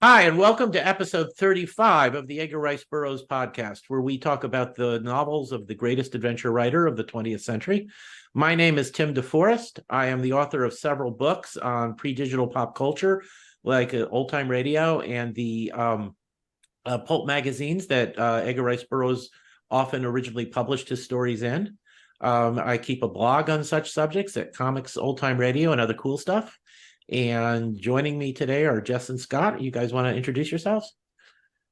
Hi, and welcome to episode 35 of the Edgar Rice Burroughs podcast, where we talk about the novels of the greatest adventure writer of the 20th century. My name is Tim DeForest. I am the author of several books on pre-digital pop culture, like Old Time Radio and the pulp magazines that Edgar Rice Burroughs often originally published his stories in. I keep a blog on such subjects at Comics, Old Time Radio, and other cool stuff. And joining me today are Jess and Scott. You guys want to introduce yourselves?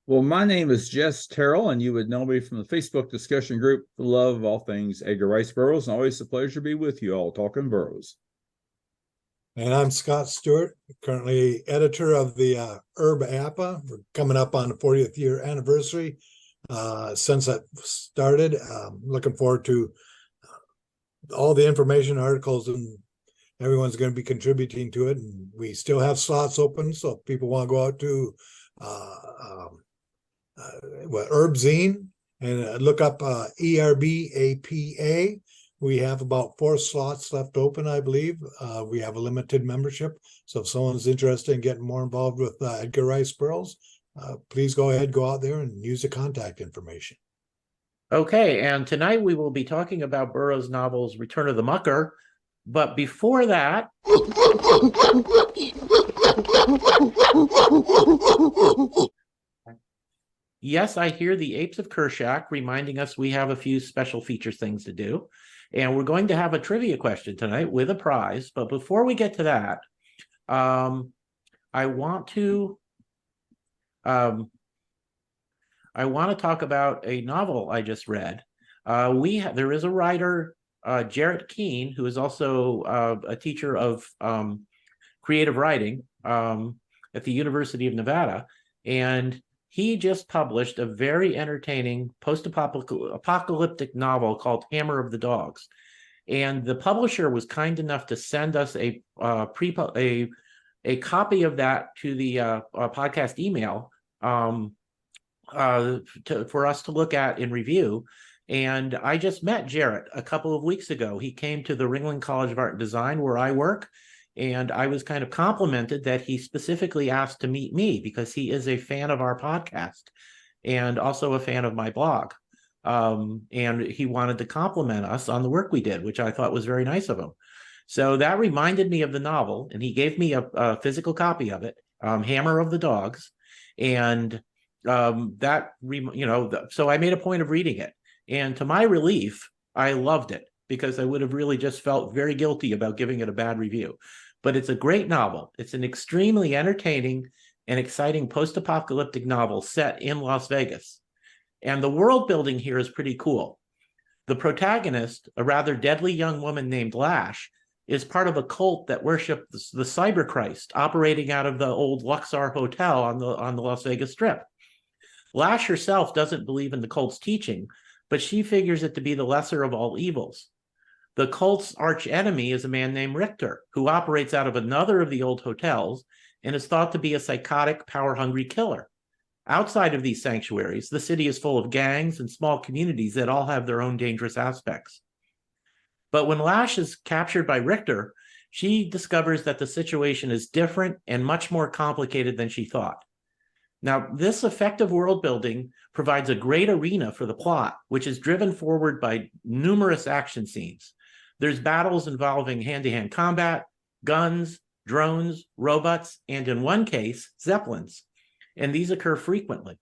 Well, my name is Jess Terrell, and you would know me from the Facebook discussion group, The Love of All Things Edgar Rice Burroughs, and always a pleasure to be with you all talking Burroughs. And I'm Scott Stewart, currently editor of the Herb Appa. We're coming up on the 40th year anniversary since that started. Looking forward to all the information, articles, and everyone's going to be contributing to it. And we still have slots open, so if people want to go out to Herb Zine and look up ERBAPA. We have about 4 slots left open, I believe. We have a limited membership. So if someone's interested in getting more involved with Edgar Rice Burroughs, please go ahead, go out there and use the contact information. Okay, and tonight we will be talking about Burroughs' novels Return of the Mucker. But before that, yes, I hear the apes of Kershak reminding us we have a few special features things to do. And we're going to have a trivia question tonight with a prize. But before we get to that, I want to talk about a novel I just read. There is a writer, Jarrett Keene, who is also a teacher of creative writing at the University of Nevada, and he just published a very entertaining post-apocalyptic novel called Hammer of the Dogs. And the publisher was kind enough to send us a copy of that to the podcast email for us to look at in review. And I just met Jarrett a couple of weeks ago. He came to the Ringling College of Art and Design where I work, and I was kind of complimented that he specifically asked to meet me because he is a fan of our podcast and also a fan of my blog. And he wanted to compliment us on the work we did, which I thought was very nice of him. So that reminded me of the novel, and he gave me a physical copy of it, Hammer of the Dogs. And so I made a point of reading it. And to my relief, I loved it because I would have really just felt very guilty about giving it a bad review. But it's a great novel. It's an extremely entertaining and exciting post-apocalyptic novel set in Las Vegas. And the world building here is pretty cool. The protagonist, a rather deadly young woman named Lash, is part of a cult that worships the Cyber Christ operating out of the old Luxor Hotel on the Las Vegas Strip. Lash herself doesn't believe in the cult's teaching, but she figures it to be the lesser of all evils. The cult's arch enemy is a man named Richter, who operates out of another of the old hotels and is thought to be a psychotic, power-hungry killer. Outside of these sanctuaries, the city is full of gangs and small communities that all have their own dangerous aspects. But when Lash is captured by Richter, she discovers that the situation is different and much more complicated than she thought. Now, this effective world building provides a great arena for the plot, which is driven forward by numerous action scenes. There's battles involving hand-to-hand combat, guns, drones, robots, and in one case, zeppelins. And these occur frequently.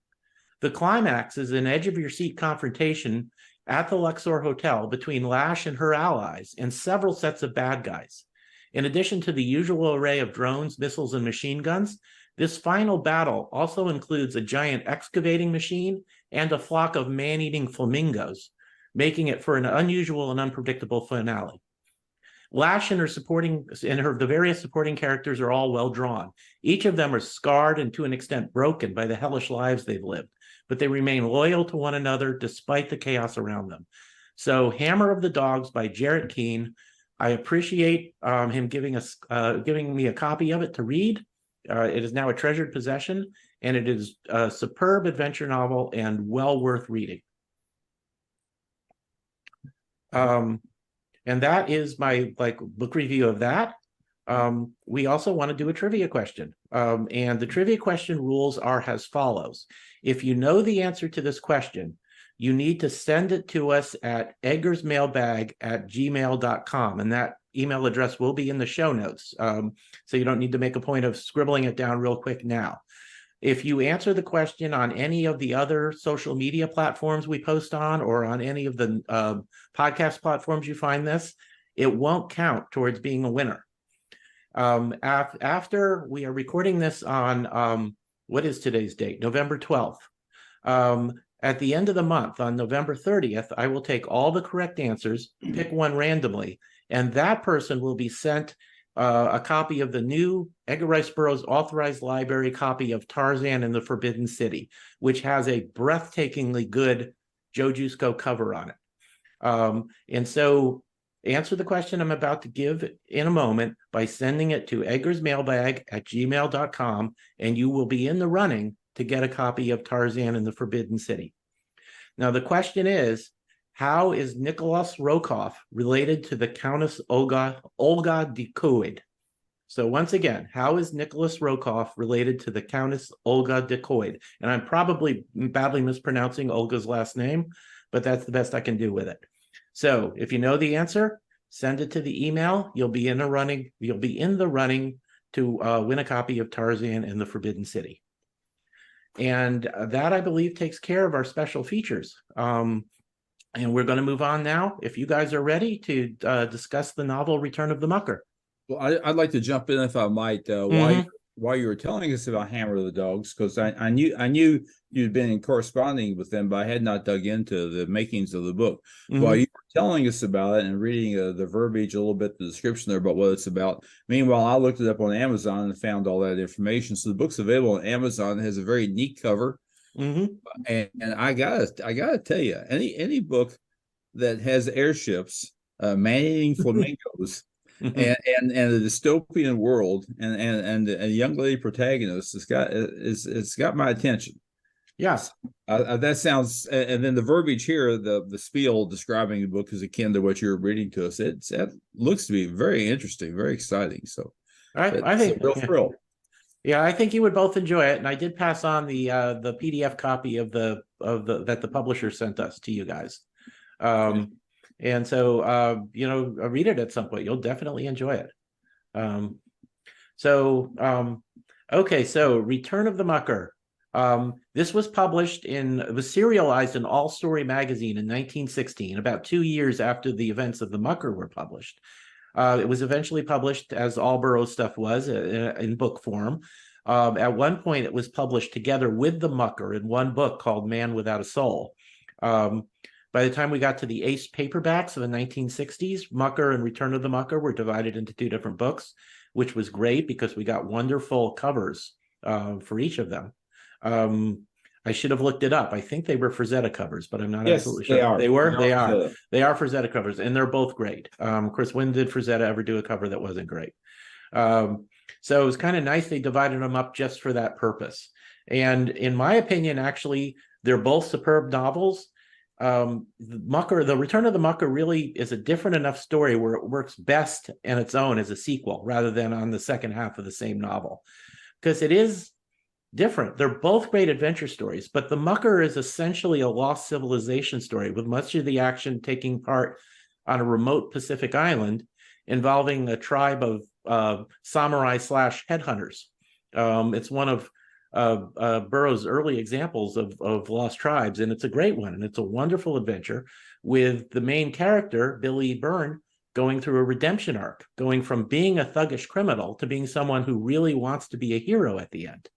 The climax is an edge-of-your-seat confrontation at the Luxor Hotel between Lash and her allies and several sets of bad guys. In addition to the usual array of drones, missiles, and machine guns, this final battle also includes a giant excavating machine and a flock of man-eating flamingos, making it for an unusual and unpredictable finale. Lash and the various supporting characters are all well drawn. Each of them are scarred and to an extent broken by the hellish lives they've lived, but they remain loyal to one another despite the chaos around them. So, Hammer of the Dogs by Jarrett Keene. I appreciate him giving me a copy of it to read. It is now a treasured possession, and it is a superb adventure novel and well worth reading. And that is my book review of that. we also want to do a trivia question. And the trivia question rules are as follows. If you know the answer to this question, you need to send it to us at edgarsmailbag@gmail.com. And that email address will be in the show notes. So you don't need to make a point of scribbling it down real quick now. If you answer the question on any of the other social media platforms we post on, or on any of the podcast platforms you find this, it won't count towards being a winner. After we are recording this on, what is today's date? November 12th. At the end of the month, on November 30th, I will take all the correct answers, pick one randomly, and that person will be sent a copy of the new Edgar Rice Burroughs authorized library copy of Tarzan and the Forbidden City, which has a breathtakingly good Joe Jusko cover on it. And so answer the question I'm about to give in a moment by sending it to edgarsmailbag@gmail.com, and you will be in the running to get a copy of Tarzan and the Forbidden City. Now, the question is, how is Nicholas Rokoff related to the Countess Olga de Coed? So once again, how is Nicholas Rokoff related to the Countess Olga de Coed? And I'm probably badly mispronouncing Olga's last name, but that's the best I can do with it. So if you know the answer, send it to the email. You'll be in the running to win a copy of Tarzan and the Forbidden City. And that, I believe, takes care of our special features. And we're going to move on now, if you guys are ready to discuss the novel Return of the Mucker. Well, I'd like to jump in, if I might, while you were telling us about Hammer of the Dogs, because I knew you'd been corresponding with them, but I had not dug into the makings of the book. While you were telling us about it and reading the verbiage a little bit, the description there about what it's about. Meanwhile, I looked it up on Amazon and found all that information. So the book's available on Amazon. It has a very neat cover. And I gotta tell you, any book that has airships, man-eating flamingos, and a dystopian world, and a young lady protagonist, it's got my attention. Yes, that sounds. And then the verbiage here, the spiel describing the book is akin to what you're reading to us. It looks to be very interesting, very exciting. So I think a real thrill. Yeah, I think you would both enjoy it, and I did pass on the PDF copy of the that the publisher sent us to you guys, and so read it at some point. You'll definitely enjoy it. Okay, so Return of the Mucker. This was it was serialized in All Story magazine in 1916, about 2 years after the events of the Mucker were published. It was eventually published, as all Burroughs stuff was, in book form. At one point, it was published together with the Mucker in one book called Man Without a Soul. By the time we got to the Ace paperbacks of the 1960s, Mucker and Return of the Mucker were divided into 2 different books, which was great because we got wonderful covers for each of them. I should have looked it up. I think they were Frazetta covers, but I'm not absolutely sure. They are. They are. They are Frazetta covers, and they're both great. Of course, when did Frazetta ever do a cover that wasn't great? So it was kind of nice they divided them up just for that purpose. And in my opinion, actually, they're both superb novels. The Return of the Mucker really is a different enough story where it works best in its own as a sequel rather than on the second half of the same novel, because it is different. They're both great adventure stories, but the Mucker is essentially a lost civilization story, with much of the action taking part on a remote Pacific island involving a tribe of samurai / headhunters. It's one of Burroughs' early examples of lost tribes, and it's a great one, and it's a wonderful adventure with the main character, Billy Byrne, going through a redemption arc, going from being a thuggish criminal to being someone who really wants to be a hero at the end.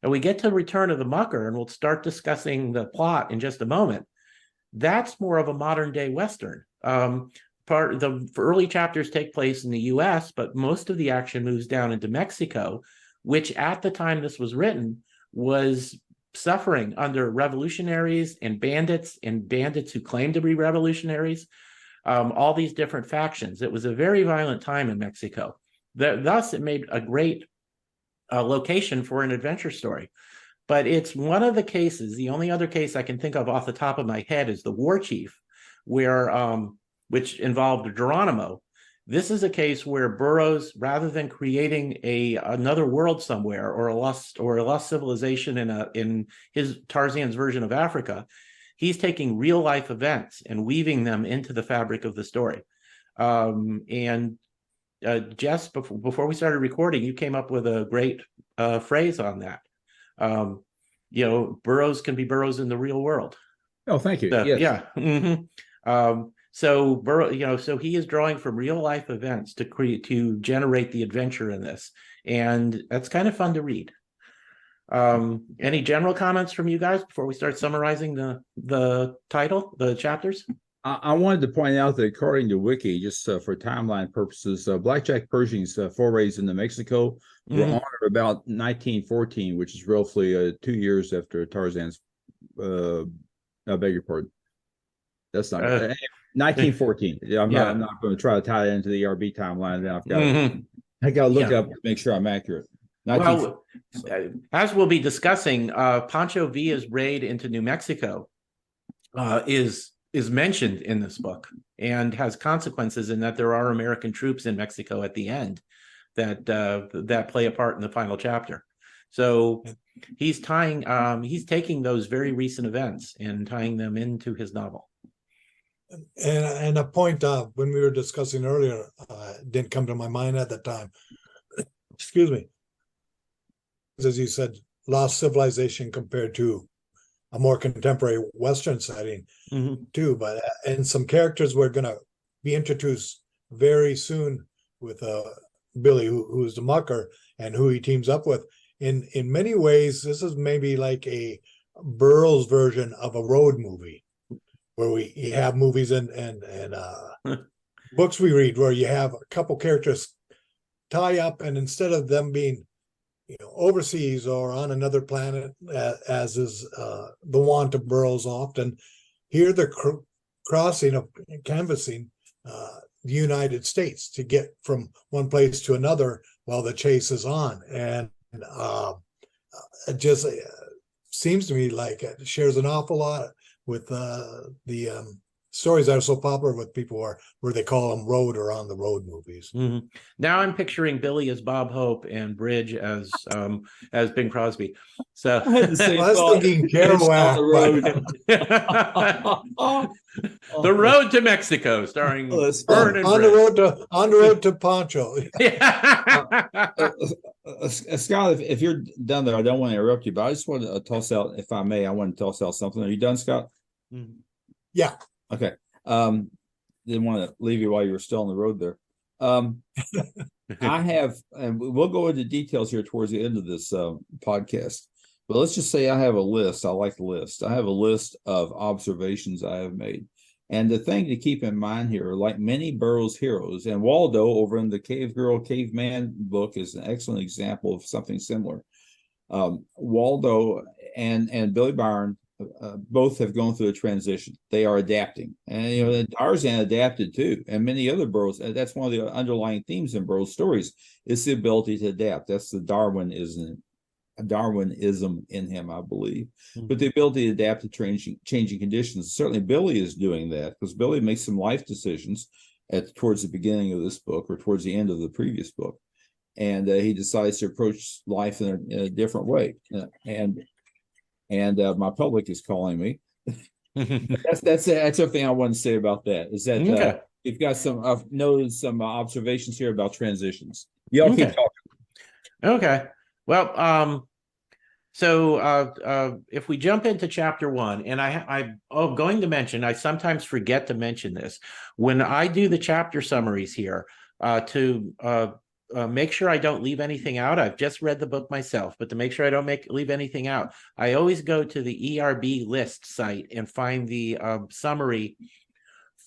And we get to Return of the Mucker, and we'll start discussing the plot in just a moment. That's more of a modern day Western. The early chapters take place in the US, but most of the action moves down into Mexico, which at the time this was written was suffering under revolutionaries and bandits who claimed to be revolutionaries, all these different factions. It was a very violent time in Mexico. Thus, it made a great location for an adventure story. But it's one of the cases, the only other case I can think of off the top of my head is the War Chief, where which involved Geronimo, This is a case where Burroughs, rather than creating another world somewhere or a lost civilization in his Tarzan's version of Africa, he's taking real life events and weaving them into the fabric of the story. Jess, before we started recording, you came up with a great phrase on that. Burroughs can be Burroughs in the real world. Oh, thank you. So, yes. Yeah. Mm-hmm. So Burroughs, so he is drawing from real life events to generate the adventure in this, and that's kind of fun to read. Any general comments from you guys before we start summarizing the title, the chapters? I wanted to point out that according to Wiki, just for timeline purposes, Blackjack Pershing's forays into Mexico were on or about 1914, which is roughly 2 years after Tarzan's. I beg your pardon. That's not 1914. I'm not going to try to tie it into the ERB timeline. I got to look up to make sure I'm accurate. Well, as we'll be discussing, Pancho Villa's raid into New Mexico is mentioned in this book and has consequences in that there are American troops in Mexico at the end that play a part in the final chapter. So he's taking those very recent events and tying them into his novel. And a point when we were discussing earlier, didn't come to my mind at the time. Excuse me. As you said, lost civilization compared to a more contemporary Western setting too. But and some characters we're going to be introduced very soon with Billy, who's the Mucker, and who he teams up with. In many ways, this is maybe like a Burroughs version of a road movie, where we have movies and books we read where you have a couple characters tie up, and instead of them being overseas or on another planet, as is the want of Burroughs often, here they're crossing of canvassing the United States to get from one place to another while the chase is on. And it just seems to me like it shares an awful lot with the stories that are so popular with people where they call them road or on the road movies. Now I'm picturing Billy as Bob Hope and Bridge as Bing Crosby. So I was thinking Kerouac. The Road to Mexico, starring Vern and on the road to Pancho. Scott, if you're done there, I don't want to interrupt you, but I just want to toss out, if I may, I want to toss out something. Are you done, Scott? Yeah. Okay. Didn't want to leave you while you were still on the road there. I have, and we'll go into details here towards the end of this podcast, but let's just say I have a list. I like the list. I have a list of observations I have made. And the thing to keep in mind here, like many Burroughs heroes, and Waldo over in the Cave Girl, Caveman book is an excellent example of something similar. Waldo and Billy Byron both have gone through a transition. They are adapting, and Tarzan adapted too, and many other Burroughs. That's one of the underlying themes in Burroughs stories is the ability to adapt. That's the Darwinism in him, I believe. But the ability to adapt to changing conditions. Certainly, Billy is doing that because Billy makes some life decisions towards the beginning of this book or towards the end of the previous book, and he decides to approach life in a different way. And my public is calling me. That's everything I want to say about that. Is that you've got some? I've noted some observations here about transitions. Y'all keep talking. Okay. Well, so if we jump into chapter 1, and I'm going to mention, I sometimes forget to mention this when I do the chapter summaries here to make sure I don't leave anything out. I've just read the book myself, but to make sure I don't leave anything out, I always go to the ERB list site and find the summary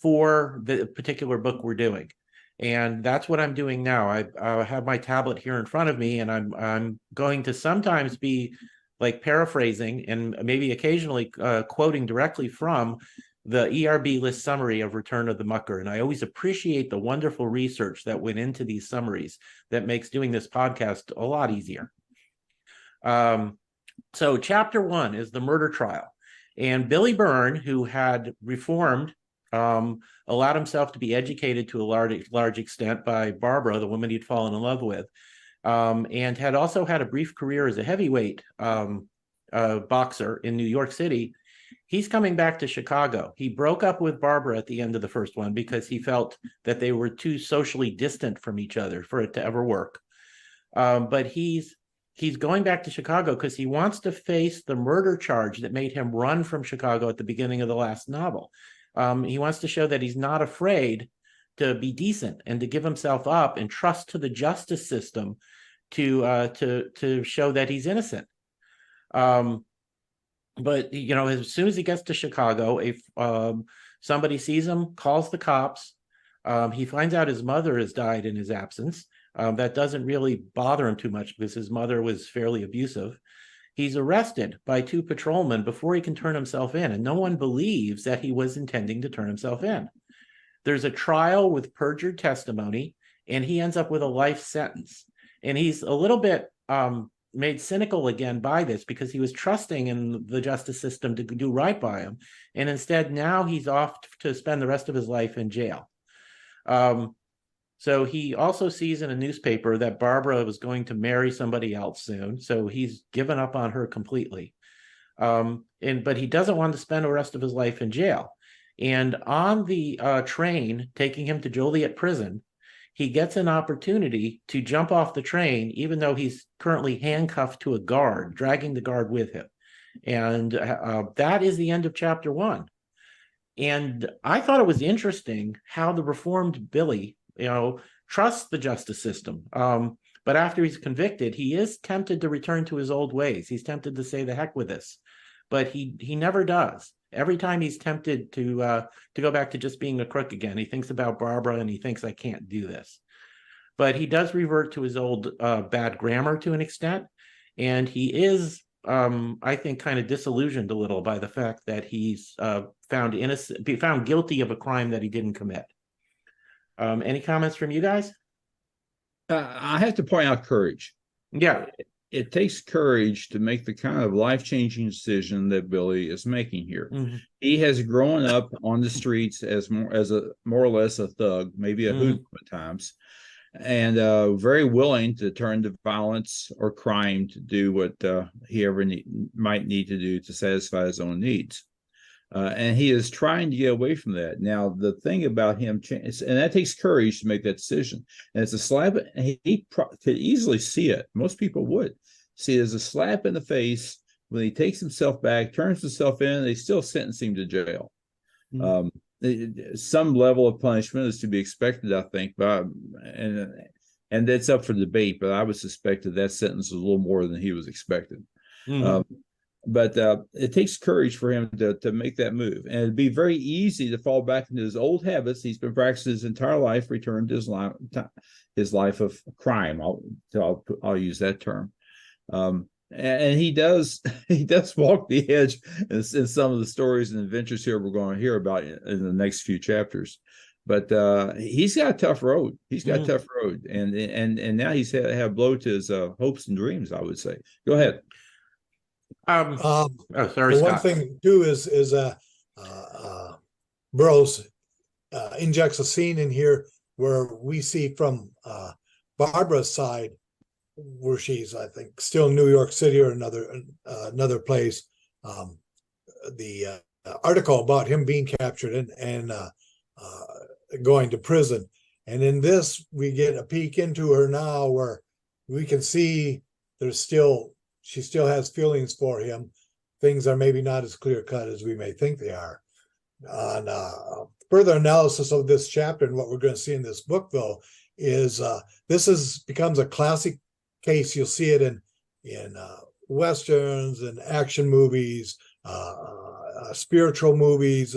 for the particular book we're doing. And that's what I'm doing now. I have my tablet here in front of me, and I'm going to sometimes be like paraphrasing and maybe occasionally quoting directly from the ERB list summary of Return of the Mucker. And I always appreciate the wonderful research that went into these summaries that makes doing this podcast a lot easier. So chapter 1 is the murder trial. And Billy Byrne, who had reformed allowed himself to be educated to a large extent by Barbara, the woman he'd fallen in love with, and had also had a brief career as a heavyweight boxer in New York City. He's coming back to Chicago. He broke up with Barbara at the end of the first one because he felt that they were too socially distant from each other for it to ever work. But he's going back to Chicago because he wants to face the murder charge that made him run from Chicago at the beginning of the last novel. He wants to show that he's not afraid to be decent and to give himself up and trust to the justice system to show that he's innocent. But as soon as he gets to Chicago, somebody sees him, calls the cops. He finds out his mother has died in his absence. That doesn't really bother him too much because his mother was fairly abusive. He's arrested by 2 patrolmen before he can turn himself in, and no one believes that he was intending to turn himself in. There's a trial with perjured testimony, and he ends up with a life sentence. And he's a little bit made cynical again by this because he was trusting in the justice system to do right by him. And instead, now he's off to spend the rest of his life in jail. So he also sees in a newspaper that Barbara was going to marry somebody else soon. So he's given up on her completely. But he doesn't want to spend the rest of his life in jail. And on the train taking him to Joliet prison, he gets an opportunity to jump off the train, even though he's currently handcuffed to a guard, dragging the guard with him. And that is the end of chapter 1. And I thought it was interesting how the reformed Billy, trusts the justice system. But after he's convicted, he is tempted to return to his old ways. He's tempted to say the heck with this, but he never does. Every time he's tempted to go back to just being a crook again, he thinks about Barbara and he thinks, I can't do this. But he does revert to his old bad grammar to an extent. And he is, I think, kind of disillusioned a little by the fact that he's found guilty of a crime that he didn't commit. Any comments from you guys? I have to point out courage. Yeah. It takes courage to make the kind of life-changing decision that Billy is making here. Mm-hmm. He has grown up on the streets as more or less a thug, maybe a hoodlum at times, and very willing to turn to violence or crime to do what he ever might need to do to satisfy his own needs. And he is trying to get away from that. Now, the thing about him, and that takes courage to make that decision. And it's a slap. He could easily see it. Most people would see it as a slap in the face when he takes himself back, turns himself in. They still sentence him to jail. Mm-hmm. Some level of punishment is to be expected, I think, and that's up for debate. But I would suspect that sentence was a little more than he was expected. Mm-hmm. But it takes courage for him to make that move. And it'd be very easy to fall back into his old habits. He's been practicing his entire life, return to his life of crime. I'll use that term. And he does walk the edge in some of the stories and adventures here we're going to hear about in the next few chapters. But he's got a tough road. He's got a tough road. And now he's had a blow to his hopes and dreams, I would say. Go ahead. Sorry, Scott. One thing too is Burroughs injects a scene in here where we see from Barbara's side, where she's, I think, still in New York City or another place. The article about him being captured and going to prison, and in this we get a peek into her now, where we can see she still has feelings for him. Things are maybe not as clear cut as we may think they are. On further analysis of this chapter and what we're going to see in this book, though, is this becomes a classic case. You'll see it in westerns and action movies, spiritual movies,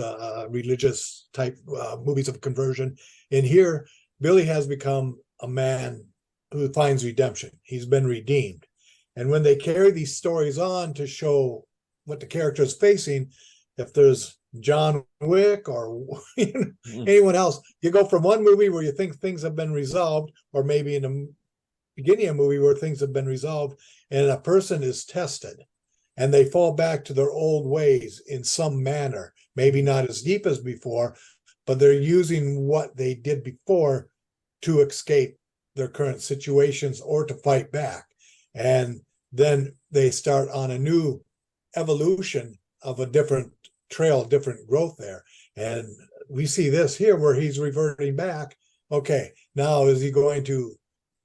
religious type movies of conversion. And here, Billy has become a man who finds redemption. He's been redeemed. And when they carry these stories on to show what the character is facing, if there's John Wick or anyone else, you go from one movie where you think things have been resolved, or maybe in the beginning of a movie where things have been resolved, and a person is tested and they fall back to their old ways in some manner, maybe not as deep as before, but they're using what they did before to escape their current situations or to fight back. And then they start on a new evolution of a different trail, different growth there. And we see this here where he's reverting back. Okay, now is he going to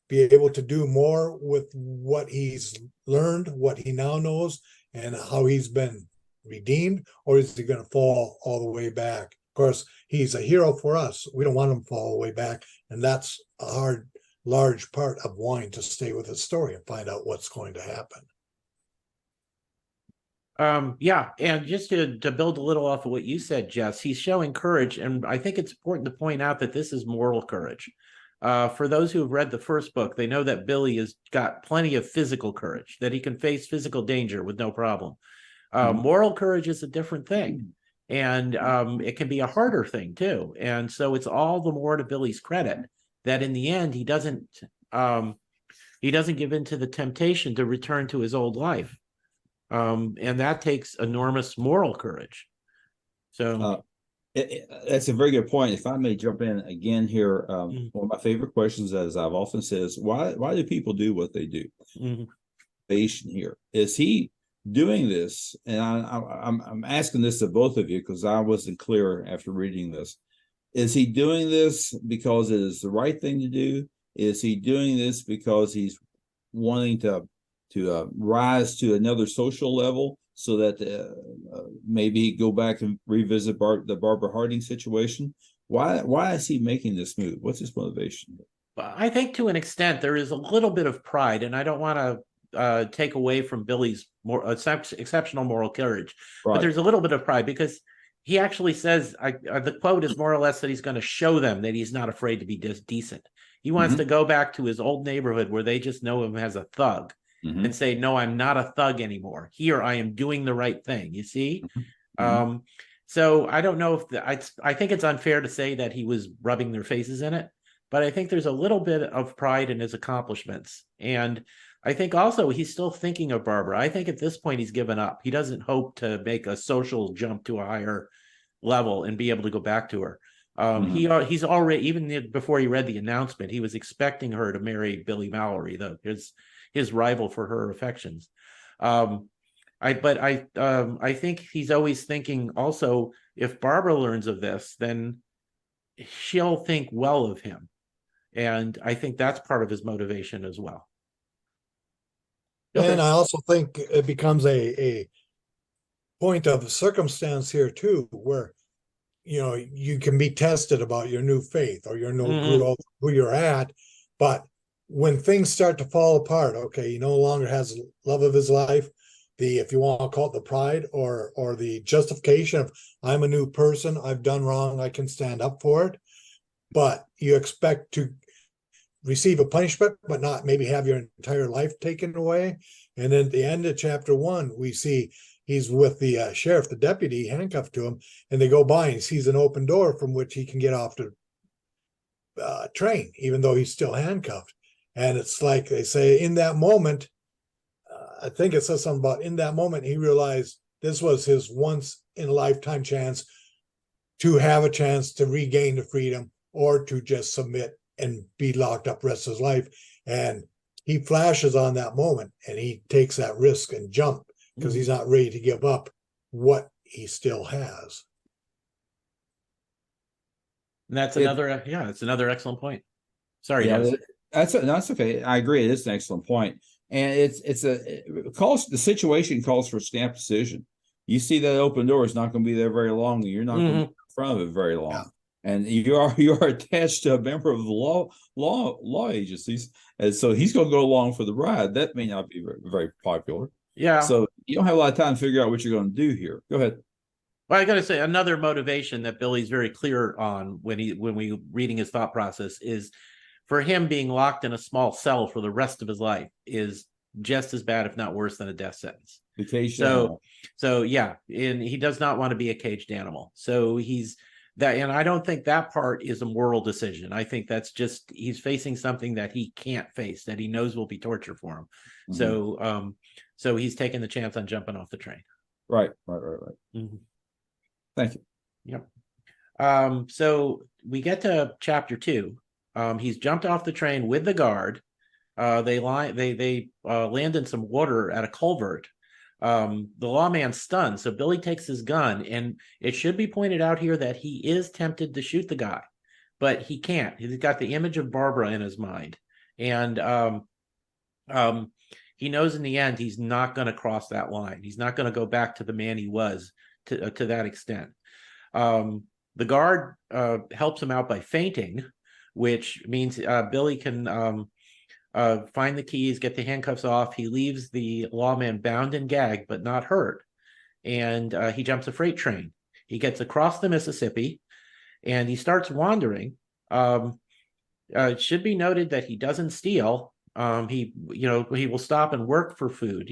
be able to do more with what he's learned, what he now knows, and how he's been redeemed, or is he going to fall all the way back? Of course, he's a hero for us. We don't want him to fall all the way back, and that's a large part of wanting to stay with the story and find out what's going to happen. Yeah, and just to build a little off of what you said, Jess, he's showing courage, and I think it's important to point out that this is moral courage. For those who have read the first book, they know that Billy has got plenty of physical courage, that he can face physical danger with no problem. Moral courage is a different thing, and it can be a harder thing too. And so it's all the more to Billy's credit that in the end he doesn't give in to the temptation to return to his old life. And that takes enormous moral courage. So that's a very good point. If I may jump in again here, one of my favorite questions, as I've often said, is why do people do what they do? Here is he doing this, and I'm asking this to both of you because I wasn't clear after reading this. Is he doing this because it is the right thing to do? Is he doing this because he's wanting to rise to another social level so that maybe he'd go back and revisit the Barbara Harding situation? Why is he making this move? What's his motivation? I think to an extent there is a little bit of pride, and I don't want to take away from Billy's more exceptional moral courage, but there's a little bit of pride because he actually says, the quote is more or less that he's going to show them that he's not afraid to be decent. He wants to go back to his old neighborhood where they just know him as a thug and say, no, I'm not a thug anymore. Here, I am doing the right thing. You see? So I don't know if I think it's unfair to say that he was rubbing their faces in it, but I think there's a little bit of pride in his accomplishments. And I think also he's still thinking of Barbara. I think at this point he's given up. He doesn't hope to make a social jump to a higher level and be able to go back to her. He's already, even before he read the announcement, he was expecting her to marry Billy Mallory, his rival for her affections. I think he's always thinking also, if Barbara learns of this, then she'll think well of him. And I think that's part of his motivation as well. And I also think it becomes a point of circumstance here too, where you can be tested about your new faith or your new growth, who you're at, but when things start to fall apart, okay, he no longer has love of his life, if you want to call it the pride or the justification of I'm a new person, I've done wrong, I can stand up for it, but you expect to receive a punishment, but not maybe have your entire life taken away. And then at the end of chapter 1, we see he's with the sheriff, the deputy, handcuffed to him, and they go by and he sees an open door from which he can get off the train, even though he's still handcuffed. And it's like they say, in that moment, I think it says something about in that moment, he realized this was his once in a lifetime chance to have a chance to regain the freedom or to just submit and be locked up rest of his life. And he flashes on that moment and he takes that risk and jump because he's not ready to give up what he still has. And that's another excellent point. Sorry, Jess. That's okay. I agree. It is an excellent point. And the situation calls for a snap decision. You see that open door is not going to be there very long. You're not going to be in front of it very long. Yeah. And you are attached to a member of the law agencies, and so he's going to go along for the ride. That may not be very, very popular. Yeah. So you don't have a lot of time to figure out what you're going to do here. Go ahead. Well, I got to say another motivation that Billy's very clear on when we reading his thought process is for him being locked in a small cell for the rest of his life is just as bad, if not worse, than a death sentence. The caged animal. So yeah, and he does not want to be a caged animal. So he's. And I don't think that part is a moral decision. I think that's just he's facing something that he can't face, that he knows will be torture for him. So he's taking the chance on jumping off the train. Right. Thank you. Yep. So we get to chapter 2. He's jumped off the train with the guard. They land in some water at a culvert. The lawman's stunned, so Billy takes his gun, and it should be pointed out here that he is tempted to shoot the guy, but he can't. He's got the image of Barbara in his mind, and he knows in the end he's not going to cross that line. He's not going to go back to the man he was to that extent. The guard helps him out by fainting, which means Billy can find the keys, get the handcuffs off. He leaves the lawman bound and gagged, but not hurt. And he jumps a freight train. He gets across the Mississippi, and he starts wandering. It should be noted that he doesn't steal. He will stop and work for food.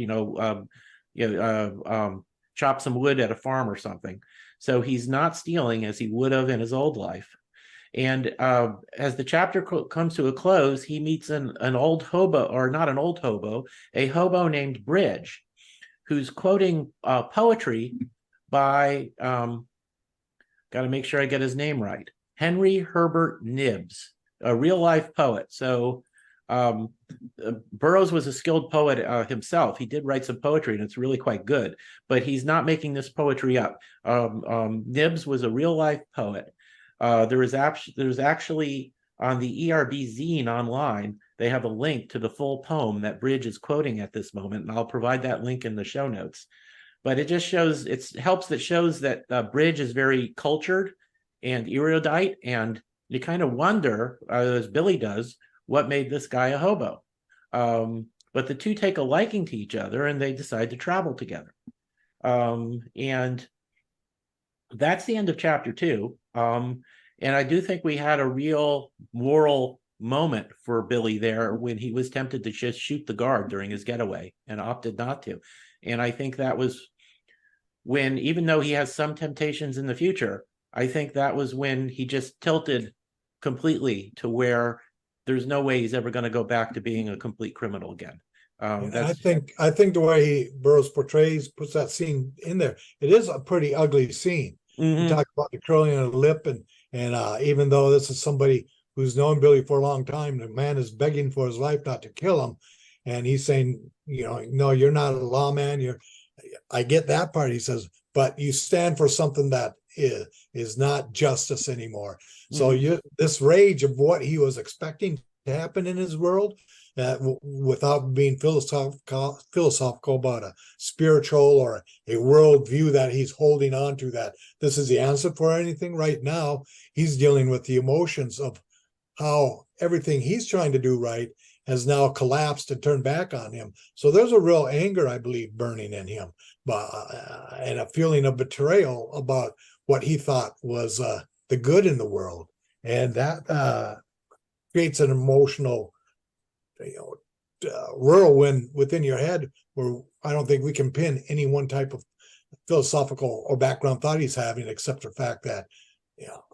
Chop some wood at a farm or something. So he's not stealing as he would have in his old life. And as the chapter comes to a close, he meets an old hobo, or not an old hobo, a hobo named Bridge, who's quoting poetry by, got to make sure I get his name right, Henry Herbert Nibbs, a real life poet. So Burroughs was a skilled poet himself. He did write some poetry, and it's really quite good, but he's not making this poetry up. Nibbs was a real life poet. There's actually on the ERB zine online, they have a link to the full poem that Bridge is quoting at this moment, and I'll provide that link in the show notes. But it just shows, shows that Bridge is very cultured and erudite, and you kind of wonder, as Billy does, what made this guy a hobo. But the two take a liking to each other, and they decide to travel together. And that's the end of chapter 2. And I do think we had a real moral moment for Billy there when he was tempted to just shoot the guard during his getaway and opted not to. And I think that was when, even though he has some temptations in the future, I think that was when he just tilted completely to where there's no way he's ever going to go back to being a complete criminal again. I think the way Burroughs puts that scene in there, it is a pretty ugly scene. Mm-hmm. You talk about the curling of the lip, and even though this is somebody who's known Billy for a long time, the man is begging for his life not to kill him, and he's saying, no, you're not a lawman. I get that part. He says, but you stand for something that is not justice anymore. Mm-hmm. So this rage of what he was expecting to happen in his world, without being philosophical about a spiritual or a world view that he's holding on to, that this is the answer for anything right now. He's dealing with the emotions of how everything he's trying to do right has now collapsed and turned back on him. So there's a real anger, I believe, burning in him, and a feeling of betrayal about what he thought was the good in the world. And that creates an emotional whirlwind within your head, where I don't think we can pin any one type of philosophical or background thought he's having, except the fact that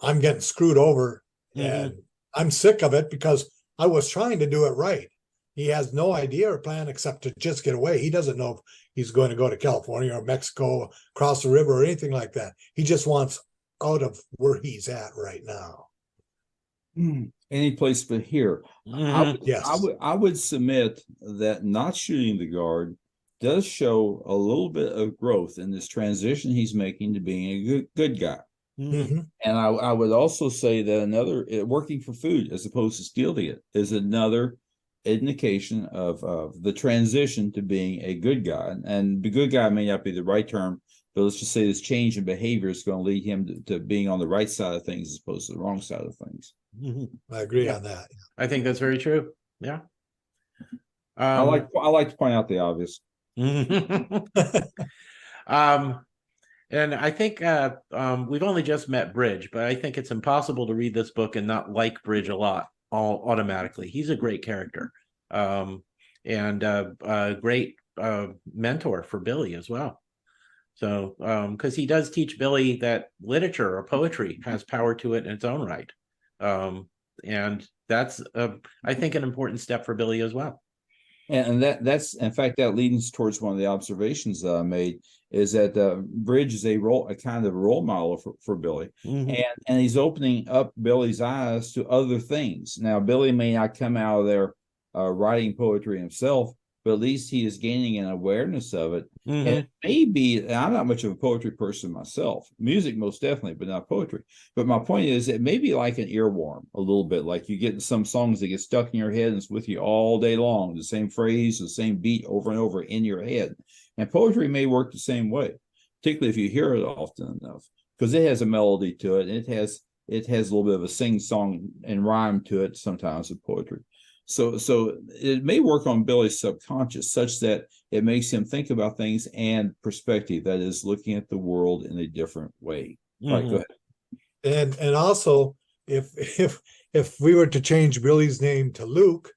I'm getting screwed over, and I'm sick of it because I was trying to do it right. He has no idea or plan except to just get away. He doesn't know if he's going to go to California or Mexico, cross the river, or anything like that. He just wants out of where he's at right now. Any place but here. I would submit that not shooting the guard does show a little bit of growth in this transition he's making to being a good guy. Mm-hmm. And I would also say that working for food as opposed to stealing it is another indication of the transition to being a good guy. And the good guy may not be the right term, but let's just say this change in behavior is going to lead him to being on the right side of things as opposed to the wrong side of things. Mm-hmm. I agree on that. I think that's very true. Yeah. I like to point out the obvious. And I think we've only just met Bridge, but I think it's impossible to read this book and not like Bridge a lot automatically. He's a great character, and a great mentor for Billy as well. So, because he does teach Billy that literature or poetry has power to it in its own right. And that's, I think, an important step for Billy as well. And that's in fact that leads towards one of the observations that I made is that Bridge is a kind of role model for Billy, and he's opening up Billy's eyes to other things. Now Billy may not come out of there writing poetry himself, but at least he is gaining an awareness of it. And maybe I'm not much of a poetry person myself, music most definitely, but not poetry. But my point is, it may be like an earworm a little bit, like you get some songs that get stuck in your head and it's with you all day long, the same phrase, the same beat over and over in your head. And poetry may work the same way, particularly if you hear it often enough, because it has a melody to it. And it has a little bit of a sing song and rhyme to it sometimes with poetry. So it may work on Billy's subconscious such that it makes him think about things and perspective, that is, looking at the world in a different way. Right, go ahead. And also, if we were to change Billy's name to Luke,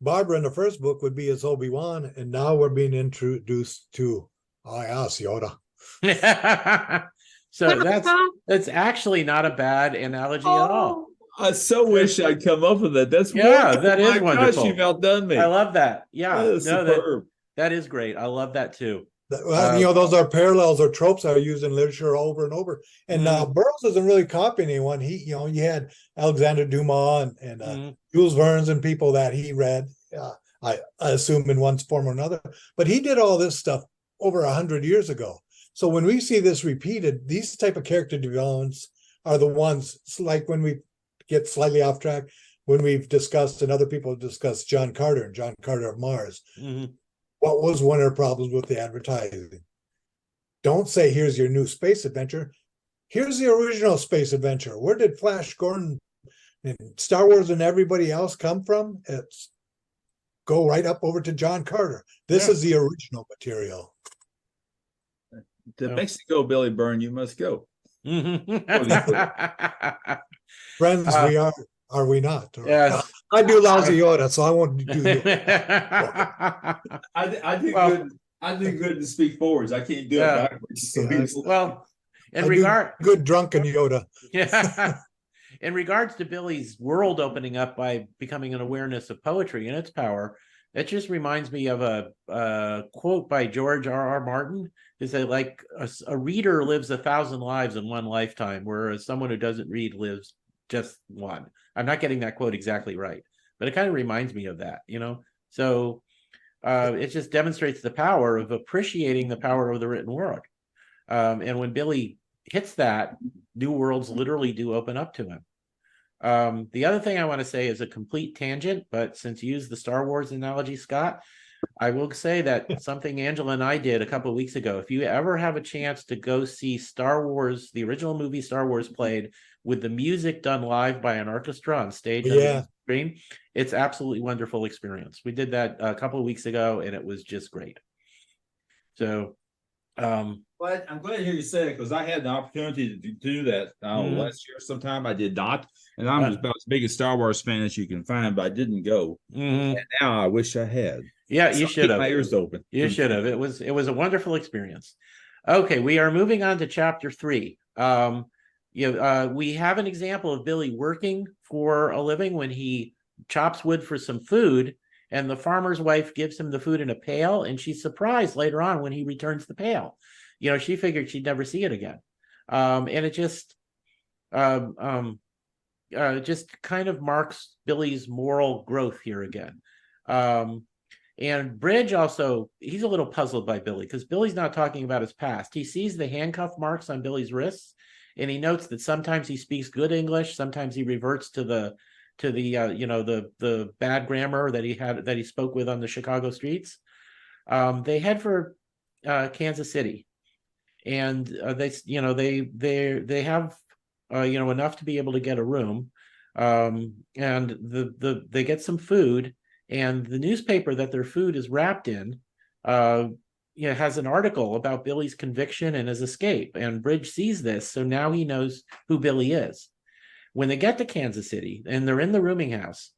Barbara in the first book would be as Obi-Wan, and now we're being introduced to Yoda. So that's actually not a bad analogy at all. I so wish I'd come up with that. That's wonderful. That is wonderful. Gosh, you've outdone me. I love that. Yeah, that is superb. That is great. I love that too. Those are parallels or tropes that are used in literature over and over. And now Burroughs isn't really copying anyone. You had Alexander Dumas and Jules Verne's and people that he read, I assume in one form or another. But he did all this stuff over 100 years ago. So when we see this repeated, these type of character developments are the ones, like when we get slightly off track, when we've discussed and other people have discussed John Carter and John Carter of Mars. What was one of the problems with the advertising? Don't say, here's your new space adventure. Here's the original space adventure. Where did Flash Gordon and Star Wars and everybody else come from? It's go right up over to John Carter. This is the original material. To Mexico, Billy Byrne, you must go. Friends, we are we not? Yes. I do lousy Yoda, so I won't do it. I do good. I do good to speak forwards. I can't do it backwards. So well, good drunken Yoda. Yeah. In regards to Billy's world opening up by becoming an awareness of poetry and its power, it just reminds me of a quote by George R.R. Martin. Is that like a reader lives 1,000 lives in one lifetime, whereas someone who doesn't read lives just one. I'm not getting that quote exactly right, but it kind of reminds me of that, So it just demonstrates the power of appreciating the power of the written word. And when Billy hits that, new worlds literally do open up to him. The other thing I want to say is a complete tangent, but since you used the Star Wars analogy, Scott, I will say that something Angela and I did a couple of weeks ago. If you ever have a chance to go see Star Wars, the original movie Star Wars played with the music done live by an orchestra on stage on the screen, it's absolutely wonderful experience. We did that a couple of weeks ago, and it was just great. So, but I'm glad to hear you say it, because I had the opportunity to do that last year sometime. I did not, and I'm about as big a Star Wars fan as you can find, but I didn't go. And now I wish I had. Yeah, you should have. My ears open. You should have. It was a wonderful experience. Okay, we are moving on to chapter 3. We have an example of Billy working for a living when he chops wood for some food, and the farmer's wife gives him the food in a pail, and she's surprised later on when he returns the pail. She figured she'd never see it again. And it just kind of marks Billy's moral growth here again. And Bridge also, he's a little puzzled by Billy, because Billy's not talking about his past. He sees the handcuff marks on Billy's wrists, and he notes that sometimes he speaks good English, sometimes he reverts to the bad grammar that he spoke with on the Chicago streets. They head for Kansas City, and they have enough to be able to get a room, and they get some food. And the newspaper that their food is wrapped in, has an article about Billy's conviction and his escape. And Bridge sees this, so now he knows who Billy is. When they get to Kansas City and they're in the rooming house,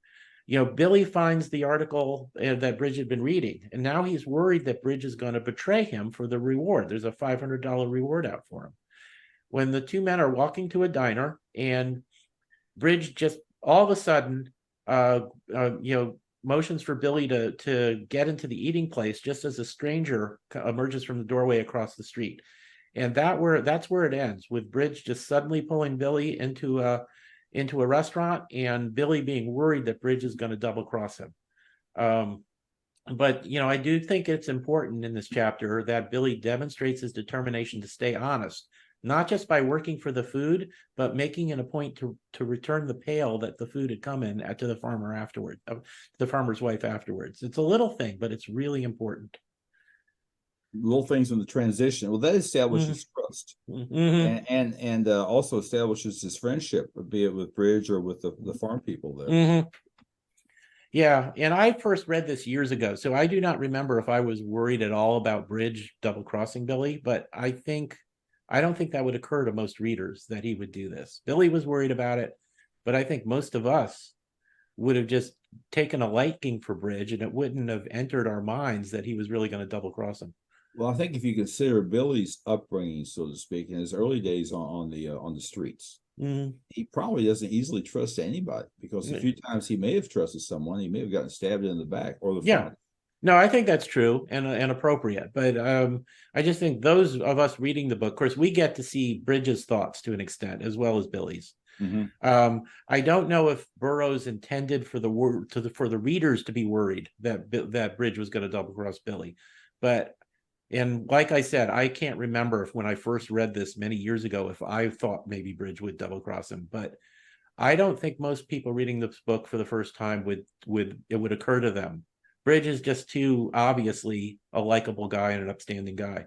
Billy finds the article that Bridge had been reading, and now he's worried that Bridge is going to betray him for the reward. There's a $500 reward out for him. When the two men are walking to a diner, and Bridge just all of a sudden, motions for Billy to get into the eating place just as a stranger emerges from the doorway across the street. And that's where it ends, with Bridge just suddenly pulling Billy into a restaurant, and Billy being worried that Bridge is going to double cross him. But I do think it's important in this chapter that Billy demonstrates his determination to stay honest, not just by working for the food, but making it a point to return the pail that the food had come in to the farmer afterward, the farmer's wife afterwards. It's a little thing, but it's really important. Little things in the transition. Well, that establishes trust, and also establishes his friendship, be it with Bridge or with the farm people there. Yeah, and I first read this years ago, so I do not remember if I was worried at all about Bridge double crossing Billy, but I don't think that would occur to most readers that he would do this. Billy was worried about it, but I think most of us would have just taken a liking for Bridge, and it wouldn't have entered our minds that he was really going to double cross him. Well, I think if you consider Billy's upbringing, so to speak, in his early days on the streets, he probably doesn't easily trust anybody, because a few times he may have trusted someone, he may have gotten stabbed in the back or the front. No, I think that's true and appropriate, but I just think those of us reading the book, of course, we get to see Bridge's thoughts to an extent as well as Billy's. I don't know if Burroughs intended for the readers to be worried that Bridge was going to double cross Billy, and like I said, I can't remember if when I first read this many years ago, if I thought maybe Bridge would double cross him, but I don't think most people reading this book for the first time would occur to them. Bridge is just too obviously a likable guy and an upstanding guy.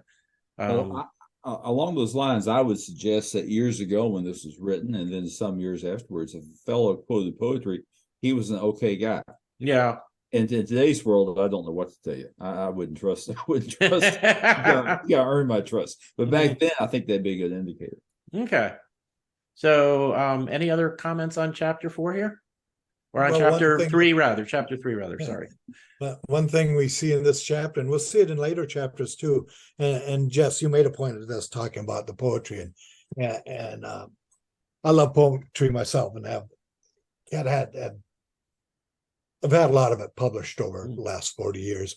Along those lines, I would suggest that years ago when this was written, and then some years afterwards, if a fellow quoted poetry, he was an okay guy. Yeah. And in today's world, I don't know what to tell you. I wouldn't trust. I wouldn't trust. You gotta earn my trust. But back then, I think that'd be a good indicator. Okay. So, any other comments on chapter 4 here, or on chapter 3 rather? Chapter 3 rather. Sorry. One thing we see in this chapter, and we'll see it in later chapters too. And Jess, you made a point of this, talking about the poetry, and I love poetry myself, and I've had a lot of it published over the last 40 years.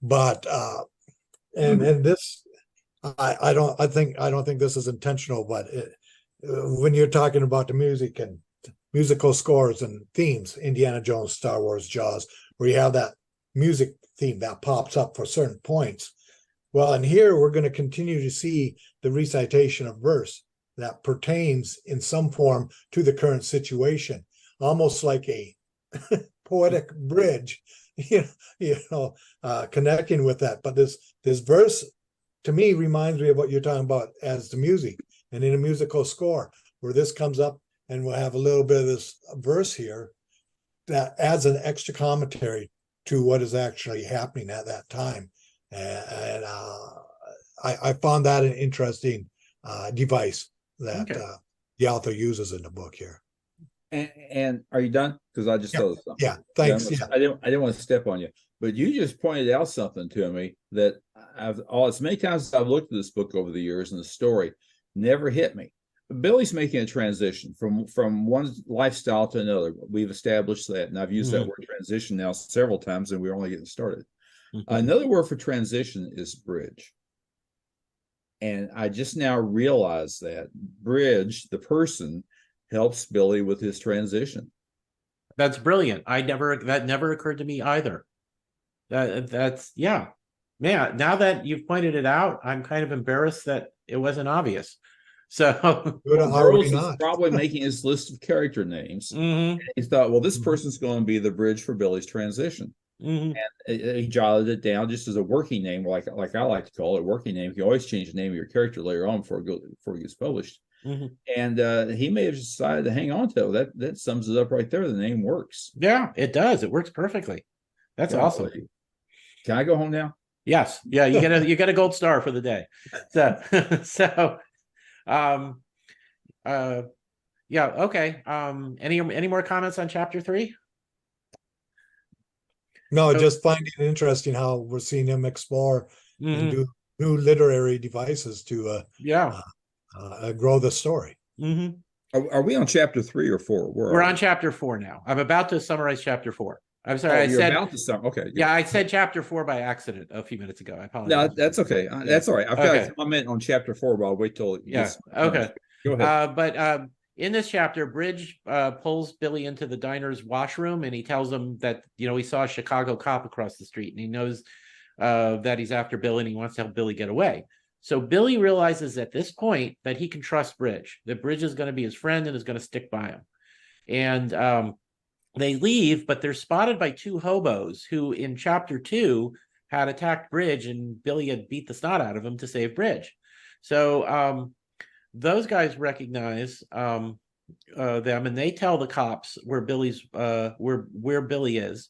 But this, I don't think this is intentional, but when you're talking about the music and musical scores and themes, Indiana Jones, Star Wars, Jaws, where you have that music theme that pops up for certain points. Well, and here we're going to continue to see the recitation of verse that pertains in some form to the current situation, almost like a poetic bridge, connecting with that. But this verse, to me, reminds me of what you're talking about as the music, and in a musical score, where this comes up, and we'll have a little bit of this verse here that adds an extra commentary to what is actually happening at that time. And I found that an interesting device that the author uses in the book here. And are you done? Because I just thought of something. Yeah, thanks. I didn't want to step on you, but you just pointed out something to me that as many times as I've looked at this book over the years, and the story never hit me. Billy's making a transition from one lifestyle to another. We've established that, and I've used that word transition now several times, and we're only getting started. Another word for transition is bridge. And I just now realized that Bridge, the person, helps Billy with his transition. That's brilliant. That never occurred to me either. That's man. Now that you've pointed it out, I'm kind of embarrassed that it wasn't obvious. So Burroughs is probably making his list of character names. He thought, well, this person's going to be the bridge for Billy's transition. And he jotted it down just as a working name, like I like to call it, a working name. You can always change the name of your character later on before it gets published. And he may have decided to hang on to it. That sums it up right there. The name works. Yeah, it does. It works perfectly. That's awesome. Can I go home now? Yes. Yeah, you get a gold star for the day. So yeah, okay. Any more comments on chapter 3? No, just finding it interesting how we're seeing him explore and do new literary devices to grow the story. Are we on chapter 3 or 4? We're on chapter 4 now. I'm about to summarize chapter 4. I'm sorry. I you're said, about to start. Okay. Good. yeah, I said chapter 4 by accident a few minutes ago. I No, apologize. that's okay. That's all right. I've got a comment on chapter 4, but I'll wait till it Yeah. gets. Okay. Go ahead. But in this chapter, Bridge pulls Billy into the diner's washroom, and he tells him that, you know, he saw a Chicago cop across the street, and he knows that he's after Billy, and he wants to help Billy get away. So Billy realizes at this point that he can trust Bridge, that Bridge is going to be his friend and is going to stick by him. And they leave, but they're spotted by two hobos who in chapter 2 had attacked Bridge, and Billy had beat the snot out of him to save Bridge. So those guys recognize them, and they tell the cops where Billy's where Billy is.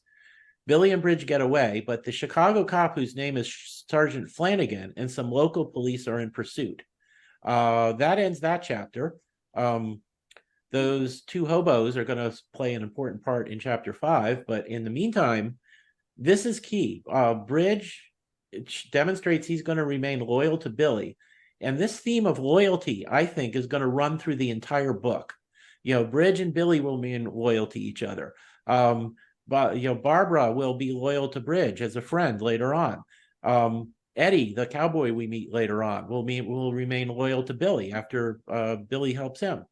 Billy and Bridge get away, but the Chicago cop, whose name is Sergeant Flanagan, and some local police are in pursuit. That ends that chapter. Those two hobos are going to play an important part in chapter 5, but in the meantime, this is key. Bridge demonstrates he's going to remain loyal to Billy, and this theme of loyalty, I think, is going to run through the entire book. You know, Bridge and Billy will remain loyal to each other. But you know, Barbara will be loyal to Bridge as a friend later on. Eddie, the cowboy we meet later on, will remain loyal to Billy after Billy helps him.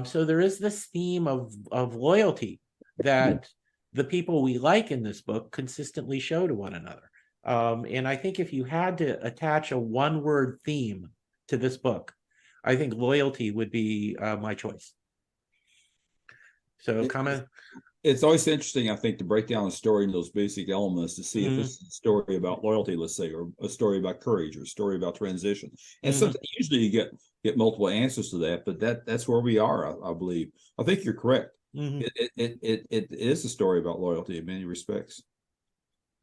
So there is this theme of loyalty that the people we like in this book consistently show to one another. And I think if you had to attach a one-word theme to this book, I think loyalty would be my choice. So comment. It's always interesting, I think, to break down a story in those basic elements to see if this is a story about loyalty, let's say, or a story about courage, or a story about transition. And sometimes usually you get multiple answers to that, but that's where we are, I believe. I think you're correct. It is a story about loyalty in many respects.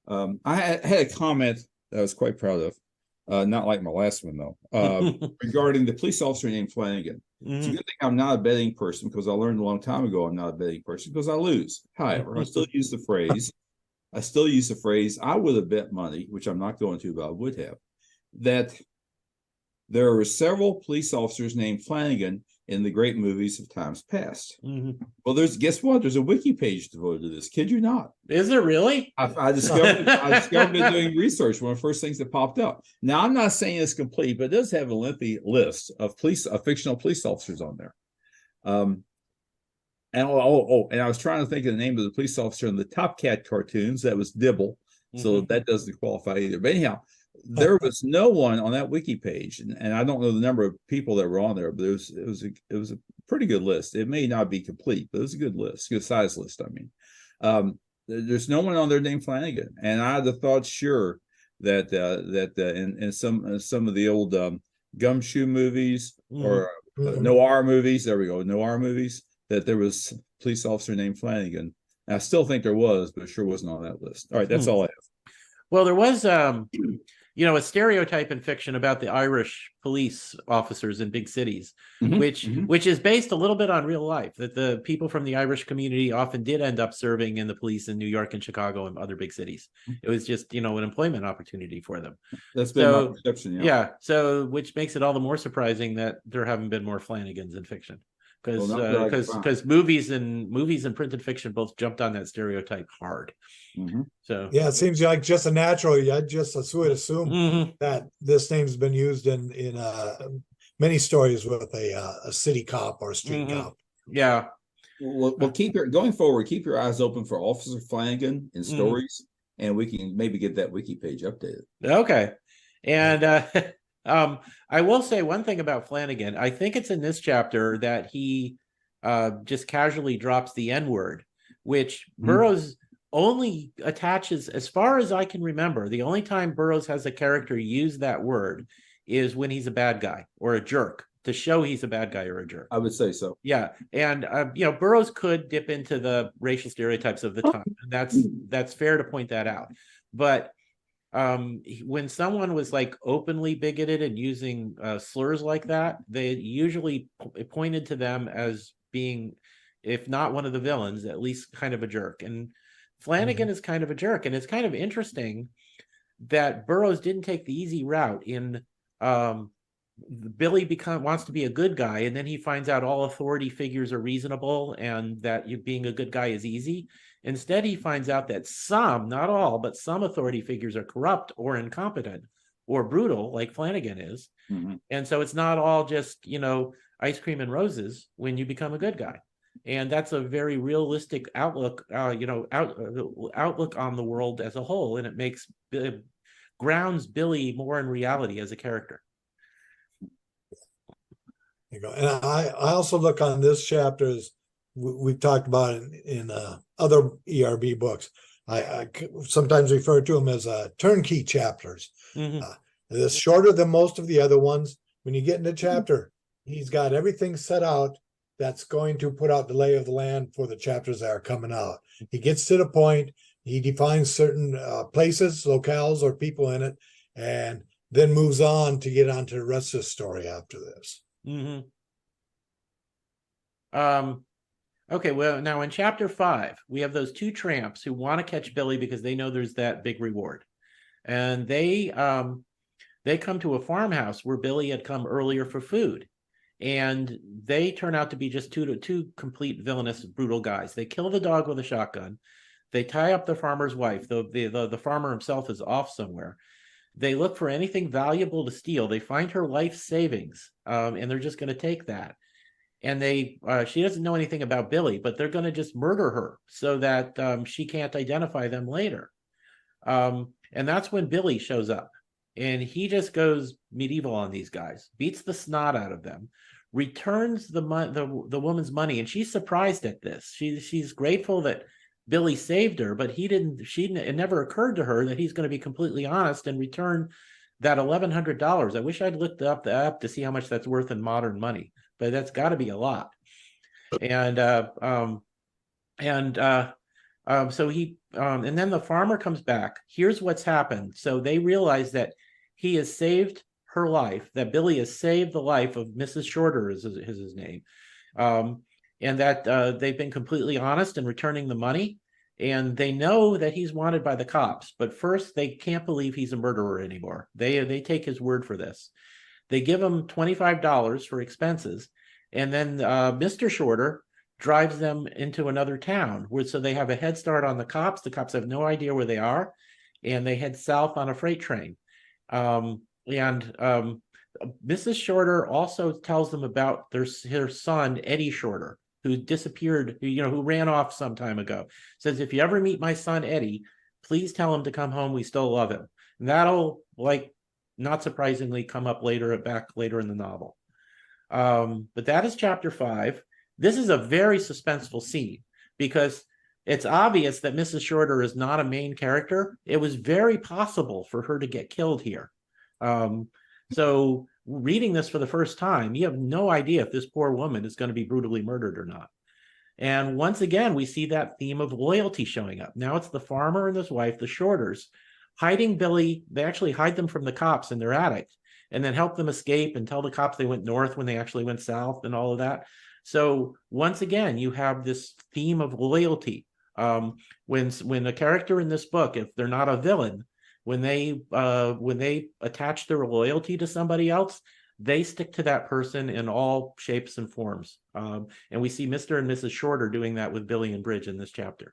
I had a comment that I was quite proud of, not like my last one though, regarding the police officer named Flanagan. It's a good thing I'm not a betting person, because I learned a long time ago I'm not a betting person because I lose. However, I still use the phrase. I would have bet money, which I'm not going to, but I would have, that there were several police officers named Flanagan in the great movies of times past. Well, guess what? There's a wiki page devoted to this. Kid you not. Is there really? I discovered it doing research. One of the first things that popped up. Now, I'm not saying it's complete, but it does have a lengthy list of fictional police officers on there. And I was trying to think of the name of the police officer in the Top Cat cartoons. That was Dibble. So that doesn't qualify either. But anyhow, there was no one on that wiki page, and I don't know the number of people that were on there, but it was a pretty good list. It may not be complete, but it was a good list, good size list. I mean, there's no one on there named Flanagan, and I'd have thought sure that in some of the old Gumshoe movies or noir movies, there we go, noir movies, that there was a police officer named Flanagan. And I still think there was, but it sure wasn't on that list. All right, that's all I have. Well, there was a stereotype in fiction about the Irish police officers in big cities, which is based a little bit on real life, that the people from the Irish community often did end up serving in the police in New York and Chicago and other big cities. It was just, an employment opportunity for them. That's been my perception, yeah. So which makes it all the more surprising that there haven't been more Flanagans in fiction. Because movies and printed fiction both jumped on that stereotype hard. So yeah, it seems like just a natural. I just would assume that this name's been used in many stories with a city cop or a street cop. Yeah. Well, going forward. Keep your eyes open for Officer Flanagan in stories, and we can maybe get that wiki page updated. Okay, and I will say one thing about Flanagan. I think it's in this chapter that he just casually drops the N-word, which Burroughs only attaches, as far as I can remember, the only time Burroughs has a character use that word is when he's a bad guy or a jerk, to show he's a bad guy or a jerk. I would say so. Yeah, and Burroughs could dip into the racial stereotypes of the time, and that's fair to point that out. But when someone was like openly bigoted and using slurs like that, they usually pointed to them as being, if not one of the villains, at least kind of a jerk. And Flanagan is kind of a jerk, and it's kind of interesting that Burroughs didn't take the easy route in Billy wants to be a good guy, and then he finds out all authority figures are reasonable and that being a good guy is easy. Instead, he finds out that some, not all, but some authority figures are corrupt or incompetent or brutal, like Flanagan is. And so it's not all just, ice cream and roses when you become a good guy. And that's a very realistic outlook, outlook on the world as a whole. And it grounds Billy more in reality as a character. You go, and I also look on this chapter as we've talked about in other ERB books. I sometimes refer to them as turnkey chapters. It's shorter than most of the other ones. When you get into chapter, he's got everything set out that's going to put out the lay of the land for the chapters that are coming out. He gets to the point, he defines certain places, locales, or people in it, and then moves on to get onto the rest of the story after this. Okay, well, now in chapter 5, we have those two tramps who want to catch Billy because they know there's that big reward. And they come to a farmhouse where Billy had come earlier for food. And they turn out to be just two complete villainous, brutal guys. They kill the dog with a shotgun. They tie up the farmer's wife. The farmer himself is off somewhere. They look for anything valuable to steal. They find her life savings, and they're just going to take that. And she doesn't know anything about Billy, but they're going to just murder her so that she can't identify them later. And that's when Billy shows up, and he just goes medieval on these guys, beats the snot out of them, returns the woman's money, and she's surprised at this. She's grateful that Billy saved her, but it never occurred to her that he's going to be completely honest and return that $1,100. I wish I'd looked up the app to see how much that's worth in modern money, but that's got to be a lot. And then the farmer comes back. Here's what's happened. So they realize that he has saved her life, that Billy has saved the life of Mrs. Shorter is his name. And that they've been completely honest in returning the money. And they know that he's wanted by the cops. But first, they can't believe he's a murderer anymore. They take his word for this. They give him $25 for expenses. And then Mr. Shorter drives them into another town, so they have a head start on the cops. The cops have no idea where they are, and they head south on a freight train. Mrs. Shorter also tells them about her son, Eddie Shorter, who disappeared, who ran off some time ago. Says, if you ever meet my son, Eddie, please tell him to come home. We still love him. And that'll, not surprisingly, come up back later in the novel. But that is chapter 5. This is a very suspenseful scene because it's obvious that Mrs. Shorter is not a main character. It was very possible for her to get killed here. So reading this for the first time, you have no idea if this poor woman is going to be brutally murdered or not. And once again, we see that theme of loyalty showing up. Now it's the farmer and his wife, the Shorters, hiding Billy. They actually hide them from the cops in their attic and then help them escape and tell the cops they went north when they actually went south and all of that. So once again, you have this theme of loyalty. When a character in this book, if they're not a villain, when they attach their loyalty to somebody else, they stick to that person in all shapes and forms. And we see Mr. and Mrs. Shorter doing that with Billy and Bridge in this chapter.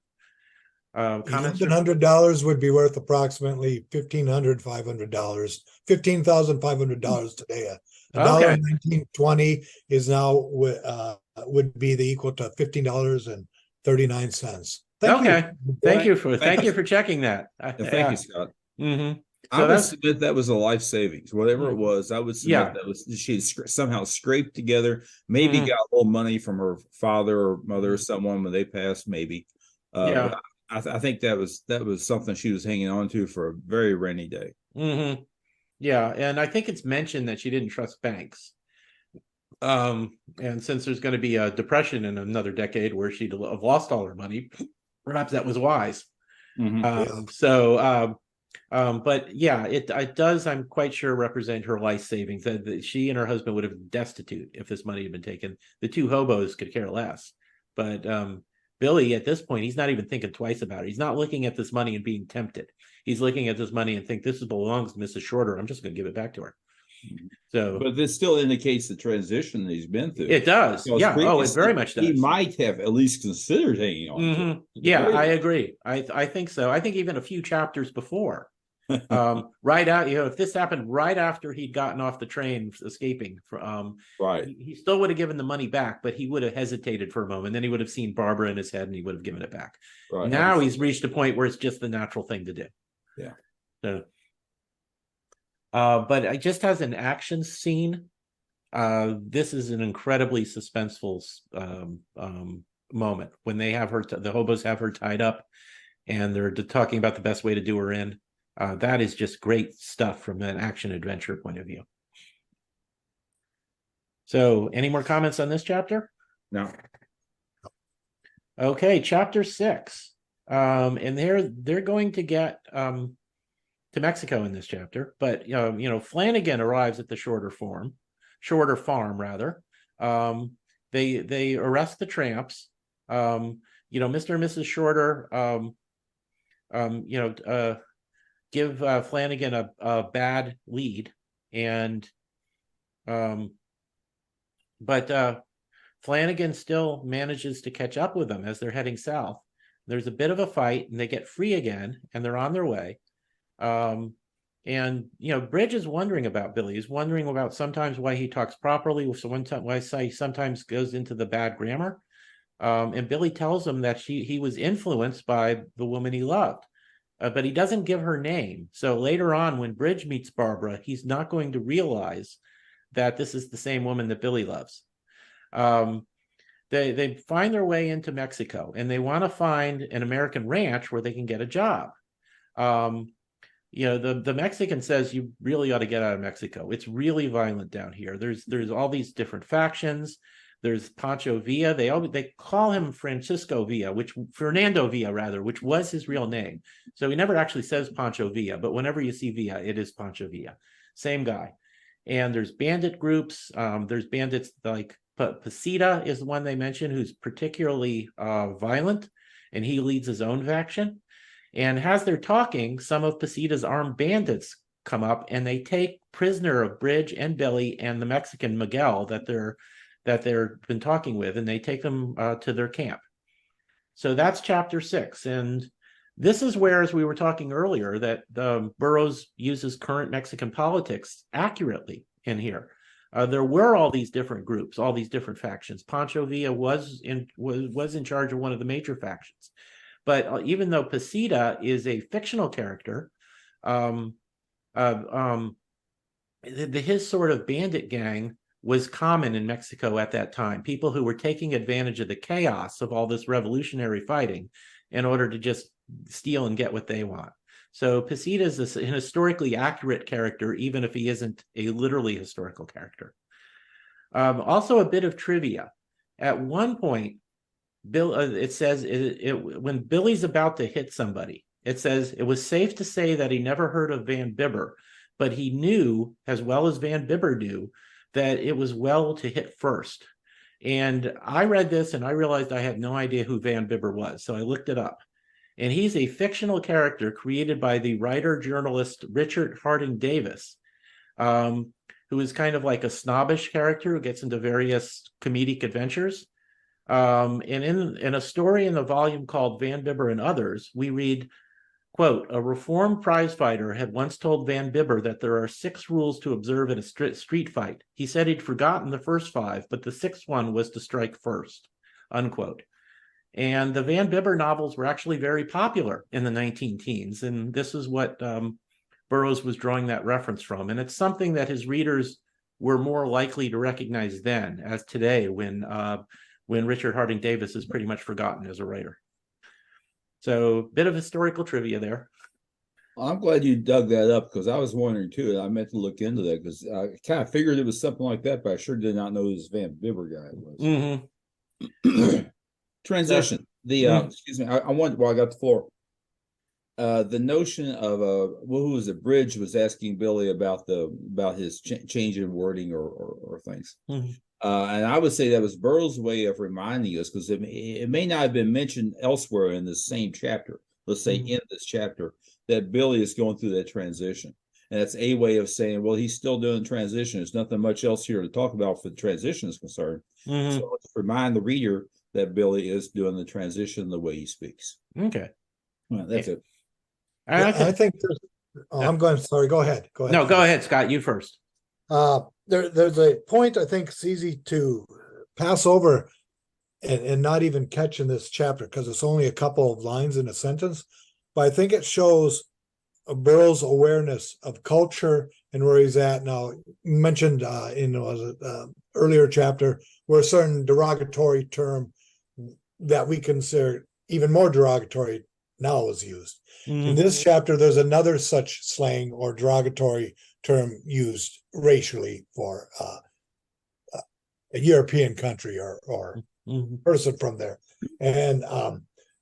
$1,100 would be worth approximately $1,500 today. $1.1920 is now would be the equal to $15.39. Thank you for checking that. Thank you, Scott. Mm-hmm. I would submit that was a life savings, whatever it was. I would submit that was she somehow scraped together, maybe got a little money from her father or mother or someone when they passed, maybe. I think that was something she was hanging on to for a very rainy day. Mm-hmm. Yeah, and I think it's mentioned that she didn't trust banks. And since there's going to be a depression in another decade where she'd have lost all her money, perhaps that was wise. But yeah, it does, I'm quite sure, represent her life savings. That she and her husband would have been destitute if this money had been taken. The two hobos could care less. But Billy, at this point, he's not even thinking twice about it. He's not looking at this money and being tempted. He's looking at this money and think, this belongs to Mrs. Shorter. I'm just going to give it back to her. So, but this still indicates the transition that he's been through. it does. Because Yeah. Oh, it previously, very much does. He might have at least considered hanging on to it. Yeah, I agree. I think so. I think even a few chapters before, right out, if this happened right after he'd gotten off the train escaping from, right, he still would have given the money back, but he would have hesitated for a moment. Then he would have seen Barbara in his head and he would have given it back. right. Now he's reached a point where it's just the natural thing to do. Yeah. So, but it just has an action scene. This is an incredibly suspenseful moment when they have her, the hobos have her tied up and they're talking about the best way to do her in. That is just great stuff from an action adventure point of view. So any more comments on this chapter? No. Okay, chapter 6. And they're going to get to Mexico in this chapter, but Flanagan arrives at the Shorter farm rather. They arrest the tramps. Mr. and Mrs. Shorter give Flanagan a bad lead, and but Flanagan still manages to catch up with them as they're heading south. There's a bit of a fight and they get free again and they're on their way. Bridge is wondering about Billy. He's wondering about sometimes why he talks properly, why he sometimes goes into the bad grammar. And Billy tells him that he was influenced by the woman he loved, but he doesn't give her name. So later on, when Bridge meets Barbara, he's not going to realize that this is the same woman that Billy loves. They find their way into Mexico and they want to find an American ranch where they can get a job. The Mexican says you really ought to get out of Mexico. It's really violent down here. There's all these different factions. There's Pancho Villa. They call him Fernando Villa, which was his real name. So he never actually says Pancho Villa, but whenever you see Villa, it is Pancho Villa. Same guy. And there's bandit groups. There's bandits like Pasita is the one they mention, who's particularly violent, and he leads his own faction. And as they're talking, some of Pasita's armed bandits come up and they take prisoner of Bridge and Billy and the Mexican Miguel that they're been talking with, and they take them to their camp. So that's chapter 6. And this is where, as we were talking earlier, that Burroughs uses current Mexican politics accurately in here. There were all these different groups, all these different factions. Pancho Villa was in charge of one of the major factions. But even though Pasita is a fictional character, his sort of bandit gang was common in Mexico at that time. People who were taking advantage of the chaos of all this revolutionary fighting in order to just steal and get what they want. So Pasita is an historically accurate character, even if he isn't a literally historical character. Also, a bit of trivia. At one point, it says when Billy's about to hit somebody, it says it was safe to say that he never heard of Van Bibber, but he knew, as well as Van Bibber knew, that it was well to hit first. And I read this and I realized I had no idea who Van Bibber was, so I looked it up. And he's a fictional character created by the writer-journalist Richard Harding Davis, who is kind of like a snobbish character who gets into various comedic adventures. And in a story in the volume called Van Bibber and Others, we read, quote, a reformed prizefighter had once told Van Bibber that there are 6 rules to observe in a street fight. He said he'd forgotten the first 5, but the 6th one was to strike first, unquote. And the Van Bibber novels were actually very popular in the 19-teens. And this is what Burroughs was drawing that reference from. And it's something that his readers were more likely to recognize then as today, when Richard Harding Davis is pretty much forgotten as a writer. So bit of historical trivia there. I'm glad you dug that up, because I was wondering too, and I meant to look into that because I kind of figured it was something like that, but I sure did not know who this Van Bibber guy was. Mm-hmm. Transition. Excuse me. I want, while I got the floor. The notion of who was it? Bridge was asking Billy about his change in wording or things. Mm-hmm. And I would say that was Burroughs' way of reminding us, because it may not have been mentioned elsewhere in the same chapter, let's say in this chapter, that Billy is going through that transition. And that's a way of saying, well, he's still doing the transition. There's nothing much else here to talk about for the transition is concerned. Mhm. So let's remind the reader that Billy is doing the transition the way he speaks. Okay. Well, that's it. I think there's, I'm going, sorry, go ahead. Go ahead. No, go ahead, Scott. You first. There's a point I think it's easy to pass over and not even catch in this chapter because it's only a couple of lines in a sentence, but I think it shows Burroughs' awareness of culture and where he's at now. You mentioned in earlier chapter where a certain derogatory term that we consider even more derogatory now is used. Mhm. In this chapter, there's another such slang or derogatory term used racially for a European country or Mhm. person from there. And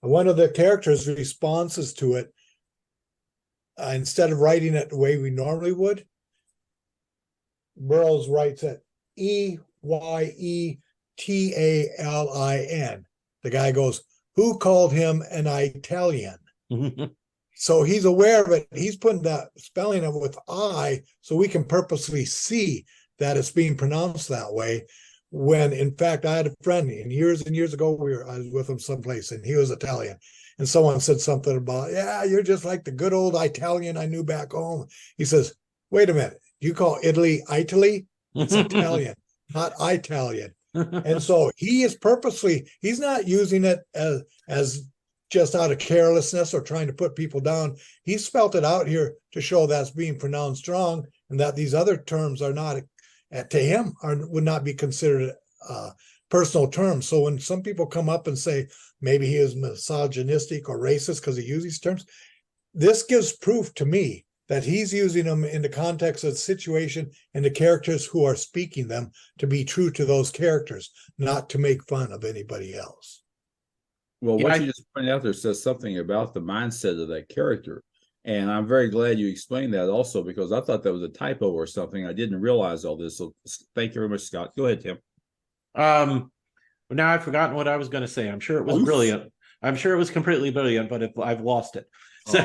one of the characters' responses to it, instead of writing it the way we normally would, Burroughs writes it Eyetalin. The guy goes, "Who called him an Italian?" So he's aware of it. He's putting that spelling of with I, so we can purposely see that it's being pronounced that way. When in fact, I had a friend, and years ago, I was with him someplace, and he was Italian. And someone said something about, "Yeah, you're just like the good old Italian I knew back home." He says, "Wait a minute, you call Italy Italy? It's Italian, not Italian." And so he is purposely, he's not using it as just out of carelessness or trying to put people down. He spelt it out here to show that's being pronounced wrong and that these other terms are not, to him, would not be considered personal terms. So when some people come up and say maybe he is misogynistic or racist because he uses these terms, this gives proof to me that he's using them in the context of the situation and the characters who are speaking them to be true to those characters, not to make fun of anybody else. Well, what you just pointed out there says something about the mindset of that character. And I'm very glad you explained that also, because I thought that was a typo or something. I didn't realize all this. So thank you very much, Scott. Go ahead, Tim. Now I've forgotten what I was going to say. I'm sure it was brilliant. I'm sure it was completely brilliant, but I've lost it. So,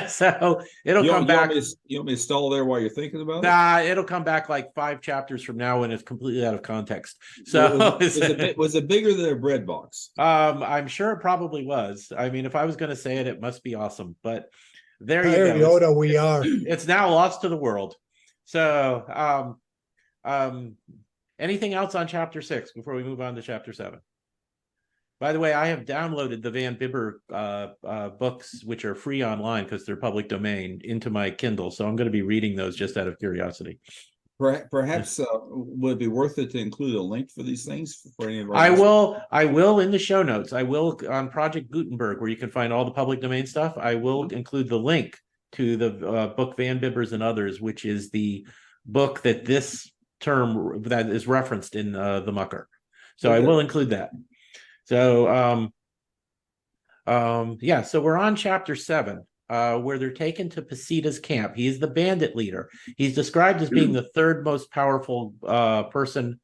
so it'll come back. You want me to stall there while you're thinking about it? Nah, it'll come back like 5 chapters from now when it's completely out of context. So was it bigger than a bread box? I'm sure it probably was. I mean, if I was going to say it, it must be awesome. But there you go. Yoda, we are. It's now lost to the world. So, anything else on chapter 6 before we move on to chapter 7? By the way, I have downloaded the Van Bibber books, which are free online because they're public domain, into my Kindle. So I'm going to be reading those just out of curiosity. Perhaps would it be worth it to include a link for these things for any of our I will in the show notes. I will on Project Gutenberg, where you can find all the public domain stuff. I will include the link to the book Van Bibbers and Others, which is the book that this term that is referenced in the Mucker. So okay. I will include that. So yeah, so we're on chapter 7, where they're taken to Pasita's camp. He's the bandit leader. He's described as being the third most powerful person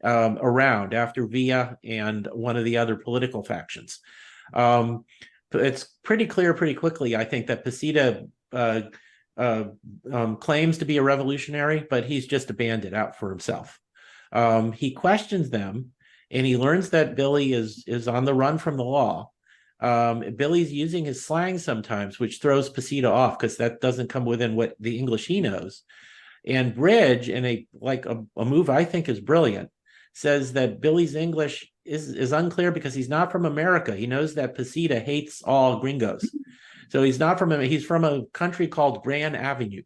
around after Villa and one of the other political factions. It's pretty clear pretty quickly, I think, that Pasita claims to be a revolutionary, but he's just a bandit out for himself. He questions them, and he learns that Billy is on the run from the law. Billy's using his slang sometimes, which throws Pasita off because that doesn't come within what the English he knows. And Bridge, in a move I think is brilliant, says that Billy's English is unclear because he's not from America. He knows that Pasita hates all gringos. So he's not from he's from a country called Grand Avenue,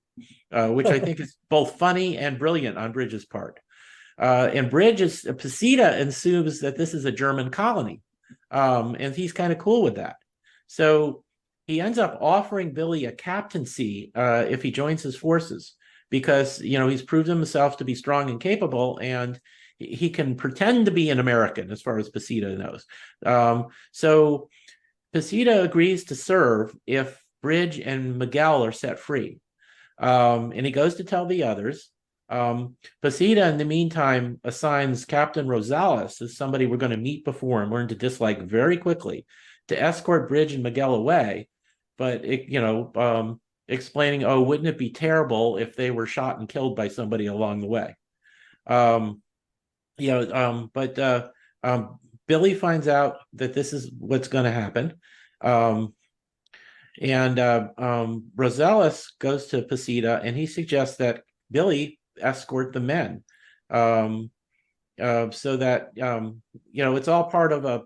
which I think is both funny and brilliant on Bridge's part. And Pasita assumes that this is a German colony. And he's kind of cool with that. So he ends up offering Billy a captaincy if he joins his forces, because, he's proved himself to be strong and capable, and he can pretend to be an American as far as Pasita knows. So Pasita agrees to serve if Bridge and Miguel are set free. And he goes to tell the others. Pasita, in the meantime, assigns Captain Rosales as somebody we're going to meet before and learn to dislike very quickly to escort Bridge and Miguel away. But explaining, oh, wouldn't it be terrible if they were shot and killed by somebody along the way? But Billy finds out that this is what's going to happen. Rosales goes to Pasita and he suggests that Billy escort the men. So that it's all part of a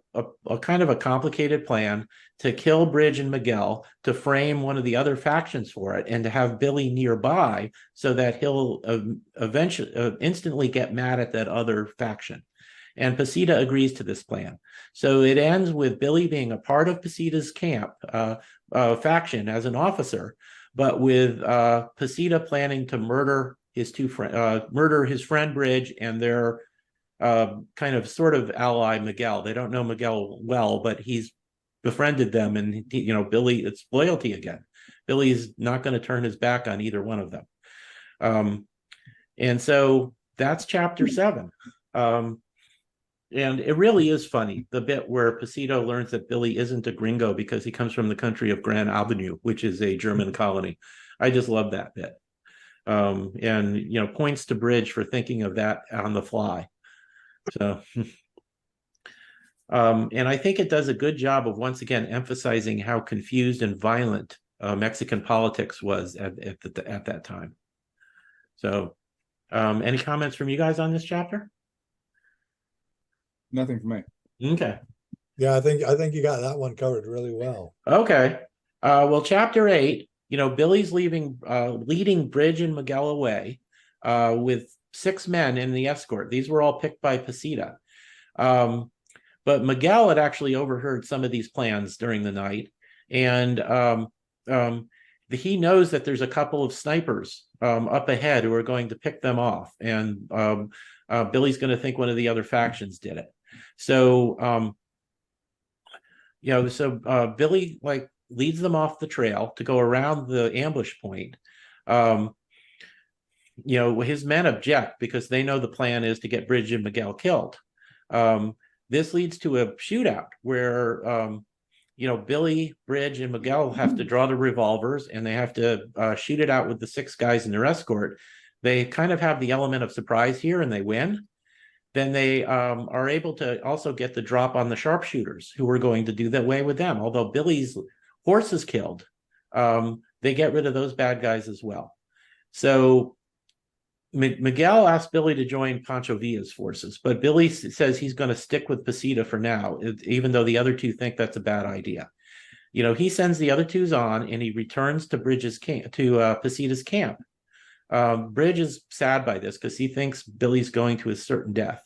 kind of a complicated plan to kill Bridge and Miguel, to frame one of the other factions for it, and to have Billy nearby so that he'll eventually instantly get mad at that other faction. And Pasita agrees to this plan. So it ends with Billy being a part of Pasita's camp faction as an officer, but with Pasita planning to murder his friend Bridge and their kind of sort of ally Miguel. They don't know Miguel well, but he's befriended them, and Billy, it's loyalty again. Billy's not going to turn his back on either one of them. And so that's chapter 7. And it really is funny, the bit where Pasito learns that Billy isn't a gringo because he comes from the country of Grand Avenue, which is a German colony. I just love that bit. And points to Bridge for thinking of that on the fly. So, and I think it does a good job of once again emphasizing how confused and violent Mexican politics was at that time. So, any comments from you guys on this chapter? Nothing for me. Okay. Yeah, I think you got that one covered really well. Okay. Well, chapter 8, Billy's leading Bridge and Miguel away with 6 men in the escort. These were all picked by Pasita. But Miguel had actually overheard some of these plans during the night. And he knows that there's a couple of snipers up ahead who are going to pick them off. And Billy's going to think one of the other factions did it. So, Billy leads them off the trail to go around the ambush point. His men object because they know the plan is to get Bridge and Miguel killed. This leads to a shootout where, Billy, Bridge, and Miguel have to draw the revolvers, and they have to shoot it out with the 6 guys in their escort. They kind of have the element of surprise here, and they win. Then they are able to also get the drop on the sharpshooters who were going to do that way with them. Although Billy's horse is killed, they get rid of those bad guys as well. So Miguel asked Billy to join Pancho Villa's forces, but Billy says he's going to stick with Pasita for now, even though the other 2 think that's a bad idea. He sends the other 2s on, and he returns to Pasita's camp. Bridge is sad by this because he thinks Billy's going to his certain death.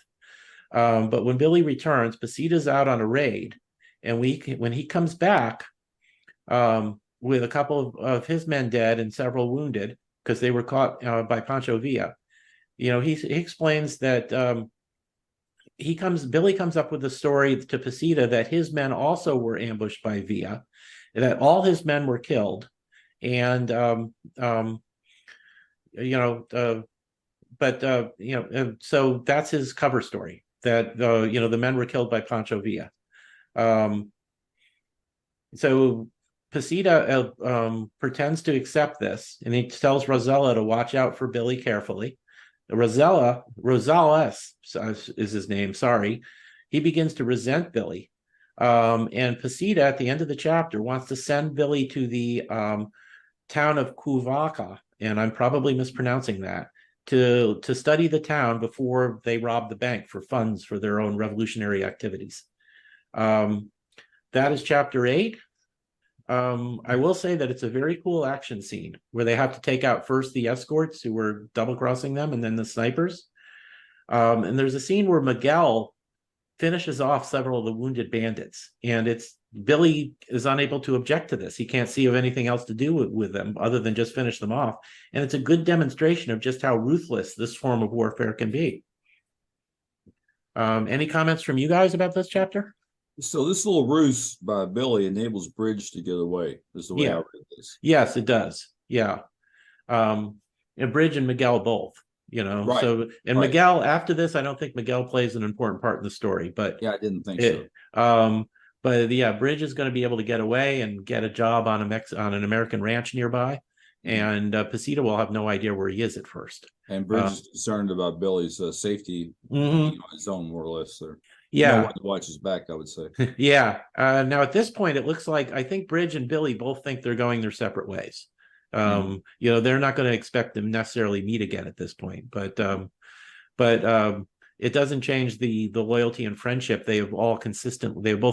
But when Billy returns, Pasita's out on a raid, and when he comes back with a couple of his men dead and several wounded because they were caught by Pancho Villa, he explains that Billy comes up with a story to Pasita that his men also were ambushed by Villa, that all his men were killed, and so that's his cover story, that the men were killed by Pancho Villa. So Pasita pretends to accept this, and he tells Rosella to watch out for Billy carefully. Rosales is his name, sorry. He begins to resent Billy. And Pasita, at the end of the chapter, wants to send Billy to the town of Cuvaca, and I'm probably mispronouncing that, to study the town before they rob the bank for funds for their own revolutionary activities. That is chapter 8. I will say that it's a very cool action scene where they have to take out first the escorts who were double-crossing them, and then the snipers. And there's a scene where Miguel finishes off several of the wounded bandits, and Billy is unable to object to this. He can't see of anything else to do with them other than just finish them off. And it's a good demonstration of just how ruthless this form of warfare can be. Any comments from you guys about this chapter? So this little ruse by Billy enables Bridge to get away, is the way I read this. Yes, it does. Yeah. And Bridge and Miguel both, Right. So, and Right. Miguel, after this, I don't think Miguel plays an important part in the story, but Yeah, I didn't think so. But yeah, Bridge is going to be able to get away and get a job on an American ranch nearby. and Pasita will have no idea where he is at first. And Bridge is concerned about Billy's safety Mhm. on his own, more or less. There, Yeah, no one to watch his back, I would say. yeah. Now at this point, it looks like I think Bridge and Billy both think they're going their separate ways. You know, they're not going to expect them necessarily meet again at this point, but it doesn't change the loyalty and friendship they have both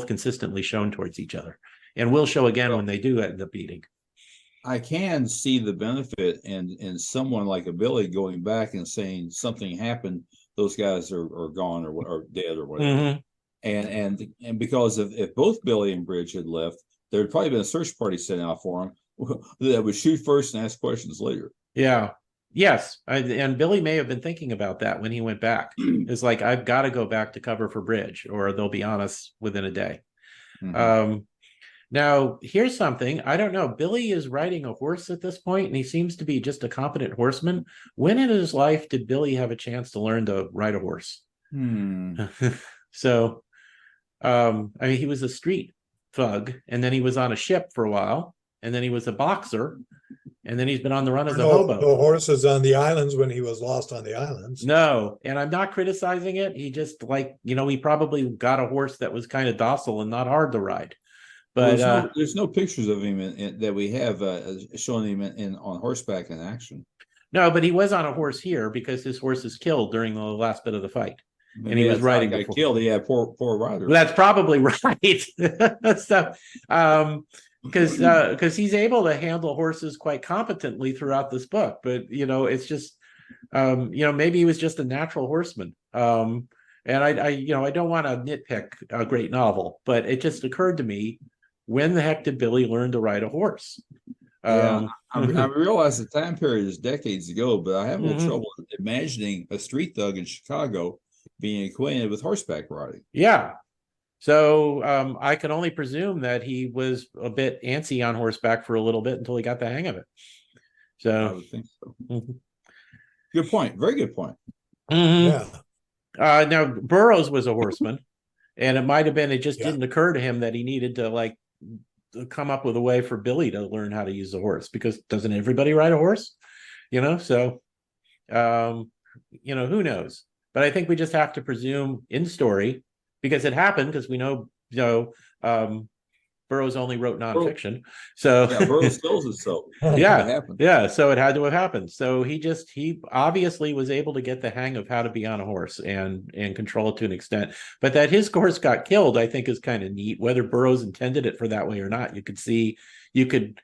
consistently shown towards each other, and will show again when they do end up meeting. I can see the benefit in someone like a Billy going back and saying something happened. Those guys are gone or dead or whatever. Mhm. And because if both Billy and Bridge had left, there'd probably been a search party sent out for him that would shoot first and ask questions later. Yeah. Yes. And Billy may have been thinking about that when he went back. It's like, I've got to go back to cover for Bridge, or they'll be on us within a day. Now, here's something. I don't know. Billy is riding a horse at this point, and he seems to be just a competent horseman. When in his life did Billy have a chance to learn to ride a horse? So, I mean, he was a street thug, and then he was on a ship for a while, and then he was a boxer, and then he's been on the run as a hobo. No horses on the islands when he was lost on the islands. No, and I'm not criticizing it. He just, like, you know, he probably got a horse that was kind of docile and not hard to ride. But there's no pictures of him that we have showing him on horseback in action. No, but he was on a horse here because his horse is killed during the last bit of the fight. And he was riding got killed. Yeah, poor rider. Well, that's probably right. So, because he's able to handle horses quite competently throughout this book, but you know, it's just you know, maybe he was just a natural horseman. And I you know, I don't want to nitpick a great novel, but it just occurred to me, when the heck did Billy learn to ride a horse? I realize the time period is decades ago, but I have a little trouble imagining a street thug in Chicago being acquainted with horseback riding. Yeah. So I can only presume that he was a bit antsy on horseback for a little bit until he got the hang of it. So I would think so. Good point. Very good point. Yeah. Now Burroughs was a horseman, and it might have been, it just didn't occur to him that he needed to like come up with a way for Billy to learn how to use a horse, because doesn't everybody ride a horse? You know, so you know, who knows? But I think we just have to presume in story, because it happened, because we know, you know, Burroughs only wrote nonfiction. So yeah, Burroughs tells us so. Yeah, so it had to have happened. So he obviously was able to get the hang of how to be on a horse and control it to an extent. But that his horse got killed, I think, is kind of neat. Whether Burroughs intended it for that way or not, you could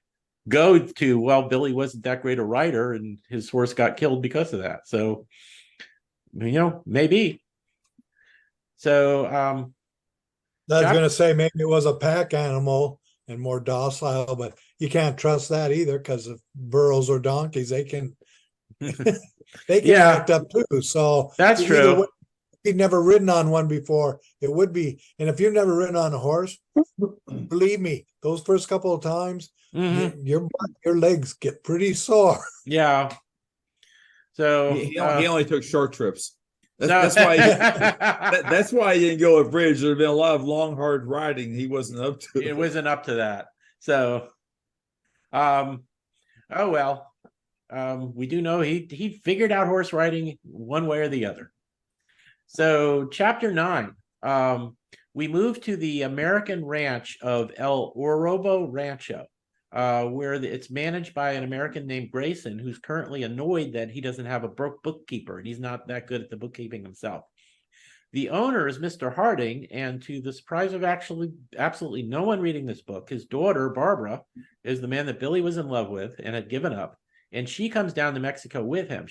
go to, well, Billy wasn't that great a rider, and his horse got killed because of that. So, you know, maybe. So I was going to say maybe it was a pack animal and more docile, but you can't trust that either, because if burros or donkeys, they can act up too. So that's true. If you've never ridden on one before, it would be. And if you've never ridden on a horse, believe me, those first couple of times, your legs get pretty sore. So he only took short trips. That's why that's why he didn't go at Bridge. There'd been a lot of long, hard riding he wasn't up to. It wasn't up to that. So oh well. We do know he figured out horse riding one way or the other. So chapter 9, we move to the American ranch of El Orobo Rancho, where it's managed by an American named Grayson, who's currently annoyed that he doesn't have a bookkeeper, and he's not that good at the bookkeeping himself. The owner is Mr. Harding, and to the surprise of absolutely no one reading this book, his daughter, Barbara, is the man that Billy was in love with and had given up, and she comes down to Mexico with him.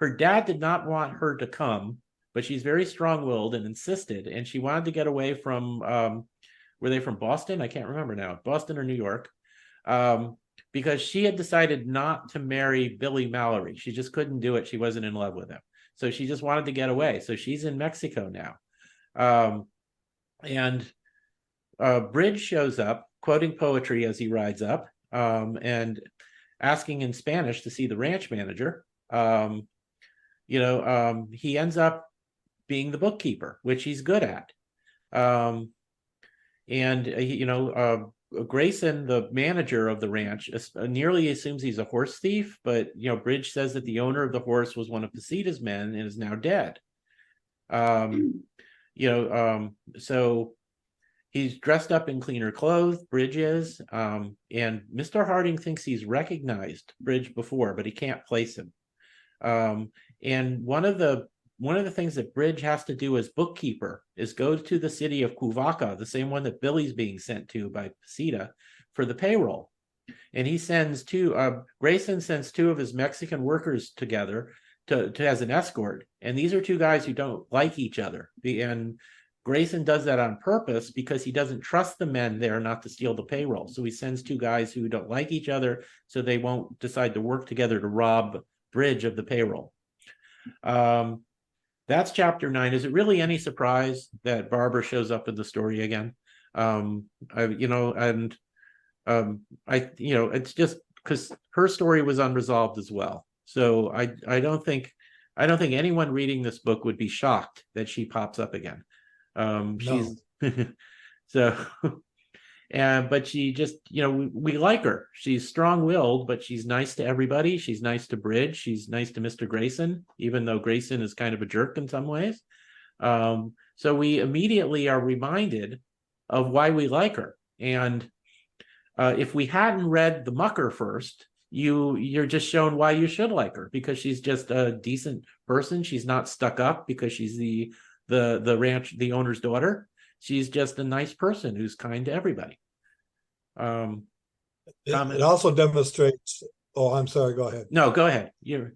Her dad did not want her to come, but she's very strong-willed and insisted, and she wanted to get away from were they from Boston? I can't remember now. Boston or New York. Because she had decided not to marry Billy Mallory. She just couldn't do it. She wasn't in love with him. So she just wanted to get away. So she's in Mexico now. And Bridge shows up, quoting poetry as he rides up, and asking in Spanish to see the ranch manager. He ends up being the bookkeeper, which he's good at. Grayson, the manager of the ranch, nearly assumes he's a horse thief, but Bridge says that the owner of the horse was one of Pasita's men and is now dead. So he's dressed up in cleaner clothes, Bridge is, and Mr. Harding thinks he's recognized Bridge before, but he can't place him. And one of the things that Bridge has to do as bookkeeper is go to the city of Cuvaca, the same one that Billy's being sent to by Pasita, for the payroll. And he sends Grayson sends two of his Mexican workers together to as an escort. And these are two guys who don't like each other. And Grayson does that on purpose because he doesn't trust the men there not to steal the payroll. So he sends two guys who don't like each other so they won't decide to work together to rob Bridge of the payroll. That's chapter 9. Is it really any surprise that Barbara shows up in the story again? It's just because her story was unresolved as well. So I don't think anyone reading this book would be shocked that she pops up again. She's so but she just, we like her. She's strong-willed, but she's nice to everybody. She's nice to Bridge. She's nice to Mr. Grayson, even though Grayson is kind of a jerk in some ways. So we immediately are reminded of why we like her. And if we hadn't read the Mucker first, you're just shown why you should like her, because she's just a decent person. She's not stuck up because she's the ranch, the owner's daughter. She's just a nice person who's kind to everybody. It also demonstrates. Oh, I'm sorry. Go ahead. No, go ahead. I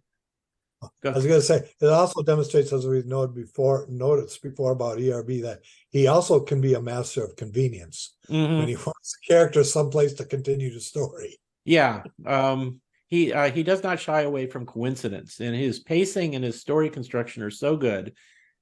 was going to say, it also demonstrates, as we've noticed before about ERB, that he also can be a master of convenience when he wants a character someplace to continue the story. Yeah. He does not shy away from coincidence, and his pacing and his story construction are so good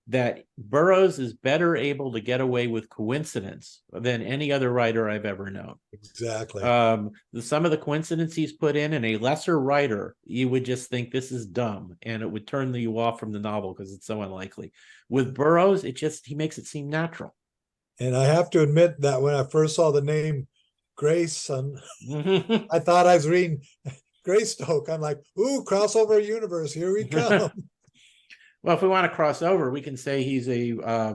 that Burroughs is better able to get away with coincidence than any other writer I've ever known. Exactly. Some of the coincidence he's put in a lesser writer, you would just think this is dumb, and it would turn you off from the novel because it's so unlikely. With Burroughs, he makes it seem natural. And I have to admit that when I first saw the name Grayson, I thought I was reading Greystoke. I'm like, ooh, crossover universe, here we come. Well, if we want to cross over, we can say he's a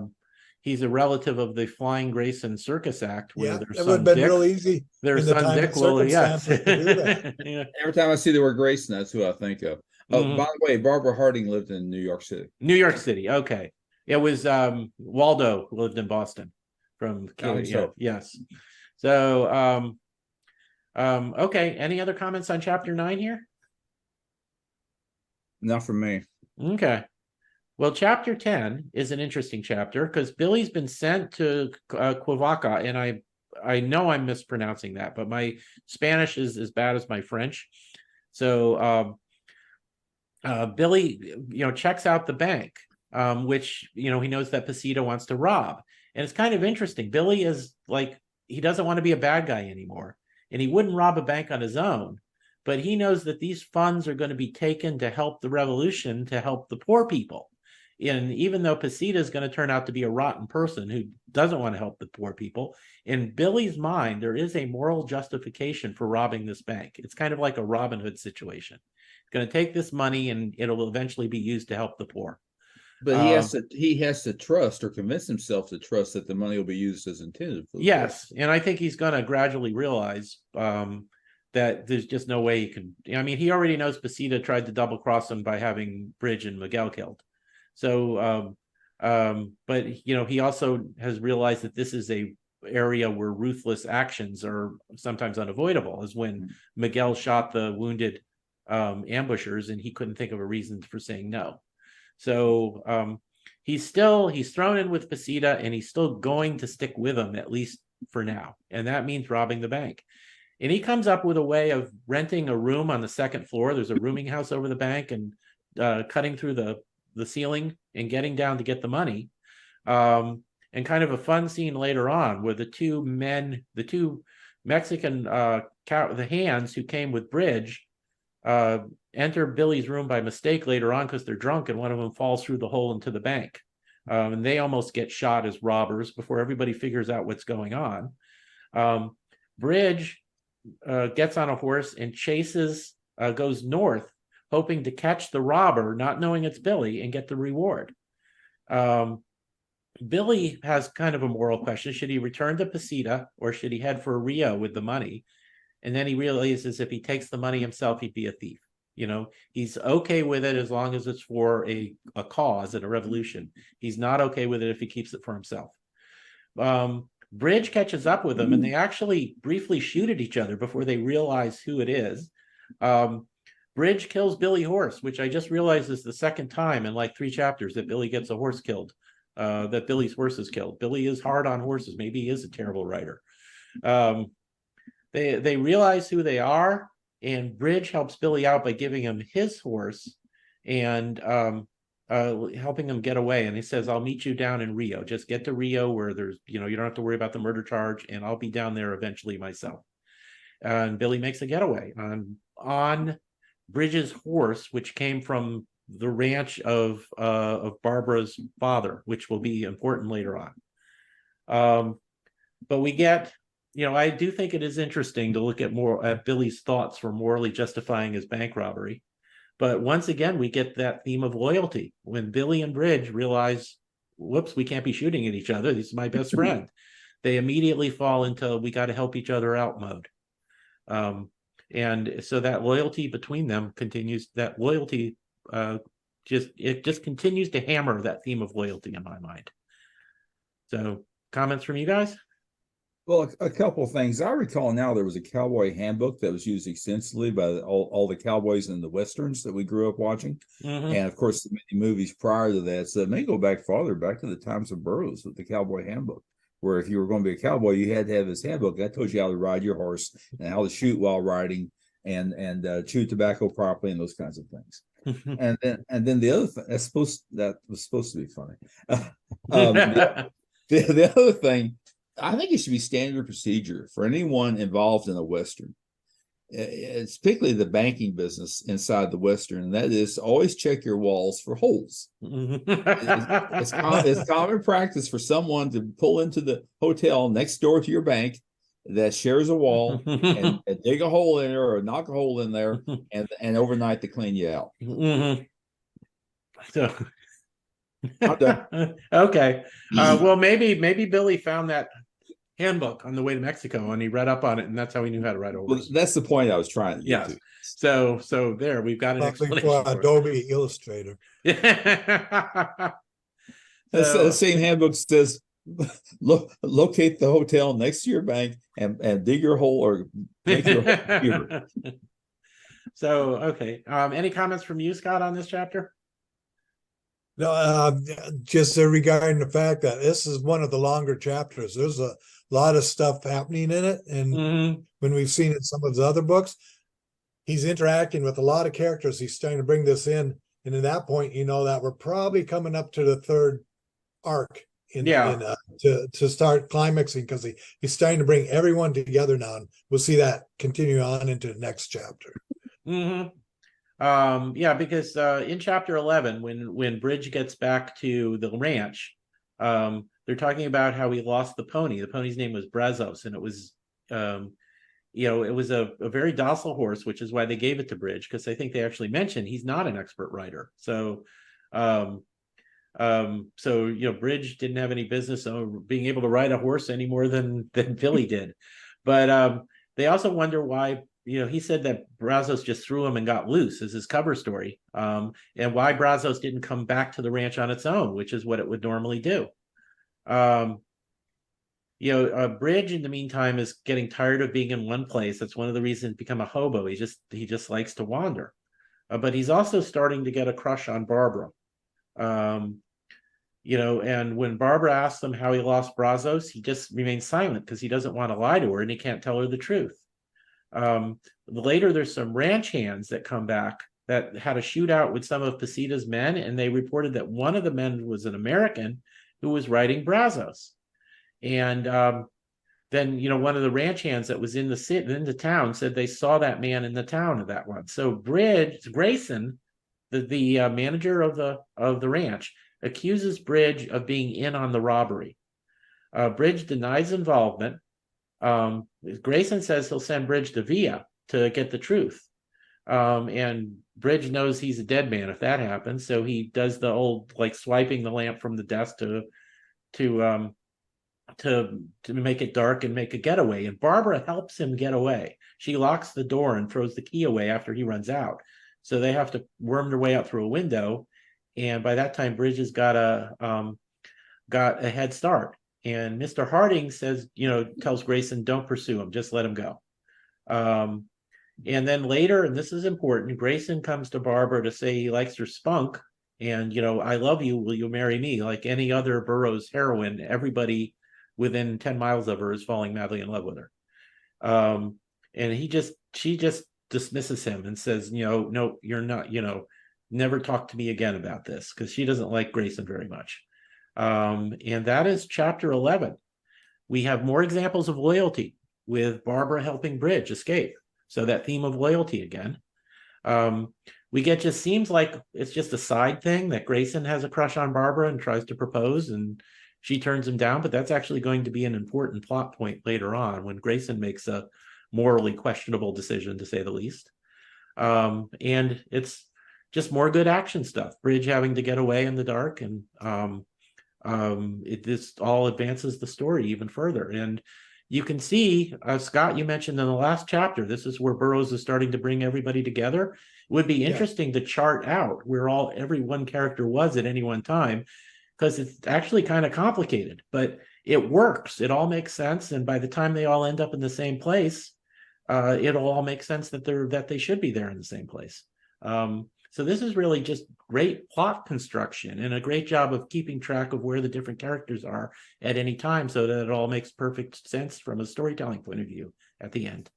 relative of the Flying Grayson Circus Act, where their son would have been Dick, real easy. Their son Dick will, yes. Yeah. Every time I see the word Grayson, that's who I think of. By the way, Barbara Harding lived in New York City. New York City, okay. It was Waldo who lived in Boston. Yes. So, okay. Any other comments on chapter 9 here? Not from me. Okay. Well, chapter 10 is an interesting chapter because Billy's been sent to Cuvaca, and I know I'm mispronouncing that, but my Spanish is as bad as my French. So Billy, checks out the bank, which, he knows that Pasita wants to rob. And it's kind of interesting. Billy is he doesn't want to be a bad guy anymore, and he wouldn't rob a bank on his own. But he knows that these funds are going to be taken to help the revolution, to help the poor people. And even though Pasita is going to turn out to be a rotten person who doesn't want to help the poor people, in Billy's mind, there is a moral justification for robbing this bank. It's kind of like a Robin Hood situation. It's going to take this money and it'll eventually be used to help the poor. But he has to trust, or convince himself to trust, that the money will be used as intended. Yes, and I think he's going to gradually realize that there's just no way he can. I mean, he already knows Pasita tried to double cross him by having Bridge and Miguel killed. So, but he also has realized that this is a area where ruthless actions are sometimes unavoidable, as when Miguel shot the wounded ambushers, and he couldn't think of a reason for saying no. So he's thrown in with Pasita, and he's still going to stick with him, at least for now, and that means robbing the bank. And he comes up with a way of renting a room on the second floor. There's a rooming house over the bank, and cutting through the ceiling and getting down to get the money. And kind of a fun scene later on where the two Mexican the hands who came with Bridge enter Billy's room by mistake later on because they're drunk, and one of them falls through the hole into the bank. And they almost get shot as robbers before everybody figures out what's going on. Bridge gets on a horse and goes north, hoping to catch the robber, not knowing it's Billy, and get the reward. Billy has kind of a moral question. Should he return to Pasita, or should he head for Rio with the money? And then he realizes if he takes the money himself, he'd be a thief. He's okay with it as long as it's for a cause and a revolution. He's not okay with it if he keeps it for himself. Bridge catches up with him, and they actually briefly shoot at each other before they realize who it is. Bridge kills Billy Horse, which I just realized is the second time in like 3 chapters that Billy gets a horse killed, that Billy's horse is killed. Billy is hard on horses. Maybe he is a terrible writer. They realize who they are, and Bridge helps Billy out by giving him his horse and helping him get away. And he says, I'll meet you down in Rio. Just get to Rio where there's, you don't have to worry about the murder charge, and I'll be down there eventually myself. And Billy makes a getaway on Bridge's horse, which came from the ranch of Barbara's father, which will be important later on. But we get, I do think it is interesting to look at Billy's thoughts for morally justifying his bank robbery. But once again, we get that theme of loyalty. When Billy and Bridge realize, whoops, we can't be shooting at each other. This is my best friend. They immediately fall into we got to help each other out mode. And so that loyalty between them continues. That loyalty just continues to hammer that theme of loyalty in my mind. So comments from you guys? Well, a couple of things. I recall now there was a cowboy handbook that was used extensively by all the cowboys in the westerns that we grew up watching. Mm-hmm. And of course, many movies prior to that. So it may go back farther, back to the times of Burroughs with the cowboy handbook, where if you were going to be a cowboy, you had to have this handbook that told you how to ride your horse and how to shoot while riding and chew tobacco properly and those kinds of things. and then the other thing that was supposed to be funny. The other thing, I think it should be standard procedure for anyone involved in a Western. It's particularly the banking business inside the Western, and that is always check your walls for holes. It's common practice for someone to pull into the hotel next door to your bank that shares a wall and dig a hole in there or knock a hole in there and overnight to clean you out. Mm-hmm. So I'm done. Okay. Well, maybe Billy found that handbook on the way to Mexico and he read up on it, and that's how he knew how to ride a horse. Well, that's the point I was trying to get to. So there we've got an explanation for Adobe Illustrator. The same handbook says locate the hotel next to your bank and dig your hole or make your hole. So okay. Any comments from you, Scott, on this chapter? No, just regarding the fact that this is one of the longer chapters. There's a lot of stuff happening in it, and when we've seen it in some of his other books, he's interacting with a lot of characters. He's starting to bring this in, and at that point, that we're probably coming up to the third arc to start climaxing, because he's starting to bring everyone together now, and we'll see that continue on into the next chapter. Because in chapter 11, when Bridge gets back to the ranch, they're talking about how he lost the pony. The pony's name was Brazos, and it was it was a very docile horse, which is why they gave it to Bridge, because I think they actually mentioned he's not an expert rider. So Bridge didn't have any business being able to ride a horse any more than Billy did. But they also wonder why, he said that Brazos just threw him and got loose is his cover story. And why Brazos didn't come back to the ranch on its own, which is what it would normally do. Bridge in the meantime is getting tired of being in one place. That's one of the reasons to become a hobo. He just likes to wander. But he's also starting to get a crush on Barbara. And when Barbara asks him how he lost Brazos, he just remains silent because he doesn't want to lie to her and he can't tell her the truth. Later, there's some ranch hands that come back that had a shootout with some of Pasita's men, and they reported that one of the men was an American who was riding Brazos. And then, one of the ranch hands that was in the town said they saw that man in the town of that one. So Grayson, the manager of the ranch, accuses Bridge of being in on the robbery. Bridge denies involvement. Grayson says he'll send Bridge to Via to get the truth. And Bridge knows he's a dead man if that happens, so he does the old like swiping the lamp from the desk to make it dark and make a getaway. And Barbara helps him get away. She locks the door and throws the key away after he runs out. So they have to worm their way out through a window. And by that time, Bridge has got a head start. And Mr. Harding says, tells Grayson, don't pursue him, just let him go. And then later, and this is important, Grayson comes to Barbara to say he likes her spunk. And, I love you. Will you marry me? Like any other Burroughs heroine, everybody within 10 miles of her is falling madly in love with her. And she just dismisses him and says, no, you're not, never talk to me again about this, because she doesn't like Grayson very much. And that is chapter 11. We have more examples of loyalty with Barbara helping Bridge escape. So that theme of loyalty again. We get just seems like it's just a side thing that Grayson has a crush on Barbara and tries to propose and she turns him down, but that's actually going to be an important plot point later on when Grayson makes a morally questionable decision, to say the least. And it's just more good action stuff. Bridge having to get away in the dark, and this all advances the story even further. And you can see, Scott, you mentioned in the last chapter, this is where Burroughs is starting to bring everybody together. It would be interesting to chart out where every one character was at any one time, because it's actually kind of complicated, but it works. It all makes sense. And by the time they all end up in the same place, it'll all make sense that they should be there in the same place. So this is really just great plot construction and a great job of keeping track of where the different characters are at any time, so that it all makes perfect sense from a storytelling point of view at the end.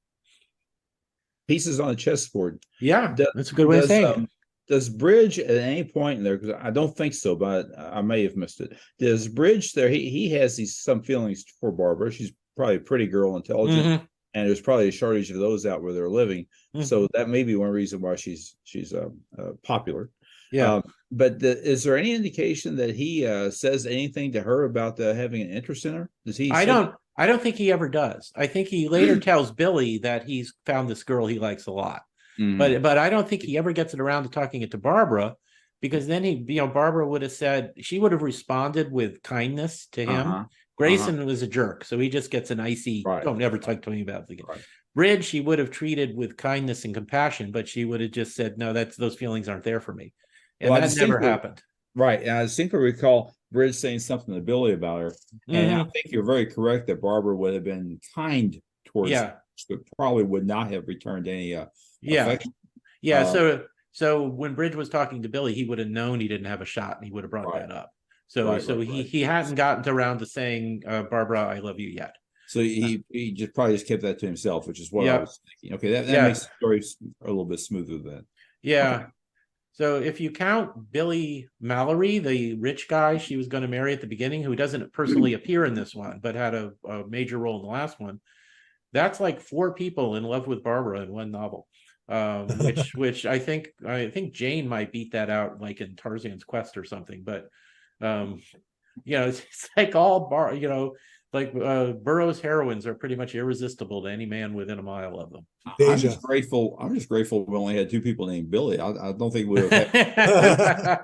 Pieces on a chessboard. Yeah, that's a good way of saying it. Does Bridge at any point in there, because I don't think so, but I may have missed it. Does Bridge there, he has some feelings for Barbara. She's probably a pretty girl, intelligent. Mm-hmm. And there's probably a shortage of those out where they're living. Mm-hmm. So that may be one reason why she's popular. Yeah. But is there any indication that he says anything to her about having an interest in her? Does he? I don't think he ever does. I think he later tells Billy that he's found this girl he likes a lot. Mm-hmm. But I don't think he ever gets it around to talking it to Barbara, because then Barbara would have said, she would have responded with kindness to him. Uh-huh. Grayson was a jerk, so he just gets an icy, don't ever talk to me about it again. Right. Bridge, she would have treated with kindness and compassion, but she would have just said, no, those feelings aren't there for me. And that never happened. Right. And I distinctly recall Bridge saying something to Billy about her. Mm-hmm. And I think you're very correct that Barbara would have been kind towards her, but probably would not have returned any affection. Yeah. So when Bridge was talking to Billy, he would have known he didn't have a shot, and he would have brought that up. So he hadn't gotten around to saying, Barbara, I love you yet. So he just probably kept that to himself, which is what I was thinking. Okay, that makes the story a little bit smoother then. Yeah. Okay. So if you count Billy Mallory, the rich guy she was going to marry at the beginning, who doesn't personally appear in this one, but had a major role in the last one, that's like 4 people in love with Barbara in one novel. Which I think Jane might beat that out, like in Tarzan's Quest or something, but it's like all Burroughs heroines are pretty much irresistible to any man within a mile of them. I'm just grateful we only had 2 people named Billy. I don't think we would have had.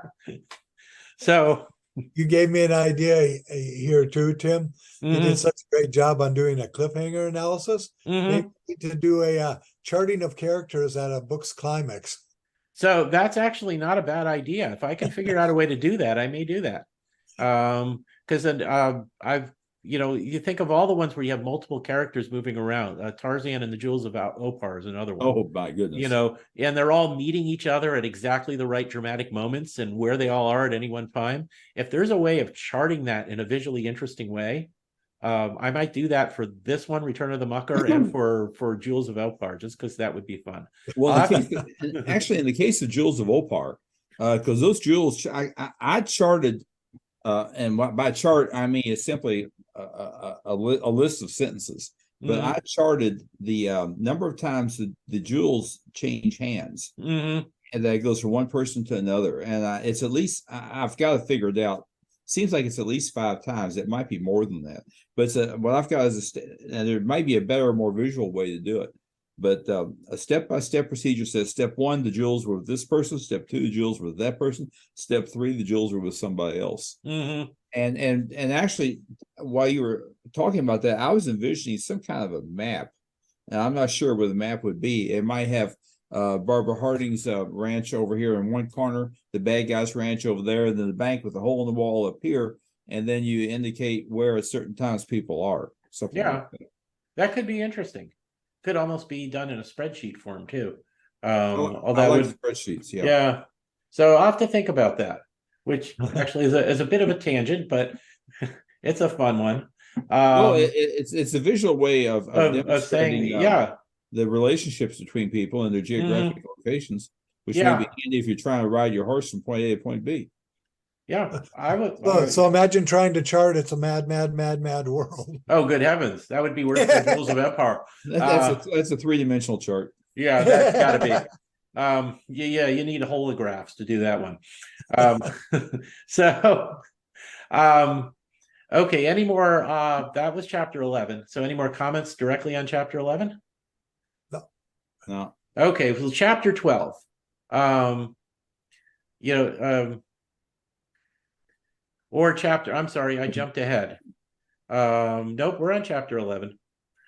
So you gave me an idea here too, Tim. You did such a great job on doing a cliffhanger analysis. Maybe to do a charting of characters at a book's climax. So that's actually not a bad idea. If I can figure out a way to do that, I may do that. Because I've, you think of all the ones where you have multiple characters moving around. Tarzan and the Jewels of Opar is another one. Oh my goodness! And they're all meeting each other at exactly the right dramatic moments and where they all are at any one time. If there's a way of charting that in a visually interesting way, I might do that for this one, Return of the Mucker, and for Jewels of Opar, just because that would be fun. Well, actually, in the case of Jewels of Opar, because those jewels, I charted, and by chart I mean it's simply a list of sentences. But I charted the number of times the jewels change hands, and that goes from one person to another, and it's at least I've got to figure it out seems like it's at least 5 times. It might be more than that. But what I've got is and there might be a better, more visual way to do it. But a step-by-step procedure says step 1, the jewels were with this person. Step 2, the jewels were with that person. Step 3, the jewels were with somebody else. Mm-hmm. And actually, while you were talking about that, I was envisioning some kind of a map. And I'm not sure where the map would be. It might have Barbara Harding's ranch over here in one corner, the bad guy's ranch over there, and then the bank with a hole in the wall up here. And then you indicate where at certain times people are. Something Yeah, like that. That could be interesting. Could almost be done in a spreadsheet form too. I like spreadsheets. Yeah. Yeah. So I'll have to think about that, which actually is a bit of a tangent, but it's a fun one. Well, it's a visual way of saying, demonstrating yeah, the relationships between people and their geographic locations, which may Yeah. be handy if you're trying to ride your horse from point A to point B. yeah. I would. So imagine trying to chart. It's a mad, mad, mad, mad world. Oh, good heavens, that would be worse than Rules of Empire. That's a 3-dimensional chart. Yeah, that's got to be. Yeah, you need holographs to do that one. So, okay. Any more? That was chapter 11. So, any more comments directly on chapter 11? No. Okay, well, chapter 12. Or chapter. I'm sorry, I jumped ahead. Nope, we're on chapter 11.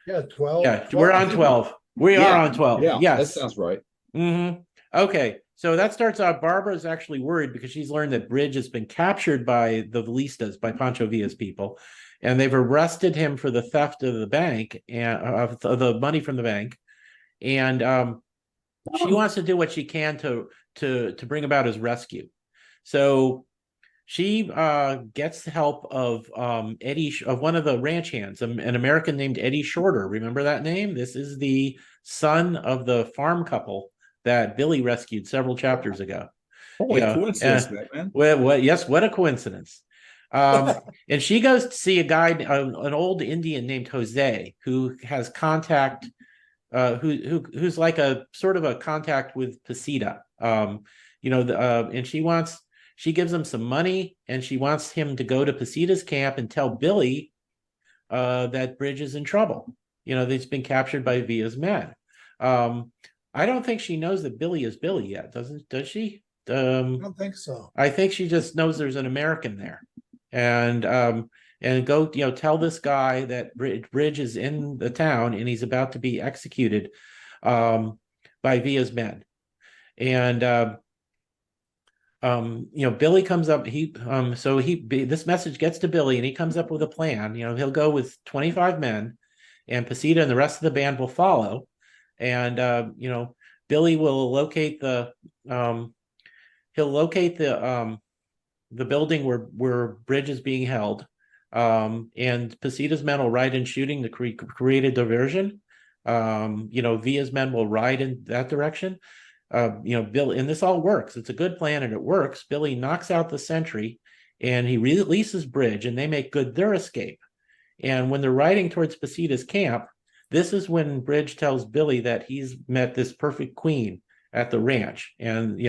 Yeah, 12. Yeah, we're on 12. We are on 12. Yeah, Yes. that sounds right. Mm-hmm. Okay, so that starts out. Barbara's actually worried because she's learned that Bridge has been captured by the Villistas, by Pancho Villa's people, and they've arrested him for the theft of the bank and of the money from the bank. And she wants to do what she can to bring about his rescue. So she gets the help of of one of the ranch hands, an American named Eddie Shorter. Remember that name? This is the son of the farm couple that Billy rescued several chapters ago. Holy coincidence, man. Yes, what a coincidence. And she goes to see a guy, an old Indian named Jose, who has contact, who's like a sort of a contact with Pasita. And she gives him some money, and she wants him to go to Pasita's camp and tell Billy that Bridge is in trouble. That he's been captured by Villa's men. I don't think she knows that Billy is Billy yet, does she? I don't think so. I think she just knows there's an American there, and go tell this guy that Bridge is in the town and he's about to be executed by Villa's men. And Billy comes up. This message gets to Billy, and he comes up with a plan. He'll go with 25 men, and Pasita and the rest of the band will follow. And Billy will locate the building where Bridge is being held, and Pasita's men will ride in shooting to create a diversion. Villa's men will ride in that direction. Bill, and this all works. It's a good plan, and it works. Billy knocks out the sentry, and he releases Bridge, and they make good their escape. And when they're riding towards Pasita's camp, this is when Bridge tells Billy that he's met this perfect queen at the ranch, and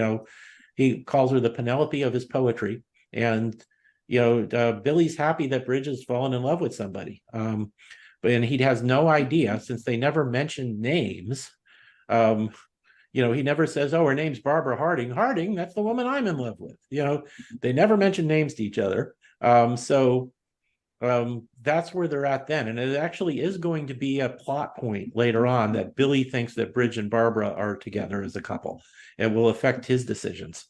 he calls her the Penelope of his poetry. And Billy's happy that Bridge has fallen in love with somebody, and he has no idea, since they never mention names. He never says, "Oh, her name's Barbara Harding." Harding, that's the woman I'm in love with. They never mention names to each other. That's where they're at then. And it actually is going to be a plot point later on that Billy thinks that Bridge and Barbara are together as a couple. It will affect his decisions.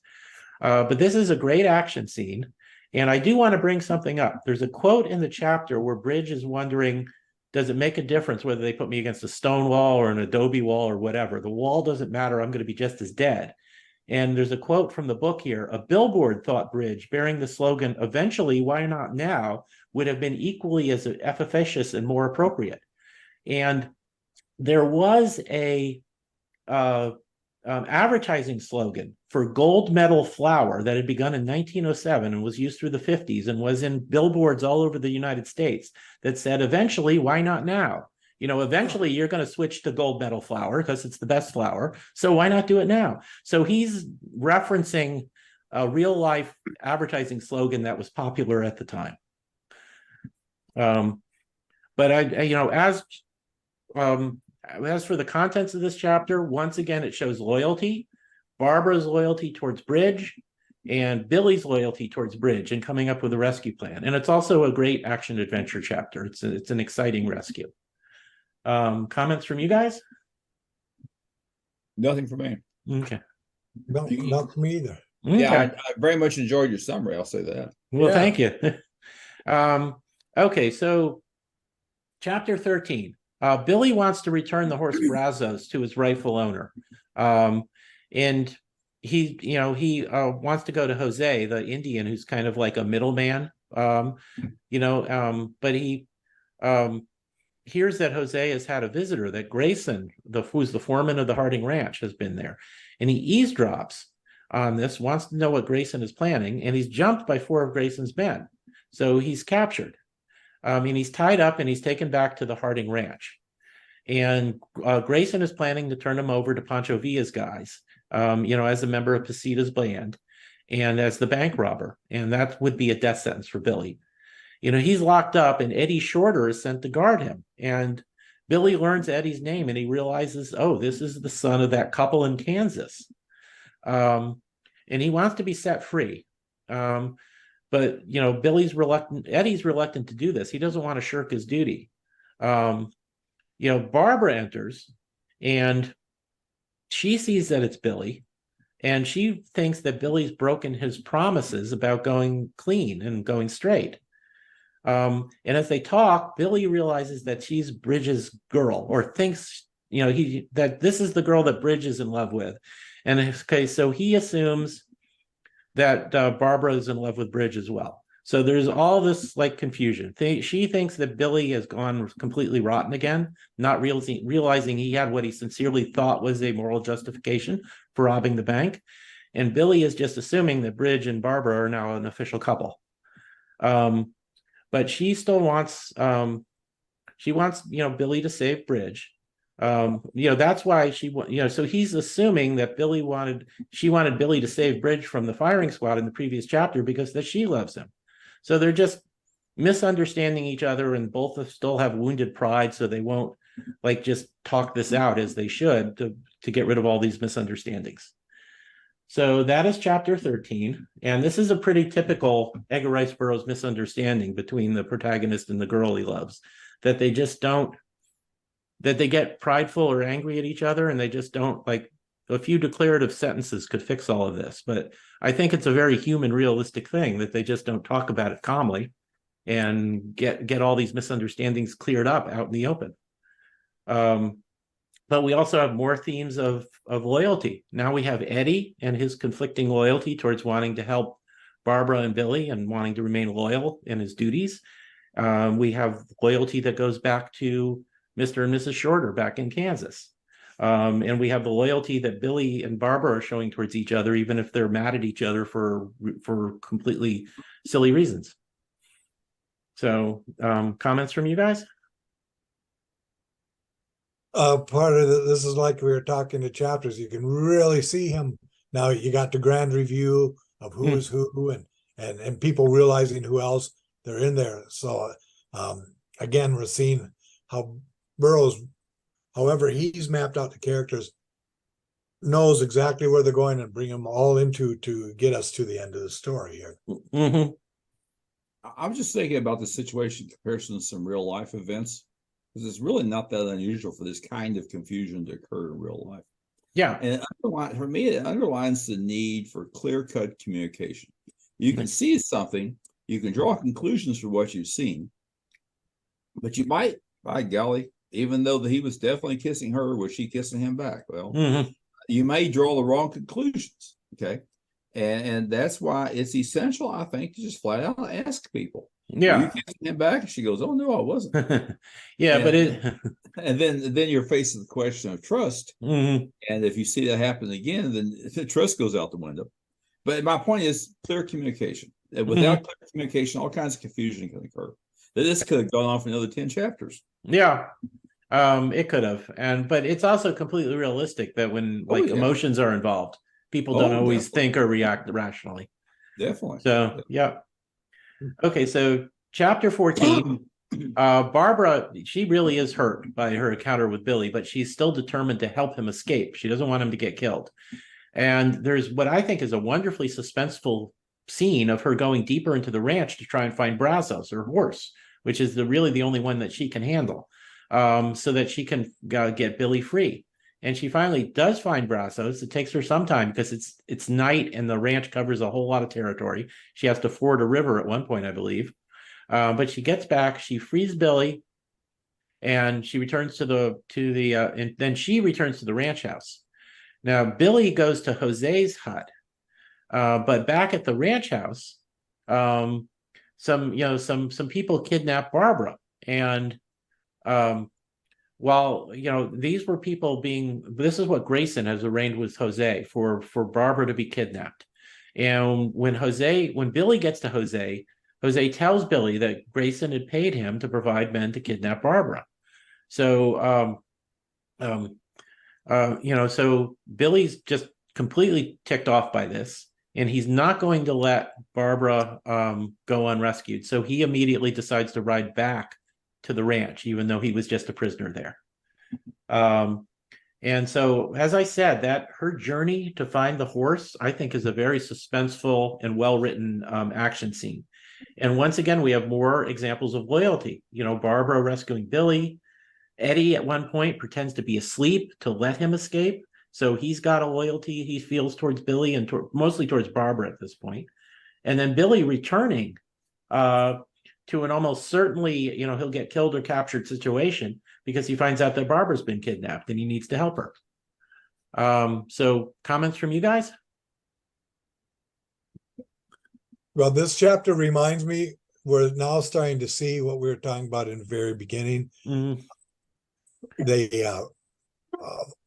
But this is a great action scene. And I do want to bring something up. There's a quote in the chapter where Bridge is wondering, does it make a difference whether they put me against a stone wall or an adobe wall or whatever? The wall doesn't matter. I'm going to be just as dead. And there's a quote from the book here. A billboard, thought Bridge, bearing the slogan, "Eventually, why not now?" would have been equally as efficacious and more appropriate. And there was a advertising slogan for gold medal flour that had begun in 1907 and was used through the 50s and was in billboards all over the United States that said, "Eventually, why not now?" Eventually you're going to switch to gold medal flour because it's the best flour. So why not do it now? So he's referencing a real life advertising slogan that was popular at the time. But as for the contents of this chapter, once again, it shows loyalty, Barbara's loyalty towards Bridge, and Billy's loyalty towards Bridge, and coming up with a rescue plan. And it's also a great action adventure chapter. It's an exciting rescue. Comments from you guys? Nothing for me. Okay. No, not for me either. Okay. Yeah, I very much enjoyed your summary. I'll say that. Well, Yeah. thank you. Okay, so chapter 13. Billy wants to return the horse Brazos to his rightful owner. And he wants to go to Jose, the Indian, who's kind of like a middleman. But he hears that Jose has had a visitor, that Grayson, who's the foreman of the Harding Ranch, has been there. And he eavesdrops on this, wants to know what Grayson is planning, and he's jumped by 4 of Grayson's men. So he's captured. And he's tied up and he's taken back to the Harding Ranch. And Grayson is planning to turn him over to Pancho Villa's guys, as a member of Pasita's band and as the bank robber. And that would be a death sentence for Billy. He's locked up, and Eddie Shorter is sent to guard him. And Billy learns Eddie's name, and he realizes, oh, this is the son of that couple in Kansas. And he wants to be set free. But Eddie's reluctant to do this. He doesn't want to shirk his duty. Barbara enters, and she sees that it's Billy, and she thinks that Billy's broken his promises about going clean and going straight. And as they talk, Billy realizes that she's Bridge's girl, or thinks, that this is the girl that Bridge is in love with. And so he assumes that Barbara is in love with Bridge as well. So there's all this confusion. She thinks that Billy has gone completely rotten again, not realizing he had what he sincerely thought was a moral justification for robbing the bank. And Billy is just assuming that Bridge and Barbara are now an official couple. But she still wants, Billy to save Bridge. That's why so he's assuming that she wanted Billy to save Bridge from the firing squad in the previous chapter because that she loves him. So they're just misunderstanding each other, and both still have wounded pride, so they won't just talk this out as they should to get rid of all these misunderstandings. So that is chapter 13, and this is a pretty typical Edgar Rice Burroughs misunderstanding between the protagonist and the girl he loves, that they just don't, that they get prideful or angry at each other, and they just don't, a few declarative sentences could fix all of this. But I think it's a very human, realistic thing that they just don't talk about it calmly and get all these misunderstandings cleared up out in the open. But we also have more themes of loyalty. Now we have Eddie and his conflicting loyalty towards wanting to help Barbara and Billy and wanting to remain loyal in his duties. We have loyalty that goes back to Mr. and Mrs. Shorter back in Kansas. And we have the loyalty that Billy and Barbara are showing towards each other, even if they're mad at each other for completely silly reasons. So comments from you guys? Part of this is like we were talking to chapters. You can really see him now. You got the grand review of who is who, and people realizing who else they're in there. So again, we're seeing how Burroughs, however he's mapped out the characters, knows exactly where they're going and bring them all into to get us to the end of the story here. Mm-hmm. I'm just thinking about the situation in comparison to some real life events, because it's really not that unusual for this kind of confusion to occur in real life. Yeah. And for me, it underlines the need for clear-cut communication. You can see something, you can draw conclusions from what you've seen, but you might, by golly, even though he was definitely kissing her, was she kissing him back? Well, you may draw the wrong conclusions, okay? And that's why it's essential, I think, to just flat out ask people. Yeah. Are you kissing him back? And she goes, oh, no, I wasn't. Yeah, and, but it... and then you're faced with the question of trust. Mm-hmm. And if you see that happen again, then the trust goes out the window. But my point is clear communication. And without clear communication, all kinds of confusion can occur. This could have gone on for another 10 chapters. Yeah, it could have. But it's also completely realistic that when emotions are involved, people don't Oh, always definitely. think or react rationally. Definitely. So, yeah. Okay, so chapter 14, Barbara, she really is hurt by her encounter with Billy, but she's still determined to help him escape. She doesn't want him to get killed. And there's what I think is a wonderfully suspenseful scene of her going deeper into the ranch to try and find Brazos, her horse, which is really the only one that she can handle, so that she can get Billy free. And she finally does find Brazos. It takes her some time because it's night and the ranch covers a whole lot of territory. She has to ford a river at one point, I believe. But she gets back, she frees Billy, and she returns and then she returns to the ranch house. Now Billy goes to Jose's hut, but back at the ranch house, some people kidnap Barbara, and while these were people this is what Grayson has arranged with Jose for Barbara to be kidnapped. And when Billy gets to Jose tells Billy that Grayson had paid him to provide men to kidnap Barbara. So so Billy's just completely ticked off by this, and he's not going to let Barbara go unrescued. So he immediately decides to ride back to the ranch, even though he was just a prisoner there. And so, as I said, that her journey to find the horse, I think, is a very suspenseful and well-written action scene. And once again, we have more examples of loyalty. Barbara rescuing Billy. Eddie at one point pretends to be asleep to let him escape. So he's got a loyalty he feels towards Billy and mostly towards Barbara at this point. And then Billy returning to an almost certainly, he'll get killed or captured situation because he finds out that Barbara's been kidnapped and he needs to help her. So comments from you guys? Well, this chapter reminds me, we're now starting to see what we were talking about in the very beginning. Mm-hmm. They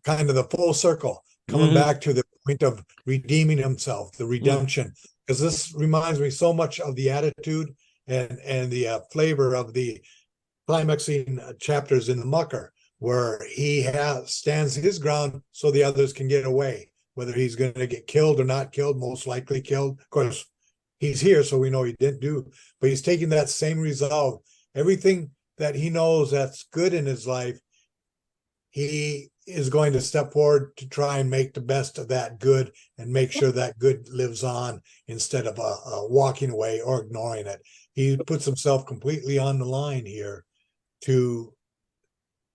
kind of the full circle, coming back to the point of redeeming himself, the redemption. Because this reminds me so much of the attitude and the flavor of the climaxing chapters in the Mucker, where he stands his ground so the others can get away. Whether he's going to get killed or not killed, most likely killed. Of course, he's here, so we know he didn't do. But he's taking that same resolve. Everything that he knows that's good in his life, he is going to step forward to try and make the best of that good and make sure that good lives on instead of walking away or ignoring it. He puts himself completely on the line here for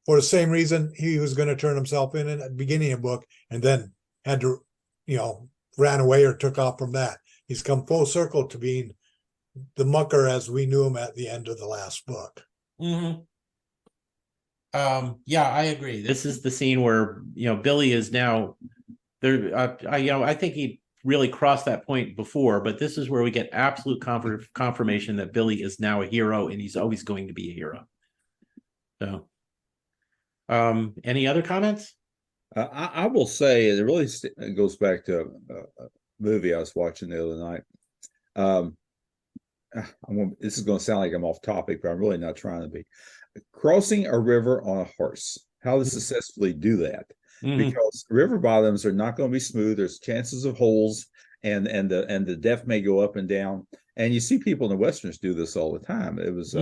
the same reason he was going to turn himself in at the beginning of the book and then had to, ran away or took off from that. He's come full circle to being the Mucker as we knew him at the end of the last book. Mm-hmm. Yeah, I agree. This is the scene where Billy is now there. I think he really crossed that point before, but this is where we get absolute confirmation that Billy is now a hero and he's always going to be a hero. So, any other comments? I will say it really goes back to a movie I was watching the other night. This is going to sound like I'm off topic, but I'm really not trying to be. Crossing a river on a horse. How to successfully do that? Because river bottoms are not going to be smooth. There's chances of holes, and the depth may go up and down. And you see people in the westerns do this all the time. It was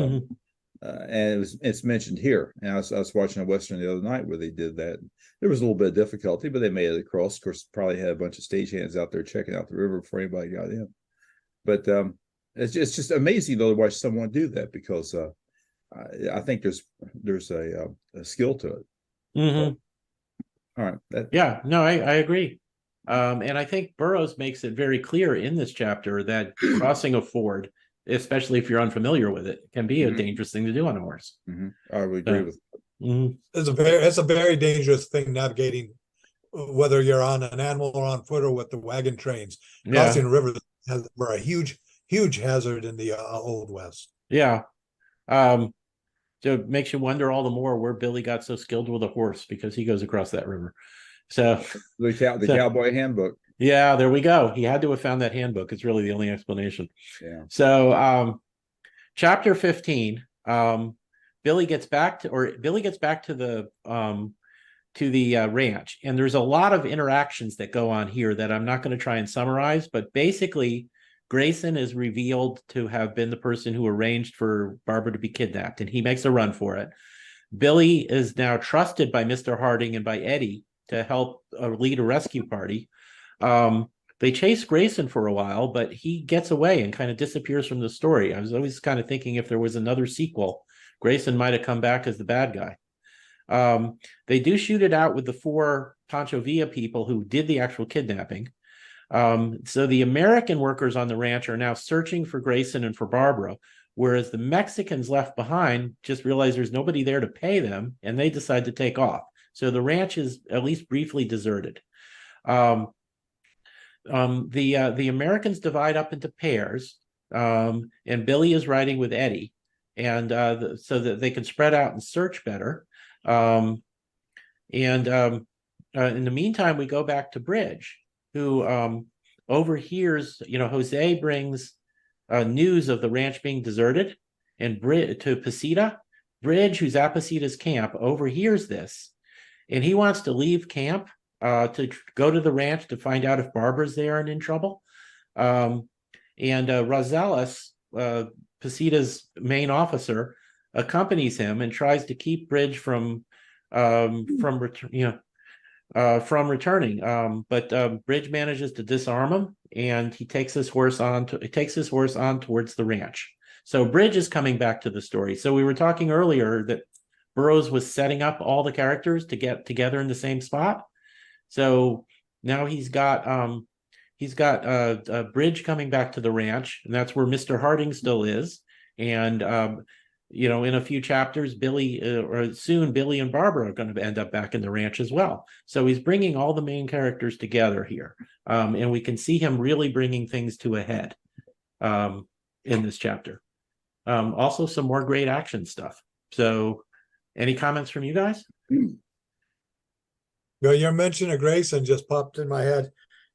and it's mentioned here. And I was watching a western the other night where they did that. There was a little bit of difficulty, but they made it across. Of course, probably had a bunch of stagehands out there checking out the river before anybody got in. But it's just amazing though to watch someone do that, because I think there's a skill to it. Mm-hmm. All right. Yeah, no, I agree. And I think Burroughs makes it very clear in this chapter that crossing a ford, especially if you're unfamiliar with it, can be a dangerous thing to do on a horse. I would agree with that. It's a very dangerous thing navigating, whether you're on an animal or on foot or with the wagon trains. Crossing a river were a huge hazard in the Old West. Yeah. So it makes you wonder all the more where Billy got so skilled with a horse, because he goes across that river. So the cowboy handbook. Yeah, there we go. He had to have found that handbook. It's really the only explanation. Yeah. So chapter 15, Billy gets back to the ranch. And there's a lot of interactions that go on here that I'm not going to try and summarize, but basically Grayson is revealed to have been the person who arranged for Barbara to be kidnapped, and he makes a run for it. Billy is now trusted by Mr. Harding and by Eddie to help lead a rescue party. They chase Grayson for a while, but he gets away and kind of disappears from the story. I was always kind of thinking if there was another sequel, Grayson might have come back as the bad guy. They do shoot it out with the 4 Pancho Villa people who did the actual kidnapping. So the American workers on the ranch are now searching for Grayson and for Barbara, whereas the Mexicans left behind just realize there's nobody there to pay them, and they decide to take off. So the ranch is at least briefly deserted. The Americans divide up into pairs, and Billy is riding with Eddie, and so that they can spread out and search better. In the meantime, we go back to Bridge, who overhears, Jose brings news of the ranch being deserted, and to Pasita. Bridge, who's at Pasita's camp, overhears this, and he wants to leave camp to go to the ranch to find out if Barbara's there and in trouble. And Rosales, Pasita's main officer, accompanies him and tries to keep Bridge from returning. But Bridge manages to disarm him, and he takes his horse on towards the ranch. So Bridge is coming back to the story. So we were talking earlier that Burroughs was setting up all the characters to get together in the same spot. So now he's got Bridge coming back to the ranch, and that's where Mr. Harding still is. And in a few chapters, Billy and Barbara are going to end up back in the ranch as well. So he's bringing all the main characters together here, and we can see him really bringing things to a head in this chapter. Also, some more great action stuff. So, any comments from you guys? Well, your mention of Grayson just popped in my head.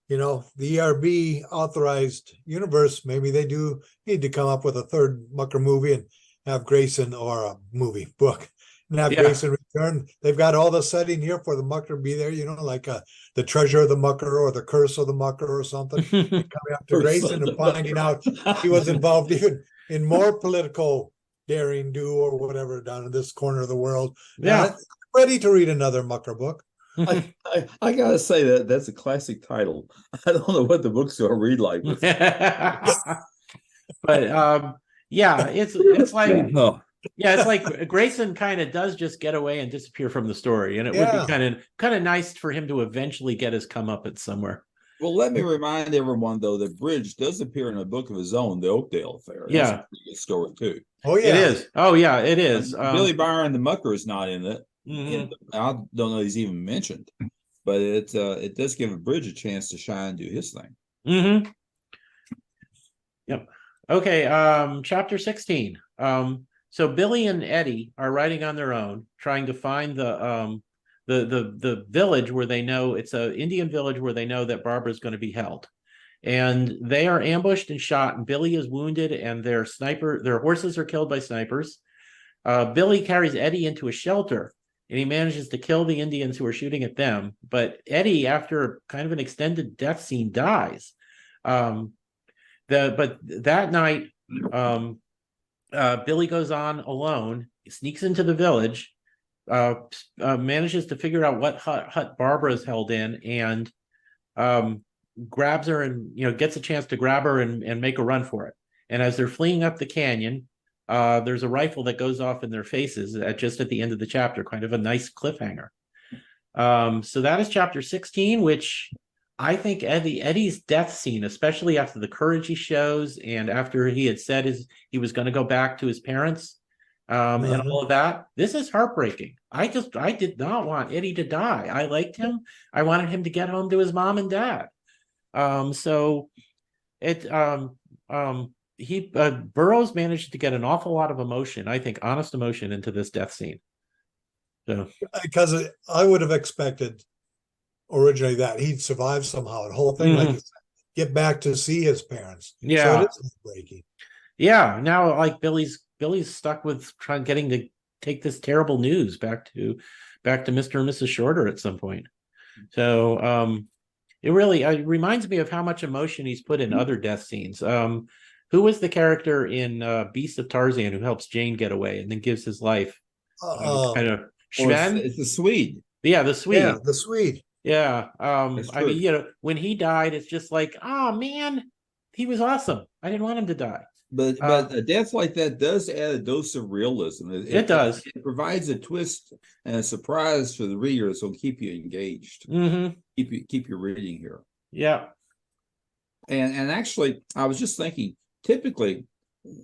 The ERB authorized universe, maybe they do need to come up with a third Mucker movie and have Grayson, or a movie book, and have Grayson return. They've got all the setting here for the Mucker to be there, like the treasure of the Mucker or the curse of the Mucker or something. And coming up to Grayson and finding out he was involved even in more political daring do or whatever down in this corner of the world. Yeah. I'm ready to read another Mucker book. I gotta say that's a classic title. I don't know what the book's gonna read like. But it's like it's like Grayson kind of does just get away and disappear from the story, and it would be kind of nice for him to eventually get his comeuppance somewhere. Well, let me remind everyone though that Bridge does appear in a book of his own, The Oakdale Affair. That's a pretty good story too. Oh yeah, it is. Oh yeah, it is. Billy Byron the Mucker is not in it. Mm-hmm. I don't know he's even mentioned, but it does give a Bridge a chance to shine and do his thing. Mm-hmm. Yep. Okay. Chapter 16. So Billy and Eddie are riding on their own, trying to find the village where they know it's a Indian village where they know that Barbara's going to be held, and they are ambushed and shot, and Billy is wounded, and their horses are killed by snipers. Billy carries Eddie into a shelter, and he manages to kill the Indians who are shooting at them. But Eddie, after kind of an extended death scene, dies. But that night, Billy goes on alone, sneaks into the village, manages to figure out what hut Barbara's held in, and grabs her and gets a chance to grab her and make a run for it. And as they're fleeing up the canyon, there's a rifle that goes off in their faces just at the end of the chapter, kind of a nice cliffhanger. So that is chapter 16, which I think Eddie's death scene, especially after the courage he shows and after he had said he was going to go back to his parents and all of that, this is heartbreaking. I did not want Eddie to die. I liked him. I wanted him to get home to his mom and dad. Burroughs managed to get an awful lot of emotion, I think honest emotion, into this death scene. So because I would have expected originally that he'd survive somehow. The whole thing, like you said, get back to see his parents. Yeah. So it is breaking. Yeah. Now like Billy's stuck with getting to take this terrible news back to back to Mr. and Mrs. Shorter at some point. So it really reminds me of how much emotion he's put in other death scenes. Who was the character in Beast of Tarzan who helps Jane get away and then gives his life? Kind of Sven? It's the Swede. Yeah, the Swede. Yeah, the Swede. Yeah. That's I mean, true. when he died, it's just like, oh man, he was awesome. I didn't want him to die. But a death like that does add a dose of realism. It does. It provides a twist and a surprise for the reader, so keep you engaged. Mm-hmm. Keep your reading here. Yeah. And actually, I was just thinking, typically,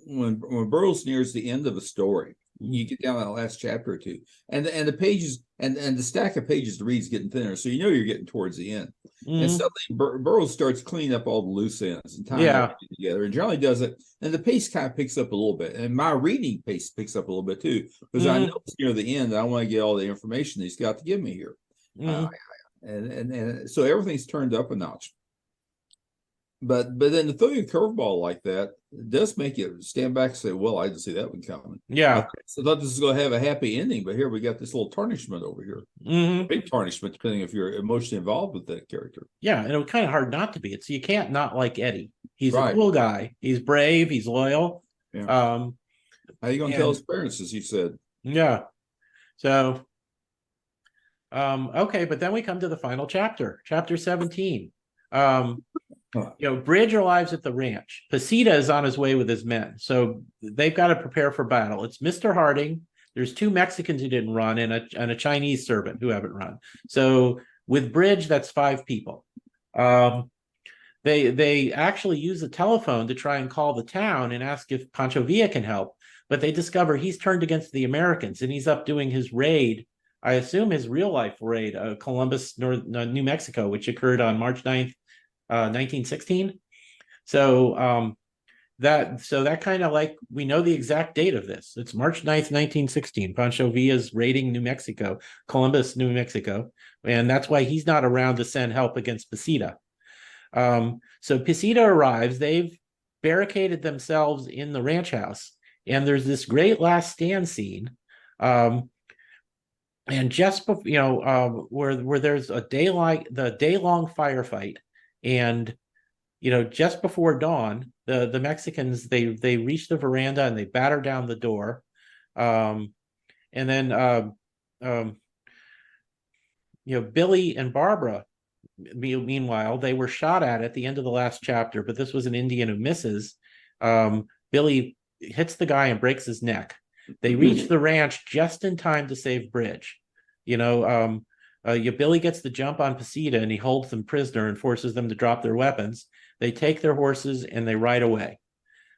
when Burroughs nears the end of a story, you get down to that last chapter or two, and the pages and the stack of pages to read is getting thinner, so you're getting towards the end. Mm-hmm. And suddenly Burroughs starts cleaning up all the loose ends and tying everything together, and generally does it. And the pace kind of picks up a little bit, and my reading pace picks up a little bit too, because I know it's near the end. And I want to get all the information that he's got to give me here, and so everything's turned up a notch. But then to throw you a curveball like that, it does make you stand back and say, well, I didn't see that one coming. Yeah. I thought this is going to have a happy ending, but here we got this little tarnishment over here. Mm-hmm. Big tarnishment, depending if you're emotionally involved with that character. Yeah, and it was kind of hard not to be. You can't not like Eddie. He's Right. a cool guy. He's brave. He's loyal. Yeah. How are you going to tell his parents, as you said? Yeah. So, okay, but then we come to the final chapter, chapter 17. Bridge arrives at the ranch. Pasita is on his way with his men, so they've got to prepare for battle. It's Mr. Harding. There's 2 Mexicans who didn't run and a Chinese servant who haven't run. So with Bridge, that's 5 people. They actually use the telephone to try and call the town and ask if Pancho Villa can help, but they discover he's turned against the Americans and he's up doing his raid. I assume his real life raid, Columbus, New Mexico, which occurred on March 9th. 1916. So that kind of like, we know the exact date of this. It's March 9th, 1916. Pancho Villa's raiding New Mexico, Columbus, New Mexico. And that's why he's not around to send help against Pasita. So Pasita arrives. They've barricaded themselves in the ranch house. And there's this great last stand scene. And just before, where there's the day-long firefight. And just before dawn, the Mexicans they reach the veranda and they batter down the door, and then Billy and Barbara, meanwhile, they were shot at the end of the last chapter, but this was an Indian who misses. Billy hits the guy and breaks his neck. They reach the ranch just in time to save Bridge. Billy gets the jump on Pasita and he holds them prisoner and forces them to drop their weapons. They take their horses and they ride away.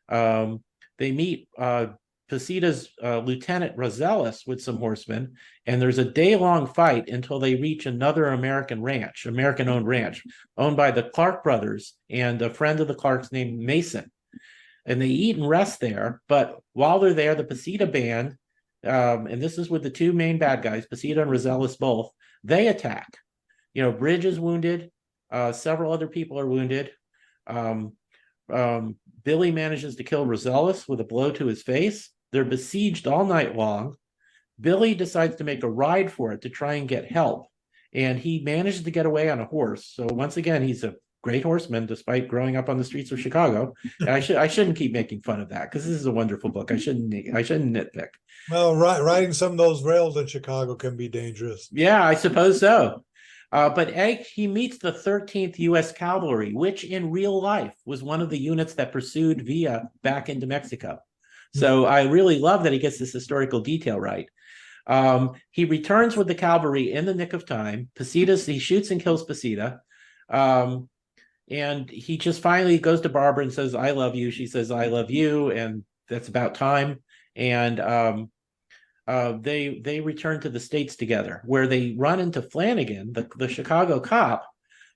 They meet Pasita's Lieutenant Rosales with some horsemen, and there's a day-long fight until they reach another American-owned ranch, owned by the Clark brothers and a friend of the Clarks named Mason. And they eat and rest there, but while they're there, the Pasita band, and this is with the 2 main bad guys, Pasita and Rosales both, they attack. Bridge is wounded. Several other people are wounded. Billy manages to kill Rosales with a blow to his face. They're besieged all night long. Billy decides to make a ride for it to try and get help. And he manages to get away on a horse. So once again, he's a great horseman, despite growing up on the streets of Chicago. And I shouldn't keep making fun of that, because this is a wonderful book. I shouldn't nitpick. Well, riding some of those rails in Chicago can be dangerous. Yeah, I suppose so. But he meets the 13th U.S. Cavalry, which in real life was one of the units that pursued Villa back into Mexico. So I really love that he gets this historical detail right. He returns with the cavalry in the nick of time. He shoots and kills Pasita. And he just finally goes to Barbara and says, "I love you." She says, "I love you." And that's about time. And they return to the States together, where they run into Flanagan, the Chicago cop.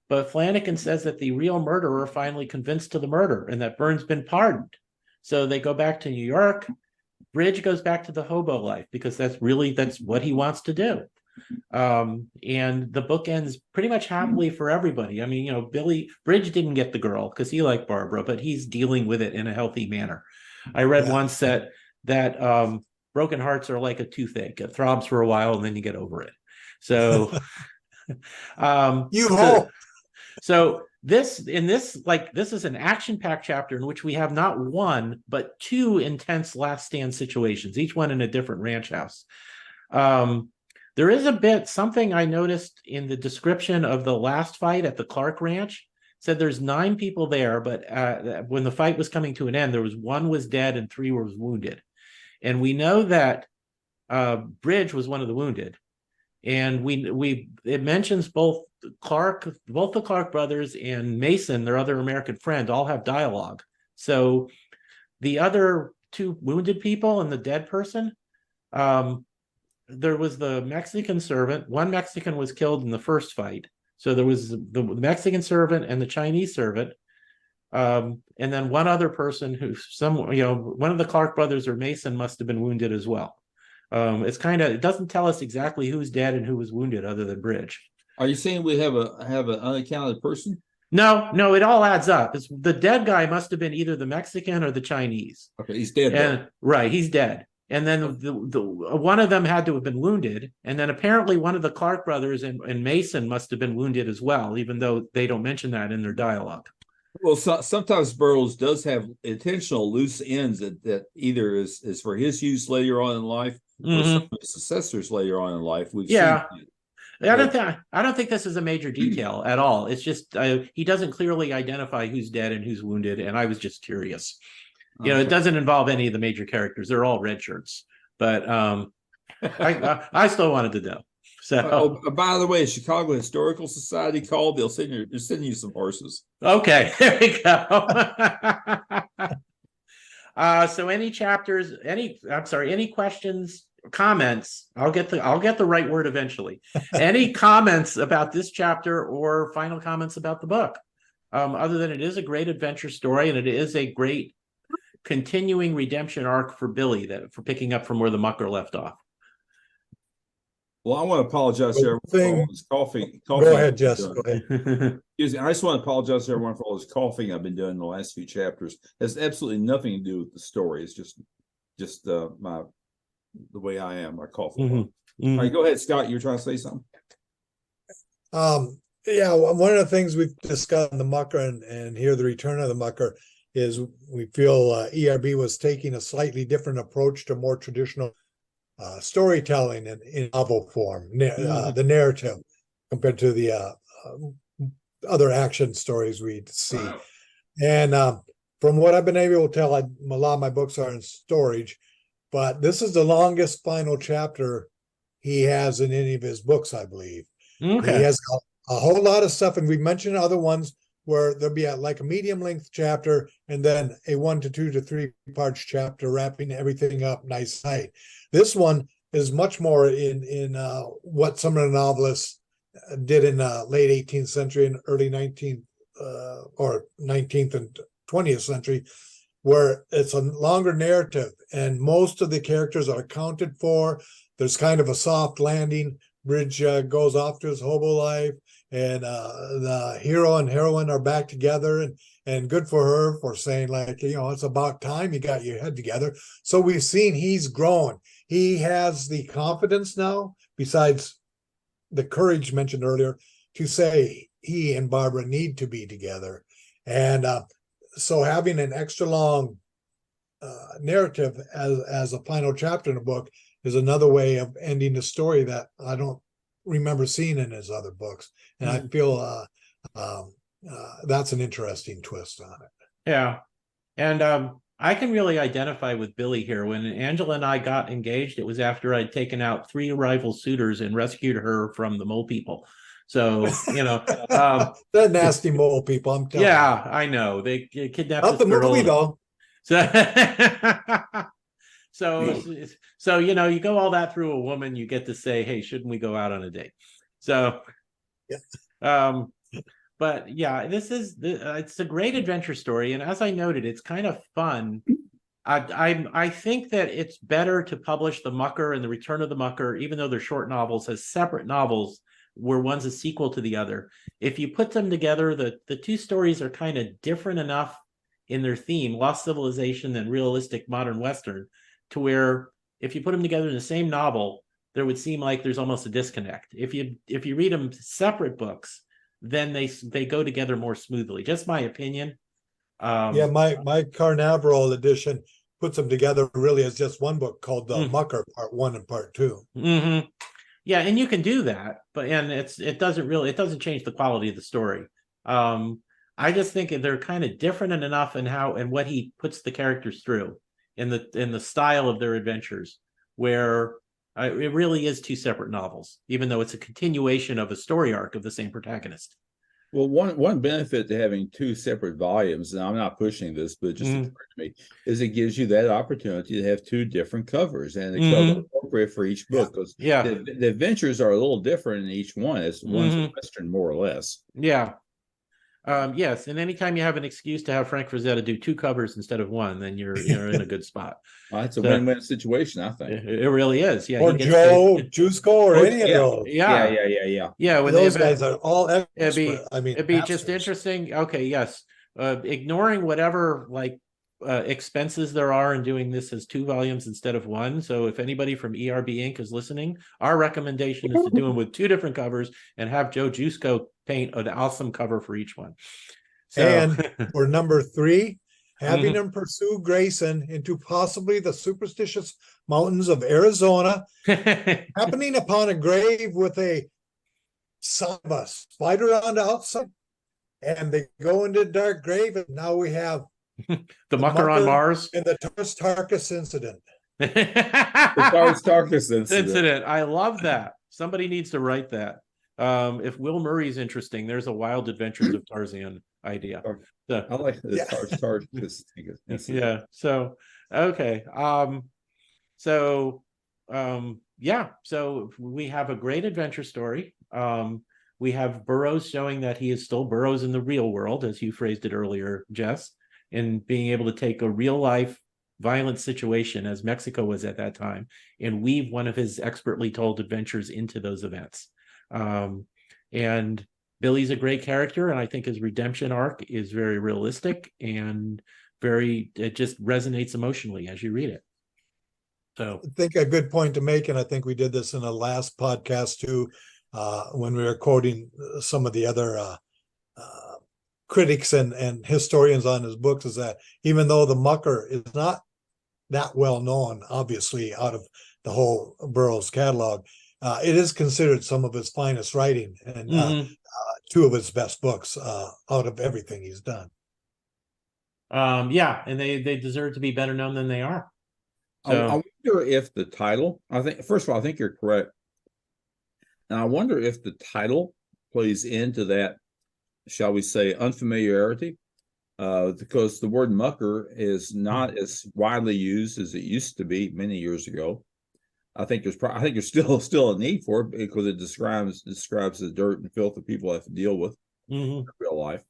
But Flanagan says that the real murderer finally convinced to the murder and that Burns been pardoned. So they go back to New York. Bridge goes back to the hobo life because that's what he wants to do. And the book ends pretty much happily for everybody. I mean, Bridge didn't get the girl because he liked Barbara, but he's dealing with it in a healthy manner. I read once that broken hearts are like a toothache. It throbs for a while and then you get over it. So, You so, hope. so this is an action-packed chapter in which we have not one but two intense last stand situations, each one in a different ranch house. There is something I noticed in the description of the last fight at the Clark Ranch. Said there's 9 people there, but when the fight was coming to an end, one was dead and 3 was wounded. And we know that Bridge was one of the wounded. And it mentions both the Clark brothers and Mason, their other American friend, all have dialogue. So the other 2 wounded people and the dead person, there was the Mexican servant. One Mexican was killed in the first fight. So there was the Mexican servant and the Chinese servant. And then one other person one of the Clark brothers or Mason must have been wounded as well. It doesn't tell us exactly who's dead and who was wounded other than Bridge. Are you saying we have an unaccounted person? No, it all adds up. The dead guy must have been either the Mexican or the Chinese. Okay, he's dead. And right, he's dead. And then the one of them had to have been wounded. And then apparently one of the Clark brothers and Mason must have been wounded as well, even though they don't mention that in their dialogue. Well, sometimes Burroughs does have intentional loose ends that either is for his use later on in life or some of his successors later on in life. I don't think this is a major detail at all. It's just he doesn't clearly identify who's dead and who's wounded, and I was just curious. It doesn't involve any of the major characters. They're all red shirts, but I still wanted to know. So, by the way, Chicago Historical Society called. They're sending you some horses. Okay, there we go. So any questions, comments? I'll get the right word eventually. Any comments about this chapter or final comments about the book? Other than it is a great adventure story and it is a great continuing redemption arc for Billy for picking up from where the Mucker left off. Well, I want to apologize to everyone for all this coughing. Go ahead, Jess. Go ahead. Excuse me. I just want to apologize to everyone for all this coughing I've been doing in the last few chapters. It has absolutely nothing to do with the story. It's just the way I am. I cough a lot. All right, go ahead, Scott. You're trying to say something. Yeah, one of the things we've discussed in the Mucker and here the return of the Mucker is we feel ERB was taking a slightly different approach to more traditional storytelling in novel form, the narrative compared to the other action stories we'd see. And from what I've been able to tell, a lot of my books are in storage, but this is the longest final chapter he has in any of his books, I believe. Okay. He has a whole lot of stuff, and we've mentioned other ones where there'll be a medium length chapter and then a 1 to 2 to 3 parts chapter wrapping everything up nice tight. This one is much more in what some of the novelists did in late 18th century and early 19th or 19th and 20th century, where it's a longer narrative and most of the characters are accounted for. There's kind of a soft landing. Bridge goes off to his hobo life, and the hero and heroine are back together, and good for her for saying, like, it's about time you got your head together. So we've seen he's grown. He has the confidence now, besides the courage mentioned earlier, to say he and Barbara need to be together. And so having an extra long narrative as a final chapter in a book is another way of ending the story that I don't remember seeing in his other books. And I feel that's an interesting twist on it. Yeah. And I can really identify with Billy here. When Angela and I got engaged, it was after I'd taken out 3 rival suitors and rescued her from the mole people. So, the nasty mole people, I'm telling you. Yeah, I know. They kidnapped Not the movie, though. So you go all that through a woman, you get to say, hey, shouldn't we go out on a date? So, yeah. But yeah, it's a great adventure story. And as I noted, it's kind of fun. I think that it's better to publish The Mucker and The Return of the Mucker, even though they're short novels, as separate novels where one's a sequel to the other. If you put them together, the 2 stories are kind of different enough in their theme, Lost Civilization and realistic modern Western, to where if you put them together in the same novel, there would seem like there's almost a disconnect. If you read them separate books, then they go together more smoothly. Just my opinion. Yeah, my Carnaveral edition puts them together really as just one book called the Mucker Part 1 and Part 2. Mm-hmm. Yeah, and you can do that, but it doesn't change the quality of the story. I just think they're kind of different enough in how and what he puts the characters through in the style of their adventures, where it really is two separate novels, even though it's a continuation of a story arc of the same protagonist. Well, one benefit to having two separate volumes, and I'm not pushing this, but it just occurred to me, is it gives you that opportunity to have two different covers and a cover appropriate for each book. Because the adventures are a little different in each one. It's one's a Western, more or less. Yeah. Yes, and anytime you have an excuse to have Frank Frazetta do two covers instead of one, then you're in a good spot. Well, it's a win-win situation, I think. It really is. Yeah, or Joe, Jusco, or any of those. Yeah. When those guys are all expert. It'd be just interesting. Okay, yes. Ignoring whatever expenses there are in doing this as two volumes instead of one. So if anybody from ERB Inc. is listening, our recommendation is to do them with two different covers and have Joe Jusco paint an awesome cover for each one. So, and for number 3, having him pursue Grayson into possibly the superstitious mountains of Arizona, happening upon a grave with a spider on the outside, and they go into the dark grave, and now we have the Mucker on Mars and the Tarkus incident. The Tarkus incident. I love that. Somebody needs to write that. If Will Murray's interesting, there's a Wild Adventures of Tarzan idea. I like the Tarkus incident. Yeah. So okay. So we have a great adventure story. We have Burroughs showing that he is still Burroughs in the real world, as you phrased it earlier, Jess, and being able to take a real life violent situation, as Mexico was at that time, and weave one of his expertly told adventures into those events. And Billy's a great character, and I think his redemption arc is very realistic and it just resonates emotionally as you read it. So I think a good point to make, and I think we did this in the last podcast too, when we were quoting some of the other critics and historians on his books, is that even though the Mucker is not that well known, obviously, out of the whole Burroughs catalog, it is considered some of his finest writing and two of his best books out of everything he's done. And they deserve to be better known than they are. So, I wonder if the title, first of all, I think you're correct. And I wonder if the title plays into that, shall we say, unfamiliarity, because the word Mucker is not as widely used as it used to be many years ago. I think there's still a need for it because it describes the dirt and filth that people have to deal with in real life.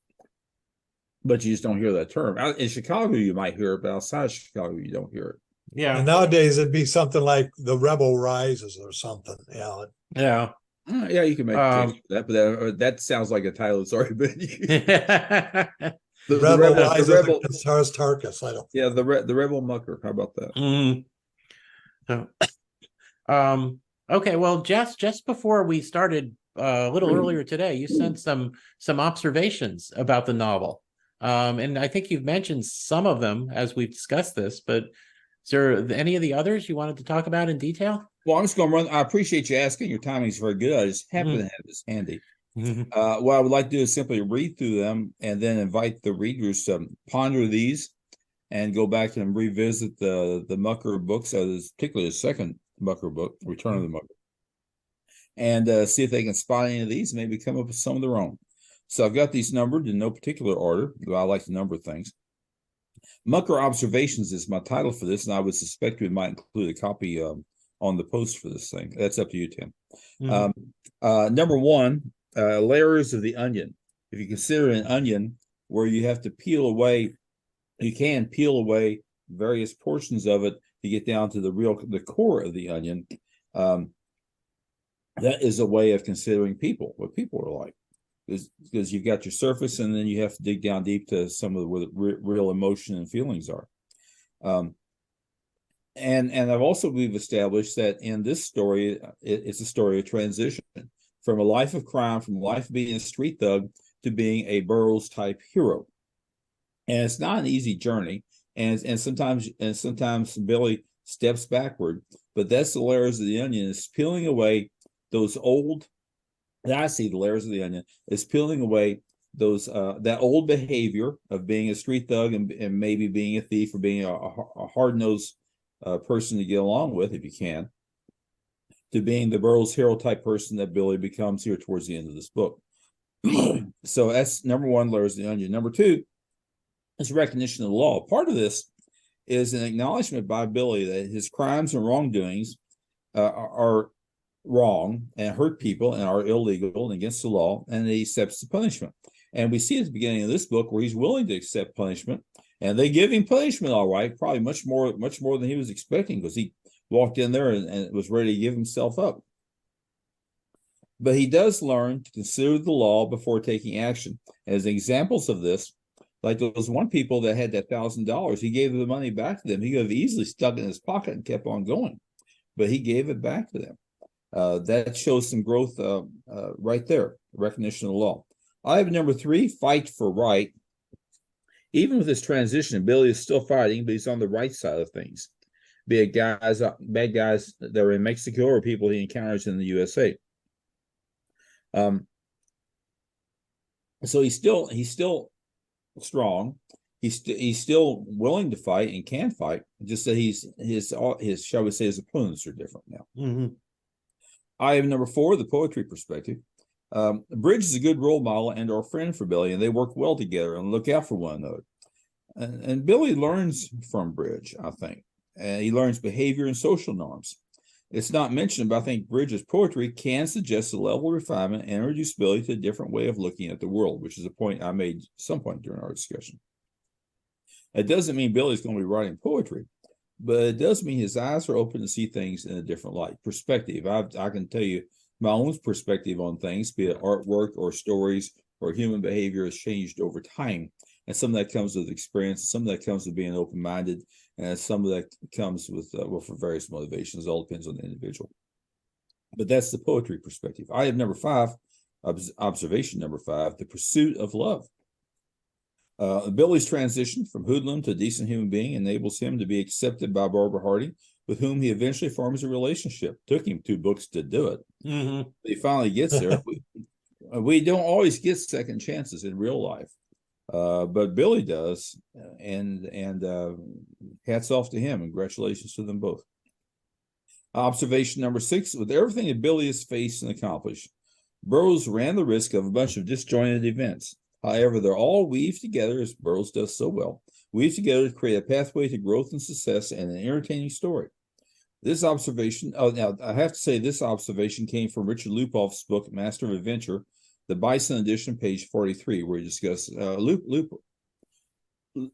But you just don't hear that term. In Chicago, you might hear it, but outside of Chicago, you don't hear it. Yeah. And nowadays, it'd be something like The Rebel Rises or something. Yeah. Yeah. Yeah, you can make a case for that, but that sounds like a title that's already been used. The Rebel Rises against Tarkus. I don't. Yeah, the Rebel Mucker. How about that? So, okay. Well, Jess, just before we started a little earlier today, you sent some observations about the novel, and I think you've mentioned some of them as we've discussed this. But is there any of the others you wanted to talk about in detail? Well, I'm just going to run. I appreciate you asking. Your timing is very good. I just happen to have this handy. What I would like to do is simply read through them and then invite the readers to ponder these and go back and revisit the Mucker books, particularly the second Mucker book, Return of the Mucker, and see if they can spot any of these and maybe come up with some of their own. So I've got these numbered in no particular order, though I like to number things. Mucker Observations is my title for this, and I would suspect we might include a copy on the post for this thing. That's up to you, Tim. Number 1, layers of the onion. If you consider an onion where you have to peel away, you can peel away various portions of it to get down to the core of the onion. That is a way of considering people, what people are like. Because you've got your surface, and then you have to dig down deep to some of where the real emotion and feelings are. And we've established that in this story, it's a story of transition from a life of crime, from life of being a street thug to being a Burroughs type hero. And it's not an easy journey. And sometimes Billy steps backward, but that's the layers of the onion. It's peeling away those old, I see the layers of the onion, is peeling away those that old behavior of being a street thug and maybe being a thief or being a hard-nosed person to get along with, if you can, to being the Burroughs hero type person that Billy becomes here towards the end of this book. So that's number one, layers of the onion. Number two is recognition of the law. Part of this is an acknowledgement by Billy that his crimes and wrongdoings are wrong and hurt people and are illegal and against the law, and he accepts the punishment. And we see at the beginning of this book where he's willing to accept punishment, and they give him punishment, all right, probably much more than he was expecting, because he walked in there and was ready to give himself up. But he does learn to consider the law before taking action. As examples of this, like those one people that had that $1,000, he gave the money back to them. He could have easily stuck it in his pocket and kept on going, but he gave it back to them. That shows some growth right there, recognition of the law. I have number three, fight for right. Even with this transition, Billy is still fighting, but he's on the right side of things. Be it bad guys that are in Mexico or people he encounters in the USA. So he's still strong. He's still willing to fight and can fight. Just that his shall we say, his opponents are different now. Mm-hmm. I have number four, the poetry perspective. Bridge is a good role model and or friend for Billy, and they work well together and look out for one another. And Billy learns from Bridge, I think. And he learns behavior and social norms. It's not mentioned, but I think Bridge's poetry can suggest a level of refinement and introduce Billy to a different way of looking at the world, which is a point I made some point during our discussion. It doesn't mean Billy's going to be writing poetry, but it does mean his eyes are open to see things in a different light. Perspective. I can tell you my own perspective on things, be it artwork or stories or human behavior, has changed over time. And some of that comes with experience, some of that comes with being open-minded, and some of that comes with, for various motivations. It all depends on the individual. But that's the poetry perspective. I have number five, observation number five, the pursuit of love. Billy's transition from hoodlum to a decent human being enables him to be accepted by Barbara Harding, with whom he eventually forms a relationship. Took him 2 books to do it. Mm-hmm. He finally gets there. We don't always get second chances in real life, but Billy does, and hats off to him, and congratulations to them both. Observation number 6, with everything that Billy has faced and accomplished, Burroughs ran the risk of a bunch of disjointed events. However, they're all weaved together, as Burroughs does so well, weaved together to create a pathway to growth and success and an entertaining story. This observation, now I have to say this observation came from Richard Lupoff's book, Master of Adventure, the Bison edition, page 43, where he discusses,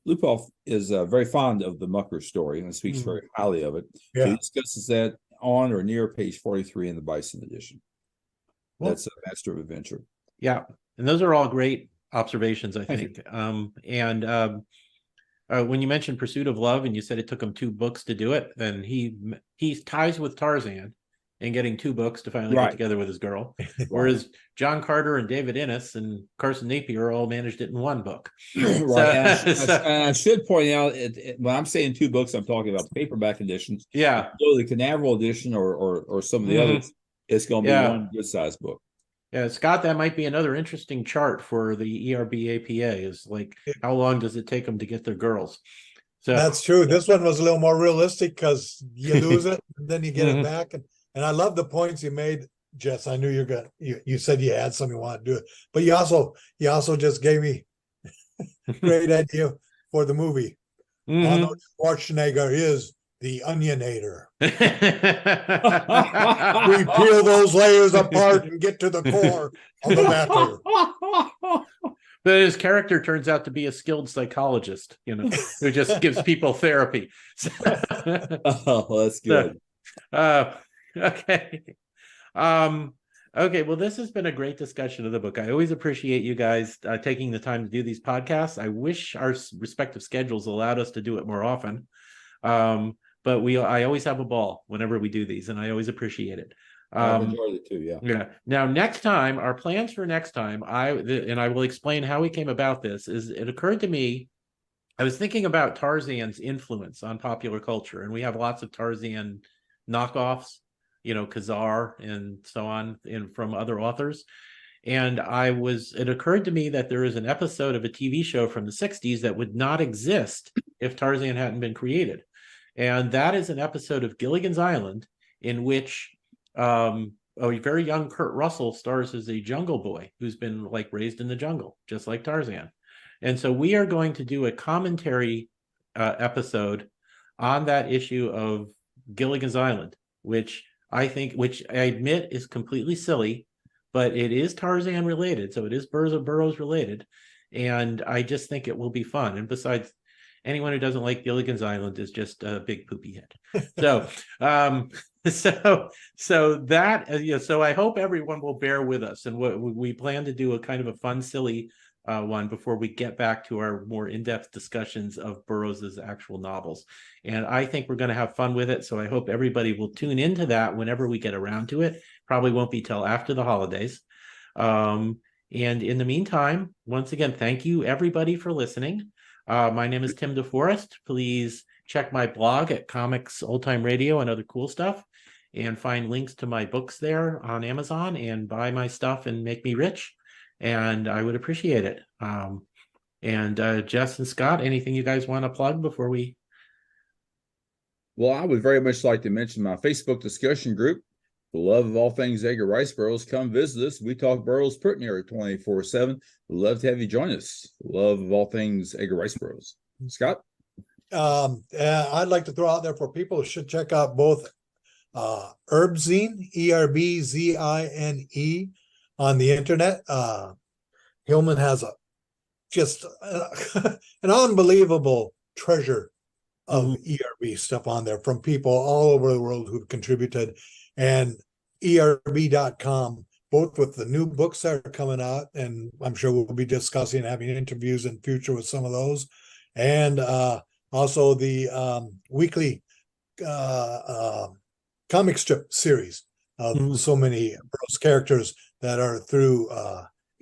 Lupoff is very fond of the Mucker story and speaks very highly of it. Yeah. So he discusses that on or near page 43 in the Bison edition. Well, that's a Master of Adventure. Yeah, and those are all great observations, I think. When you mentioned Pursuit of Love and you said it took him 2 books to do it, then he ties with Tarzan in getting 2 books to finally get together with his girl. Whereas John Carter and David Innes and Carson Napier all managed it in 1 book. Right. I should point out, when I'm saying 2 books, I'm talking about paperback editions. Yeah. So the Canaveral edition or some of the others, it's going to be 1 good sized book. Yeah, Scott, that might be another interesting chart for the ERB APA, is like, how long does it take them to get their girls? So that's true. This one was a little more realistic because you lose it and then you get it back. And I love the points you made, Jess. I knew you said you had something you want to do it, but you also just gave me a great idea for the movie. Arnold Schwarzenegger is the Onionator. We peel those layers apart and get to the core of the matter. But his character turns out to be a skilled psychologist, who just gives people therapy. Oh, that's good. Okay. Okay, well, this has been a great discussion of the book. I always appreciate you guys taking the time to do these podcasts. I wish our respective schedules allowed us to do it more often. but I always have a ball whenever we do these, and I always appreciate it. I've enjoyed it too. Yeah. Yeah. Now, next time, our plans for next time, and I will explain how we came about this, is it occurred to me, I was thinking about Tarzan's influence on popular culture, and we have lots of Tarzan knockoffs, Khazar and so on, from other authors. And it occurred to me that there is an episode of a TV show from the 60s that would not exist if Tarzan hadn't been created. And that is an episode of Gilligan's Island in which a very young Kurt Russell stars as a jungle boy who's been raised in the jungle, just like Tarzan. And so we are going to do a commentary episode on that issue of Gilligan's Island, which I admit is completely silly, but it is Tarzan related. So it is Burroughs related. And I just think it will be fun. And besides, anyone who doesn't like Gilligan's Island is just a big poopy head. So, so I hope everyone will bear with us. And what we plan to do a kind of a fun, silly one before we get back to our more in-depth discussions of Burroughs's actual novels. And I think we're going to have fun with it. So I hope everybody will tune into that whenever we get around to it. Probably won't be till after the holidays. And in the meantime, once again, thank you everybody for listening. My name is Tim DeForest. Please check my blog at Comics Old Time Radio and other cool stuff, and find links to my books there on Amazon, and buy my stuff and make me rich. And I would appreciate it. And Jess and Scott, anything you guys want to plug before we? Well, I would very much like to mention my Facebook discussion group, The Love of All Things Edgar Rice Burroughs. Come visit us. We talk Burroughs pretty near 24/7. We'd love to have you join us. The Love of All Things Edgar Rice Burroughs. Scott? I'd like to throw out there for people who should check out both Erbzine, Erbzine, on the internet. Hillman has just an unbelievable treasure of ERB stuff on there from people all over the world who've contributed. And ERB.com, both with the new books that are coming out, and I'm sure we'll be discussing and having interviews in future with some of those, and also the weekly comic strip series of so many Burroughs characters that are through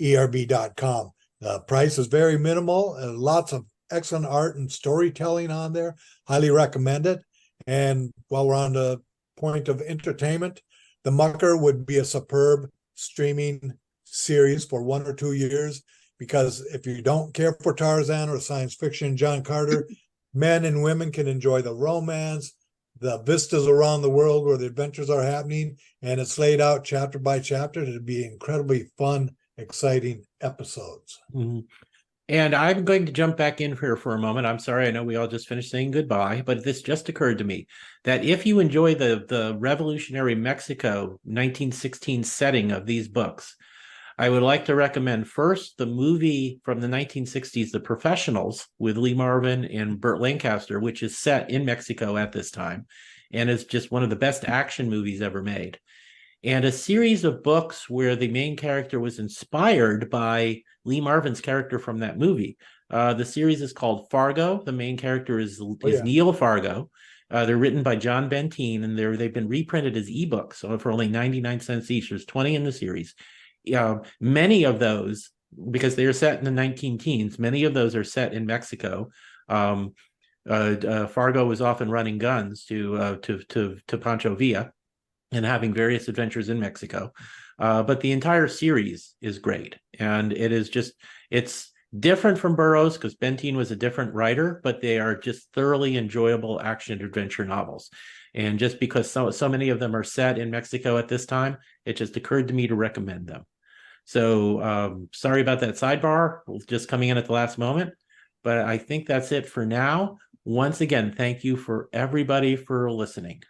ERB.com. The price is very minimal, and lots of excellent art and storytelling on there. Highly recommend it. And while we're on the point of entertainment, the Mucker would be a superb streaming series for 1 or 2 years, because if you don't care for Tarzan or science fiction, John Carter, men and women can enjoy the romance, the vistas around the world where the adventures are happening, and it's laid out chapter by chapter to be incredibly fun, exciting episodes. And I'm going to jump back in here for a moment. I'm sorry, I know we all just finished saying goodbye, but this just occurred to me that if you enjoy the revolutionary Mexico 1916 setting of these books, I would like to recommend first the movie from the 1960s, The Professionals, with Lee Marvin and Burt Lancaster, which is set in Mexico at this time, and is just one of the best action movies ever made. And a series of books where the main character was inspired by Lee Marvin's character from that movie. The series is called Fargo. The main character is Neil Fargo. They're written by John Benteen, and they've been reprinted as ebooks, so for only 99 cents each. There's 20 in the series. Many of those, because they are set in the 19-teens, many of those are set in Mexico. Fargo was often running guns to Pancho Villa and having various adventures in Mexico. But the entire series is great. And it's different from Burroughs because Benteen was a different writer, but they are just thoroughly enjoyable action adventure novels. And just because so many of them are set in Mexico at this time, it just occurred to me to recommend them. So sorry about that sidebar, just coming in at the last moment. But I think that's it for now. Once again, thank you for everybody for listening.